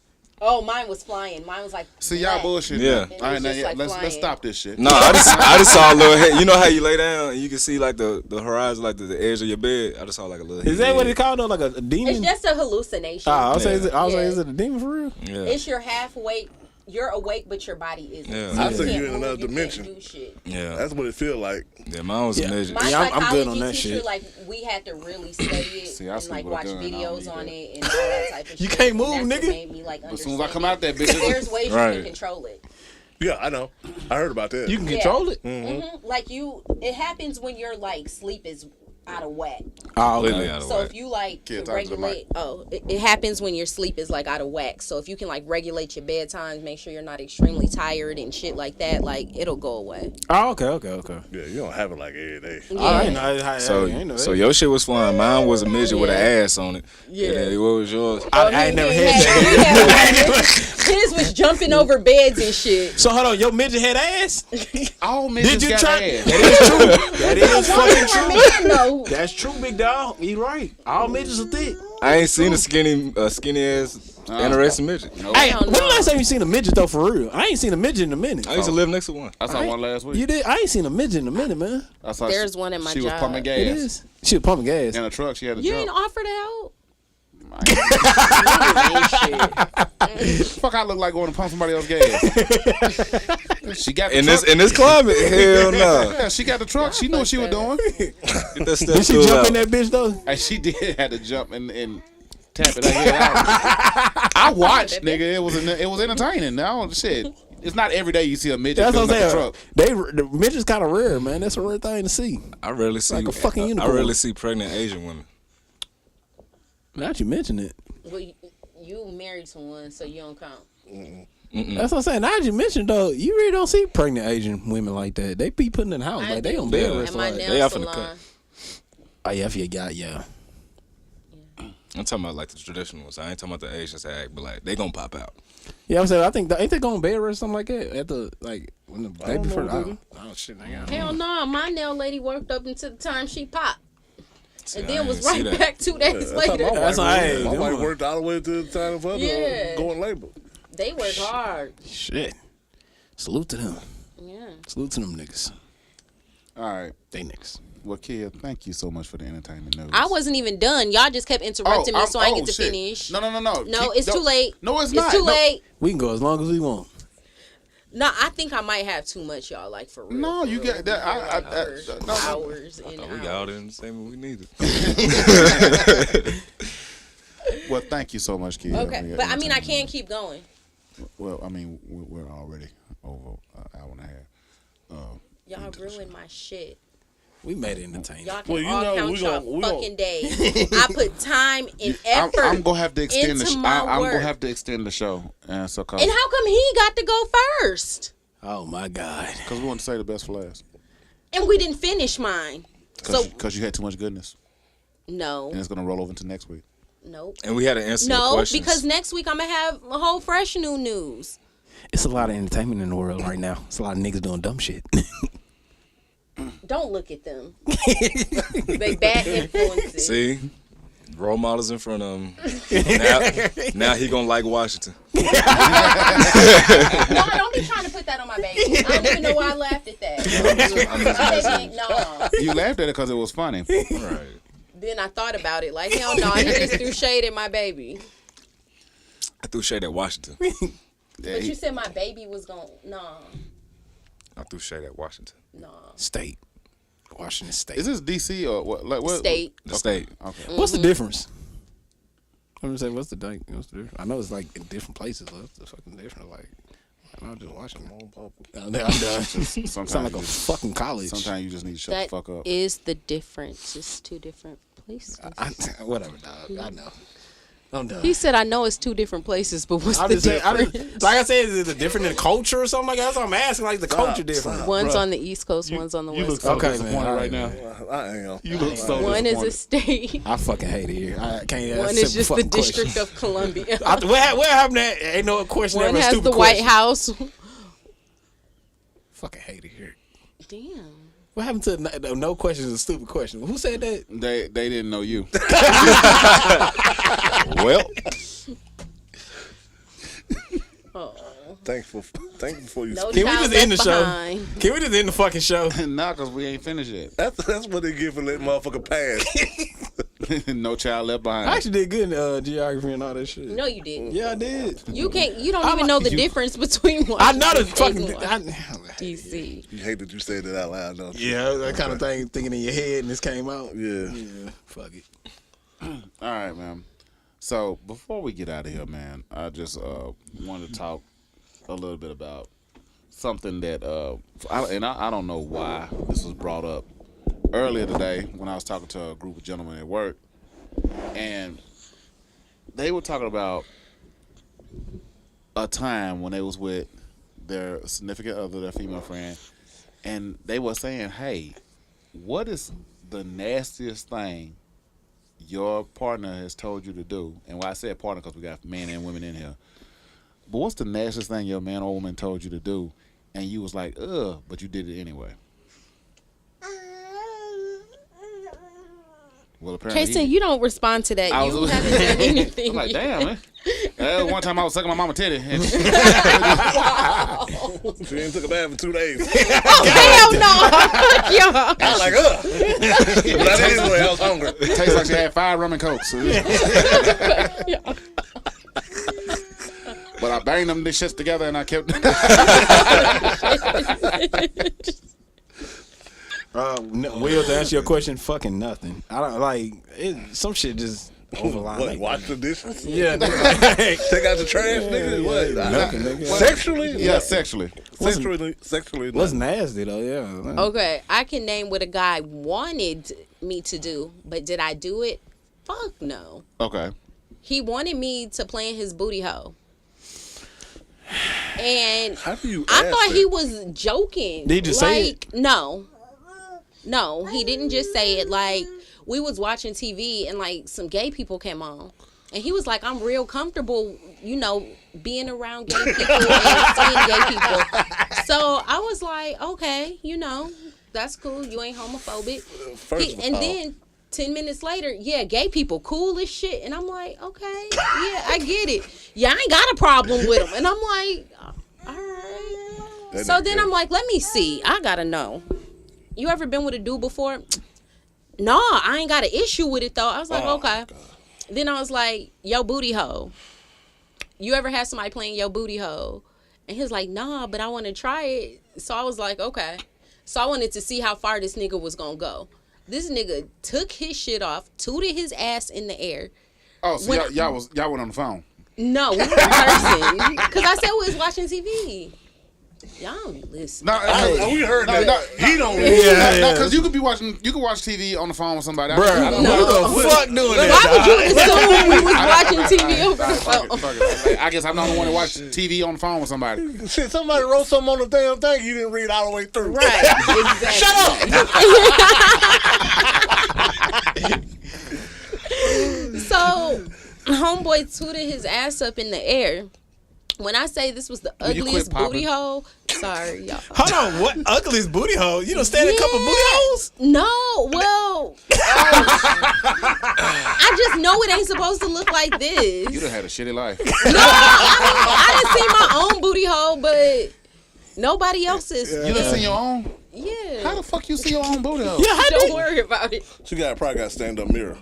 S8: Oh, mine was flying. Mine was like.
S10: See, y'all
S8: black.
S10: bullshit.
S11: Yeah.
S10: All
S8: And it
S10: right,
S8: was
S10: now
S8: just, like,
S10: let's
S8: flying.
S10: stop this shit.
S11: No, I just saw a little head. You know how you lay down and you can see like the horizon, like the edge of your bed. I just saw like a little.
S9: Is that what
S11: head.
S9: it's called though? Like a demon?
S8: It's just a hallucination.
S9: I was
S11: Yeah.
S9: saying, is it a demon for real?
S11: Yeah.
S8: It's your half awake. You're awake, but your body isn't.
S11: Yeah.
S8: So
S2: I
S8: you
S2: think
S8: can't
S2: you're in
S8: move,
S2: another
S8: you can't
S2: dimension.
S8: do shit.
S11: Yeah.
S2: That's what it feel like.
S11: Yeah, mine was
S9: Yeah.
S11: a midget.
S8: My
S9: Yeah, I'm
S8: psychology
S9: good on that
S8: teacher,
S9: shit.
S8: like, we had to really study it
S10: See, I
S8: and
S10: sleep
S8: like
S10: with a
S8: watch
S10: gun, I don't
S8: videos
S10: need
S8: on
S10: that.
S8: it and all that type of
S9: You
S8: shit.
S9: can't move,
S8: And that's
S9: nigga.
S8: what made me, like,
S10: As soon as I
S8: understand
S10: come out that
S8: it.
S10: bitch,
S8: There's ways you
S11: Right.
S8: can control it.
S2: Yeah, I know. I heard about that.
S9: You can
S8: Yeah.
S9: control it.
S8: Like it happens when your like sleep is out of whack.
S9: Oh,
S11: Completely out of
S8: So
S11: whack.
S8: if you like
S10: Kid,
S8: can
S10: talk to the
S8: regulate, it happens when your sleep is like out of whack. So if you can like regulate your bedtimes, make sure you're not extremely tired and shit like that, like it'll go away.
S9: Oh, okay.
S2: Yeah, you don't have it like every day.
S8: Yeah.
S9: I ain't know. I ain't know
S11: So
S9: that.
S11: your shit was flying. Mine was a midget with an
S8: Yeah.
S11: ass on it.
S8: Yeah.
S11: And then what was yours?
S9: I ain't never had that.
S8: His was jumping over beds and shit.
S9: So hold on, your midget had ass?
S10: all midgets
S9: Did you
S10: got
S9: try?
S10: ass.
S9: That is true. That is fucking true.
S8: Man, no.
S9: That's true, big dog. You right. All midgets are thick.
S11: I ain't seen a skinny ass Anorexic midget.
S10: Nope.
S9: Hey,
S8: Hell
S9: when the
S8: no.
S9: last time you seen a midget though? For real, I ain't seen a midget in a minute.
S11: I used to live next to one.
S10: I saw one last week.
S9: You did? I ain't seen a midget in a minute, man.
S10: I saw
S8: There's one in my
S10: She was
S8: job.
S10: pumping gas.
S9: It is. She was pumping gas.
S10: In a truck, she had a
S8: You
S10: jump.
S8: ain't offer to help.
S10: Fuck, I look like going to pump somebody else's gas. She got the
S11: In
S10: truck.
S11: this climate, hell no.
S10: Yeah, she got the truck. She knew what she was doing.
S11: Get that step
S9: Did she
S11: stool
S9: jump
S11: out.
S9: in that bitch though?
S10: And she did have to jump and tap it out. I watched, nigga. It was entertaining. Now shit, it's not every day you see a midget
S9: That's what I'm
S10: filling up
S9: saying.
S10: the truck.
S9: The midget's kind of rare, man. That's a rare thing to see.
S11: I rarely see
S9: Like a fucking
S11: I
S9: unicorn.
S11: rarely see pregnant Asian women.
S9: Now that you mention it,
S8: Well, you married someone, so you don't count.
S9: that's what I'm saying. Now that you mentioned though, you really don't see pregnant Asian women like that. They be putting in the house
S8: I
S9: like they
S8: do.
S9: on bed
S11: Yeah.
S9: rest
S8: At my
S9: like.
S8: nail
S11: They off in the
S8: salon.
S9: Oh yeah, if you got yeah.
S11: I'm talking about like the traditional ones. I ain't talking about the Asians that act, but like they gonna pop out.
S9: Yeah, I'm saying I think ain't they going bed rest or something like that at the like when the day before. Oh shit, I got
S8: Hell no, my nail lady worked up until the time she popped.
S11: See,
S8: And
S11: I
S8: then was
S11: ain't see
S8: right
S11: that.
S8: back 2 days later.
S9: That's all right.
S2: My wife worked all the way to the time for her
S8: Yeah.
S2: to go in labor.
S8: They work hard.
S9: shit. Salute to them.
S8: Yeah.
S9: Salute to them niggas.
S10: All right.
S9: They niggas.
S10: Well, kid, thank you so much for the entertainment news.
S8: I wasn't even done. Y'all just kept interrupting me, so I didn't get to
S10: shit.
S8: finish.
S10: No.
S8: No,
S10: Keep-
S8: it's too late.
S10: No, it's
S8: It's
S10: not.
S8: too
S10: No.
S8: late.
S9: We can go as long as we want.
S8: No, I think I might have too much, y'all. Like for real.
S10: No,
S8: for
S10: you
S8: real.
S10: got that.
S8: Hours,
S10: No.
S8: hours and
S11: Oh, we
S8: hours.
S11: got all in the same way we needed.
S10: Well, thank you so much, kid.
S8: Okay, but I mean, I can't keep going.
S10: Well, I mean, we're already over an hour and a half.
S8: Y'all ruined my shit.
S9: We made it entertaining.
S8: Y'all can
S2: Well, you
S8: all
S2: know,
S8: count
S2: we
S8: y'all
S2: gon- we
S8: fucking days. I put time and effort.
S10: I'm gonna have to extend the
S8: into
S10: show.
S8: my
S10: I'm
S8: work.
S10: gonna have to extend the show. And so,
S8: And how come he got to go first?
S9: Oh my god.
S10: Because we want to say the best for last.
S8: And we didn't finish mine. So
S10: Because you had too much goodness,
S8: no,
S10: and it's gonna roll over into next week.
S8: nope.
S11: And we had to answer your
S8: No,
S11: questions.
S8: because next week I'm gonna have a whole fresh new news.
S9: It's a lot of entertainment in the world right now. It's a lot of niggas doing dumb shit.
S8: Don't look at them. They bad influences.
S11: See, role models in front of him. Now he gonna like Washington.
S8: No, don't be trying to put that on my baby. I don't even know why I laughed at that. My baby, no.
S10: You laughed at it because it was funny.
S11: Right.
S8: Then I thought about it. Like, hell no, he just threw shade at my baby.
S11: I threw shade at Washington.
S8: But you said my baby was going, no,
S11: I threw shade at Washington.
S8: no.
S9: State. Washington State.
S10: Is this DC or what? Like what?
S8: State.
S11: The state.
S10: Okay.
S9: What's the difference? I'm gonna say what's the difference? I know it's like in different places. What's the fucking difference? Like I'm just watching. I'm done.
S10: Sometimes
S9: Sound like
S10: you
S9: a
S10: just-
S9: fucking college.
S10: Sometimes you just need to shut
S8: That
S10: the fuck up.
S8: is the difference. It's two different places.
S9: Whatever, dog. I know. I'm done.
S8: He said, I know it's two different places, but what's
S9: I'm
S8: the
S9: just saying,
S8: difference?
S9: like I said, is it different in culture or something like that? That's what I'm asking. Like the culture different.
S8: One's on the East Coast, one's on the
S2: You
S8: West
S2: look
S8: Coast.
S2: so
S9: Okay,
S2: disappointed
S9: man.
S2: right now. I am. You look so
S8: One is a
S2: disappointed.
S8: state.
S9: I fucking hate it here. I can't ask
S8: One
S9: simple
S8: is just the
S9: fucking
S8: District
S9: questions.
S8: of Columbia.
S9: What happened? That ain't no question.
S8: One
S9: ever a
S8: has
S9: stupid
S8: the White
S9: question.
S8: House.
S9: Fucking hate it here.
S8: Damn.
S9: What happened to no questions is a stupid question? Who said that?
S10: They didn't know you.
S11: Well,
S2: Thankful for you.
S8: No
S9: Can we
S8: child
S9: just end the
S8: left
S9: show?
S8: behind.
S9: Can we just end the fucking show?
S10: Nah, because we ain't finished yet.
S2: That's what they get for letting motherfucker pass.
S10: No child left behind.
S9: I actually did good in geography and all that shit.
S8: No, you didn't.
S9: Yeah, I did.
S8: You can't. You don't even know the difference between
S9: I know the
S8: Washington State
S9: fucking.
S8: and DC.
S2: You hate that you said that out loud, don't you?
S9: Yeah, that kind of thing thinking in your head and this came out.
S2: Yeah.
S9: Yeah, fuck it.
S10: All right, man. So before we get out of here, man, I just wanted to talk a little bit about something that I don't know why this was brought up earlier today when I was talking to a group of gentlemen at work, and they were talking about a time when they was with their significant other, their female friend, and they were saying, "Hey, what is the nastiest thing your partner has told you to do?" And why I said partner, because we got men and women in here. But what's the nastiest thing your man or woman told you to do, and you was like, ugh, but you did it anyway? Well, apparently
S8: Kason, you don't respond to that.
S10: I
S8: You
S10: was-
S8: haven't done anything.
S10: I'm like,
S8: yet.
S10: damn, man. One time I was sucking my mama titty. And
S2: She ain't took a bath in 2 days.
S8: Oh, hell no. Yeah.
S2: I was like, ugh. But anyway, I was hungry.
S10: it tastes like she had 5 rum and cokes. But I banged them this shits together and I kept.
S9: Will, to answer your question, fucking nothing. I don't like it. Some shit just overline.
S2: What,
S9: like
S2: wash
S9: that.
S2: the dishes?
S9: Yeah,
S2: Take out the trash, nigga? What?
S9: nothing, nigga.
S2: Sexually?
S10: Yeah, sexually.
S2: Sexually.
S9: What's nasty though? Yeah.
S8: Okay, I can name what a guy wanted me to do, but did I do it? Fuck no.
S10: Okay.
S8: He wanted me to play in his booty hole. And
S2: How do you
S8: I
S2: ask
S8: thought
S2: that?
S8: he was joking.
S9: Did he just say it?
S8: No. No, he didn't just say it. Like, we was watching TV and, like, some gay people came on. And he was like, I'm real comfortable, you know, being around gay people and seeing gay people. So I was like, okay, you know, that's cool. You ain't homophobic. And then 10 minutes later, yeah, gay people, cool as shit. And I'm like, okay, yeah, I get it. Yeah, I ain't got a problem with them. And I'm like, all right. So then I'm like, let me see. I got to know. You ever been with a dude before? Nah, I ain't got an issue with it, though. I was like, okay. Then I was like, yo, booty hole. You ever had somebody playing your booty hole? And he was like, nah, but I want to try it. So I was like, okay. So I wanted to see how far this nigga was going to go. This nigga took his shit off, tooted his ass in the air.
S10: Oh, so y'all went on the phone?
S8: No, we were in person. Because I said we was watching TV. Y'all don't listen.
S10: No,
S2: we heard that. He don't
S10: listen. No, because you could watch TV on the phone with somebody.
S9: Bro,
S10: I don't
S9: who
S10: know.
S9: the fuck doing that?
S8: Why would you assume we was watching TV over the phone?
S10: Fuck it. I guess I'm not the one to watch TV on the phone with somebody.
S2: Shit, somebody wrote something on the damn thing you didn't read all the way through.
S8: Right, exactly.
S2: Shut up!
S8: So, homeboy tooted his ass up in the air. When I say this was the ugliest booty hole, sorry, y'all.
S9: Hold on, what ugliest booty hole? You don't stand in a couple booty holes?
S8: No, well, I just know it ain't supposed to look like this.
S10: You done had a shitty life.
S8: No, I didn't see my own booty hole, but nobody else's.
S10: You done seen your own?
S8: Yeah.
S10: How the fuck you see your own booty hole?
S8: Yeah, don't worry about it.
S2: She probably got a stand-up mirror.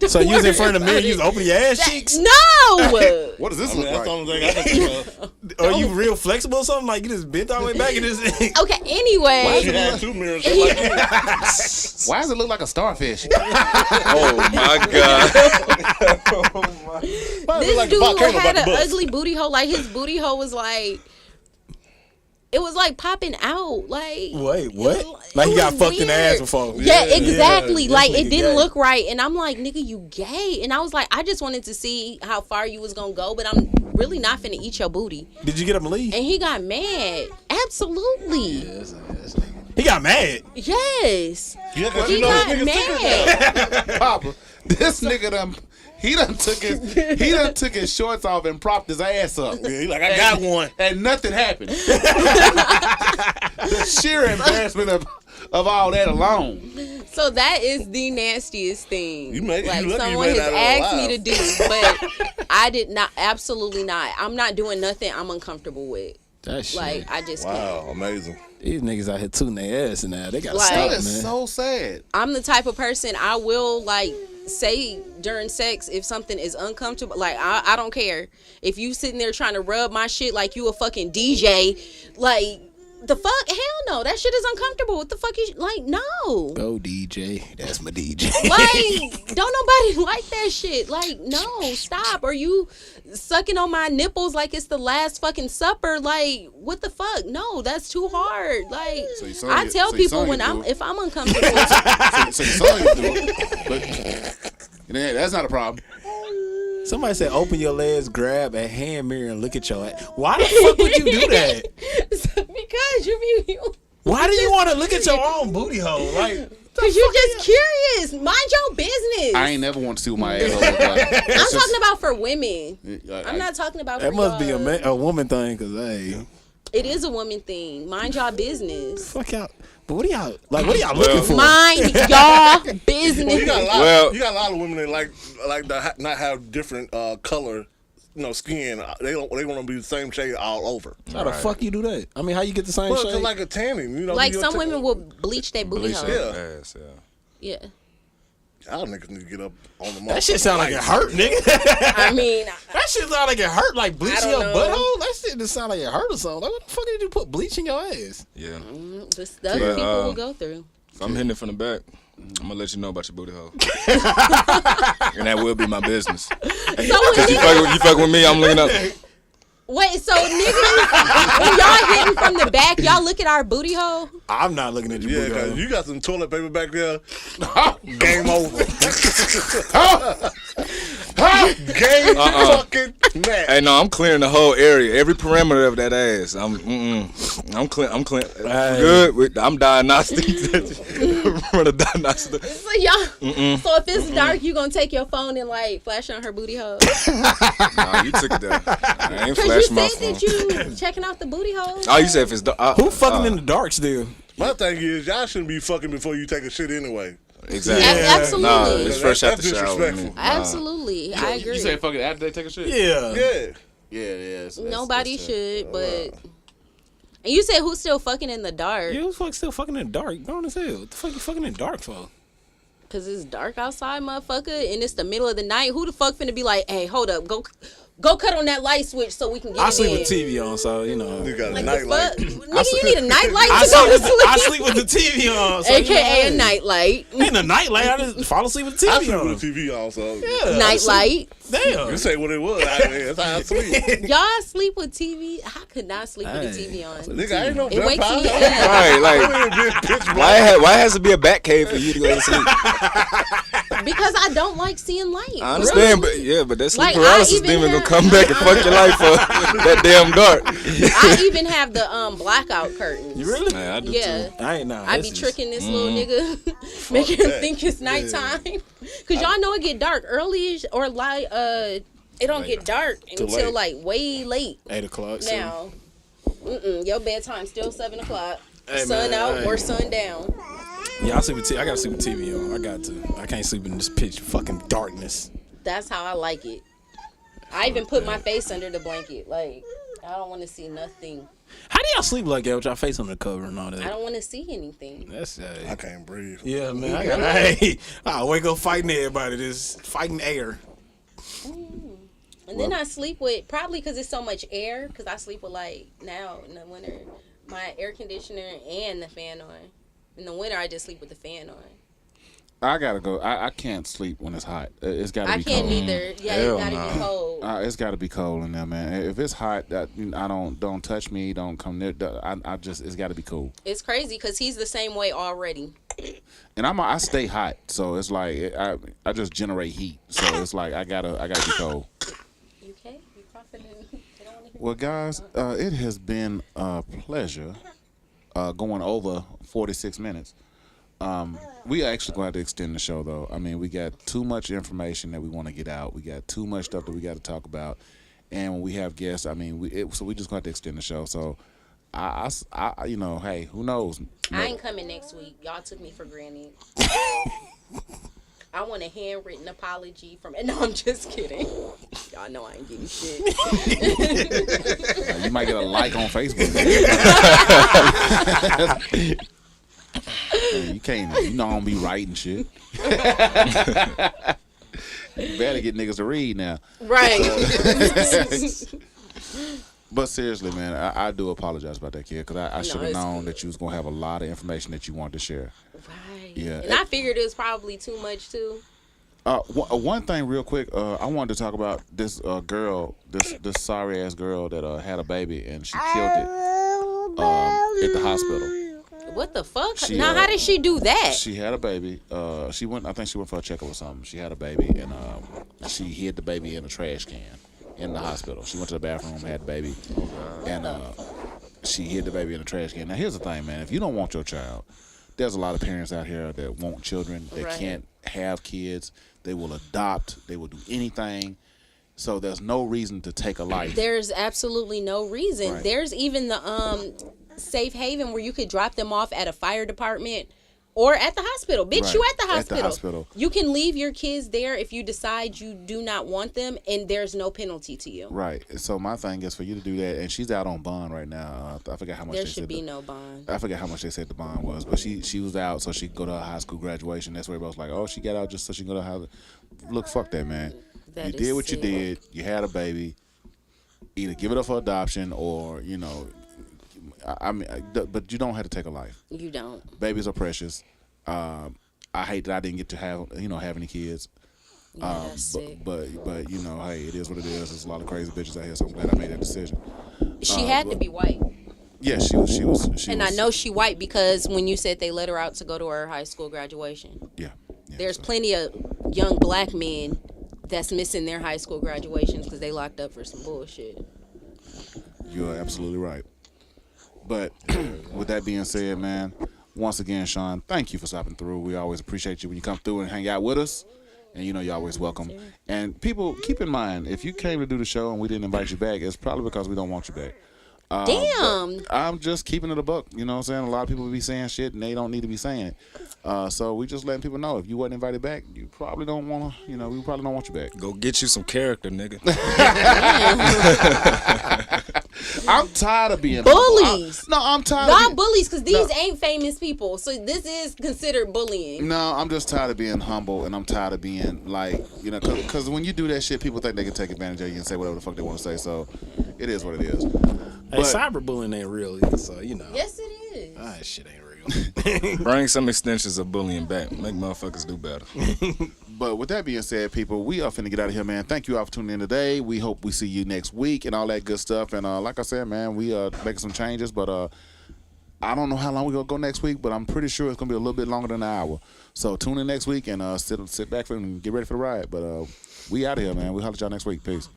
S9: So you was in front of the mirror, you was opening your ass cheeks?
S8: No!
S10: What does this look like?
S2: That's the only thing I can think of.
S9: Are you real flexible or something? Like you just bent all the way back and just...
S8: Okay, anyway.
S2: She had 2 mirrors. Like
S10: Why does it look like a starfish?
S11: Oh my god.
S8: This
S2: like
S8: dude
S2: volcano
S8: had
S2: about to
S8: an
S2: bust.
S8: ugly booty hole. Like, his booty hole was like... It was like popping out. Like...
S9: Wait, what? Like he got fucked in the ass before.
S8: Yeah, exactly.
S9: Yeah,
S8: like,
S9: this
S8: it
S9: nigga
S8: didn't
S9: gay.
S8: look right. And I'm like, nigga, you gay. And I was like, I just wanted to see how far you was going to go. But I'm really not finna eat your booty.
S9: Did you get him to leave?
S8: And he got mad. Absolutely.
S9: He got mad.
S8: Yes.
S2: Yeah, 'cause
S8: He
S2: you know
S8: got
S2: this nigga
S8: mad.
S10: Papa, this nigga done took his shorts off and propped his ass up.
S2: Yeah, he like, I got one.
S10: And nothing happened. The sheer embarrassment of all that alone.
S8: So that is the nastiest thing.
S2: You lucky you
S8: someone
S2: made
S8: has
S2: that
S8: asked me
S2: alive.
S8: to do, but I did not. Absolutely not. I'm not doing nothing I'm uncomfortable with.
S9: That shit.
S8: Like, I just can't.
S2: Wow, amazing.
S9: These niggas out here tooting their ass now. They gotta
S8: Like-
S9: stop,
S10: That is
S9: man.
S10: so sad.
S8: I'm the type of person I will like say during sex if something is uncomfortable. Like, I don't care if you sitting there trying to rub my shit like you a fucking DJ. Like, the fuck? Hell no. That shit is uncomfortable. What the fuck is like? No.
S9: Go DJ. That's my DJ.
S8: Like, don't nobody like that shit. Like, no, stop. Are you sucking on my nipples like it's the last fucking supper? Like, what the fuck? No, that's too hard. Like,
S10: So you saw
S8: I
S10: you-
S8: tell
S10: so you
S8: people
S10: saw
S8: when
S10: you do it.
S8: if I'm uncomfortable.
S10: So you saw him do it, but that's not a problem.
S9: Somebody said open your legs, grab a hand mirror, and look at your ass. Why the fuck would you do that?
S8: Because you
S9: Why do you want to look at your own booty hole? Like,
S8: because you're just curious. Mind your business.
S10: I ain't never want to see what my asshole look like.
S8: I'm talking about for women. I'm not talking about for
S9: that must be
S8: y'all.
S9: a woman thing, cause hey,
S8: It is a woman thing. Mind y'all business.
S9: fuck y'all. But what are y'all looking for?
S8: Mind y'all business.
S2: Well, you got a lot.
S11: Well-
S2: You got a lot of women that like to not have different color skin. They want to be the same shade all over.
S9: How the fuck you do that? I mean, how you get the same
S2: Well,
S9: shade?
S2: it's like a tanning,
S8: Like some women will bleach their booty hole.
S2: Yeah.
S11: Ass,
S8: Yeah.
S2: Y'all niggas need to get up on the
S9: That shit sound like it hurt, nigga.
S8: I mean,
S9: that shit sound like it hurt, like bleaching your
S8: know.
S9: butthole. That shit just sound like it hurt or something. Like, what the fuck did you put bleach in your ass?
S11: Yeah.
S8: The stuff people will go through.
S11: If I'm hitting it from the back, I'm gonna let you know about your booty hole. And that will be my business. Because you fuck with me, I'm looking up.
S8: Wait, so niggas, when y'all hitting from the back, y'all look at our booty hole?
S9: I'm not looking at your booty hole.
S2: Cause you got some toilet paper back there. Game over. Game fucking match.
S11: Hey, no, I'm clearing the whole area, every parameter of that ass. I'm clear. Good. I'm diagnostic. Run a diagnostic.
S8: So y'all, so if it's dark, you gonna take your phone and like flash on her booty hole?
S11: Nah, you took it there. I ain't
S8: Cause you
S11: flashing my
S8: said
S11: phone.
S8: that you checking out the booty hole.
S11: Oh, you said if it's dark.
S9: Who fucking in the dark still?
S2: My thing is, y'all shouldn't be fucking before you take a shit anyway.
S11: Exactly.
S8: Absolutely.
S11: Nah, it's fresh out
S2: That's
S11: the shower.
S2: disrespectful.
S8: Absolutely, I agree.
S10: You say fuck it after they take a shit?
S9: Yeah.
S2: Yeah.
S8: Nobody should, but. And you said who's still fucking in the dark?
S9: Yeah, who's still fucking in the dark? Gone as hell. What the fuck you fucking in the dark for?
S8: Cause it's dark outside, motherfucker, and it's the middle of the night. Who the fuck finna be like, hey, hold up, go cut on that light switch so we can get
S9: I
S8: it
S9: sleep
S8: in.
S9: with the TV on, so you know.
S2: You got a
S8: Like
S2: night
S8: the
S2: light.
S8: fuck? Nigga, you need a nightlight to go to sleep.
S9: I sleep with the TV on. So
S8: AKA a nightlight.
S9: Ain't a nightlight. I just fall asleep with the
S2: I
S9: TV
S2: sleep
S9: on.
S2: with the TV on, so
S9: Yeah,
S8: Nightlight.
S9: Damn.
S2: you say what it was. That's how I sleep.
S8: Y'all sleep with TV? I could not sleep with the TV on.
S2: Nigga, I ain't no
S8: It wakes
S2: vampire.
S8: me up.
S11: Right, like,
S2: Pitch black.
S11: why has to be a bat cave for you to go to sleep?
S8: Because I don't like seeing light.
S11: I understand, but that sleep
S8: Like,
S11: paralysis
S8: I even
S11: demon gonna
S8: have-
S11: come back and fuck your life up. That damn dark.
S8: I even have the blackout curtains.
S9: You really?
S11: Man, I do
S8: Yeah.
S11: too.
S9: I ain't know.
S8: I be tricking this little nigga, making him think it's nighttime. Cause y'all know it get dark early or light. It don't get dark until
S2: late.
S8: like way late
S9: 8 o'clock.
S8: now. Your bedtime still 7 o'clock.
S9: Hey,
S8: Sun
S9: man,
S8: out
S9: hey.
S8: or sun down.
S9: Yeah, I sleep with I gotta sleep with TV on. I got to. I can't sleep in this pitch fucking darkness.
S8: That's how I like it. I even put my face under the blanket. Like I don't want to see nothing.
S9: How do y'all sleep like that with y'all face on the cover and all that?
S8: I don't want to see anything.
S9: That's
S2: I can't breathe.
S9: yeah, man. I wake up fighting everybody. Just fighting air.
S8: And then I sleep with, probably because it's so much air, because I sleep with, like, now in the winter, my air conditioner and the fan on. In the winter, I just sleep with the fan on.
S10: I gotta go. I can't sleep when it's hot. It's gotta
S8: I
S10: be
S8: can't
S10: cold.
S8: either. Yeah,
S11: Hell
S8: it's gotta
S11: nah.
S8: be cold.
S10: It's gotta be cold in there, man. If it's hot, I don't touch me. Don't come near. It's gotta be cool.
S8: It's crazy because he's the same way already.
S10: And I stay hot, so it's like I just generate heat. So it's like I gotta be cold.
S8: You okay? You coughing? They don't want to hear
S10: Well, guys, it has been a pleasure going over 46 minutes. We actually going to have to extend the show, though. I mean, we got too much information that we want to get out. We got too much stuff that we got to talk about. And when we have guests, I mean, so we just going to have to extend the show. So, I you know, hey, who knows?
S8: I ain't coming next week. Y'all took me for granted. I want a handwritten apology from. No, I'm just kidding. Y'all know I ain't getting shit.
S10: You might get a like on Facebook. You can't. You know I don't be writing shit. You better get niggas to read now.
S8: Right.
S10: But seriously, man, I do apologize about that, kid, because I should have
S8: it's
S10: known
S8: cool.
S10: that you was gonna have a lot of information that you wanted to share.
S8: Right.
S10: Yeah.
S8: And I figured it was probably too much too.
S10: One thing real quick, I wanted to talk about this girl, this sorry ass girl that had a baby and she killed it at the hospital.
S8: What the fuck?
S10: She,
S8: now, how did she do that?
S10: She had a baby. I think she went for a checkup or something. She had a baby and she hid the baby in a trash can in the hospital. She went to the bathroom, had the baby, and she hid the baby in a trash can. Now, here's the thing, man. If you don't want your child, there's a lot of parents out here that want children. They can't have kids. They will adopt. They will do anything. So there's no reason to take a life.
S8: There's absolutely no reason.
S10: Right.
S8: There's even the safe haven where you could drop them off at a fire department Or at the hospital. Bitch,
S10: Right.
S8: you at the
S10: At
S8: hospital.
S10: the hospital.
S8: You can leave your kids there if you decide you do not want them, and there's no penalty to you.
S10: Right. So my thing is for you to do that, and she's out on bond right now. I forget how much
S8: There
S10: they
S8: should
S10: said
S8: be no bond.
S10: I forget how much they said the bond was, but she was out so she could go to her high school graduation. That's where everybody was like, oh, she got out just so she can go to high. Look, fuck that, man.
S8: That
S10: You
S8: is
S10: did what you
S8: sick.
S10: did. You had a baby. Either give it up for adoption or, but you don't have to take a life.
S8: You don't.
S10: Babies are precious. I hate that I didn't get to have any kids.
S8: Yeah, that's sick.
S10: But hey, it is what it is. There's a lot of crazy bitches out here, so I'm glad I made that decision.
S8: She had to be white.
S10: Yeah, she was.
S8: And I know she white because when you said they let her out to go to her high school graduation.
S10: Yeah.
S8: There's plenty of young black men that's missing their high school graduations because they locked up for some bullshit.
S10: You are absolutely right. But with that being said, man, once again, Sean, thank you for stopping through. We always appreciate you when you come through and hang out with us. And you're always welcome. And people, keep in mind, if you came to do the show and we didn't invite you back, it's probably because we don't want you back.
S8: Damn.
S10: I'm just keeping it a buck. You know what I'm saying? A lot of people be saying shit and they don't need to be saying it. So we just letting people know if you wasn't invited back, you probably don't want to, we probably don't want you back.
S11: Go get you some character, nigga.
S10: I'm tired of being
S8: bullies.
S10: I'm tired
S8: Y'all
S10: of
S8: bullies because these ain't famous people. So this is considered bullying.
S10: No, I'm just tired of being humble, and I'm tired of being like, because when you do that shit, people think they can take advantage of you and say whatever the fuck they want to say. So it is what it is.
S9: Hey, cyberbullying ain't real either, so
S8: Yes, it is.
S9: that shit ain't real.
S11: Bring some extensions of bullying back. Make motherfuckers do better.
S10: But with that being said, people, we are finna get out of here, man. Thank you all for tuning in today. We hope we see you next week and all that good stuff. And like I said, man, we are making some changes, but I don't know how long we're gonna go next week, but I'm pretty sure it's gonna be a little bit longer than an hour. So tune in next week and sit back and get ready for the ride. But we out of here, man. We'll holler at y'all next week. Peace.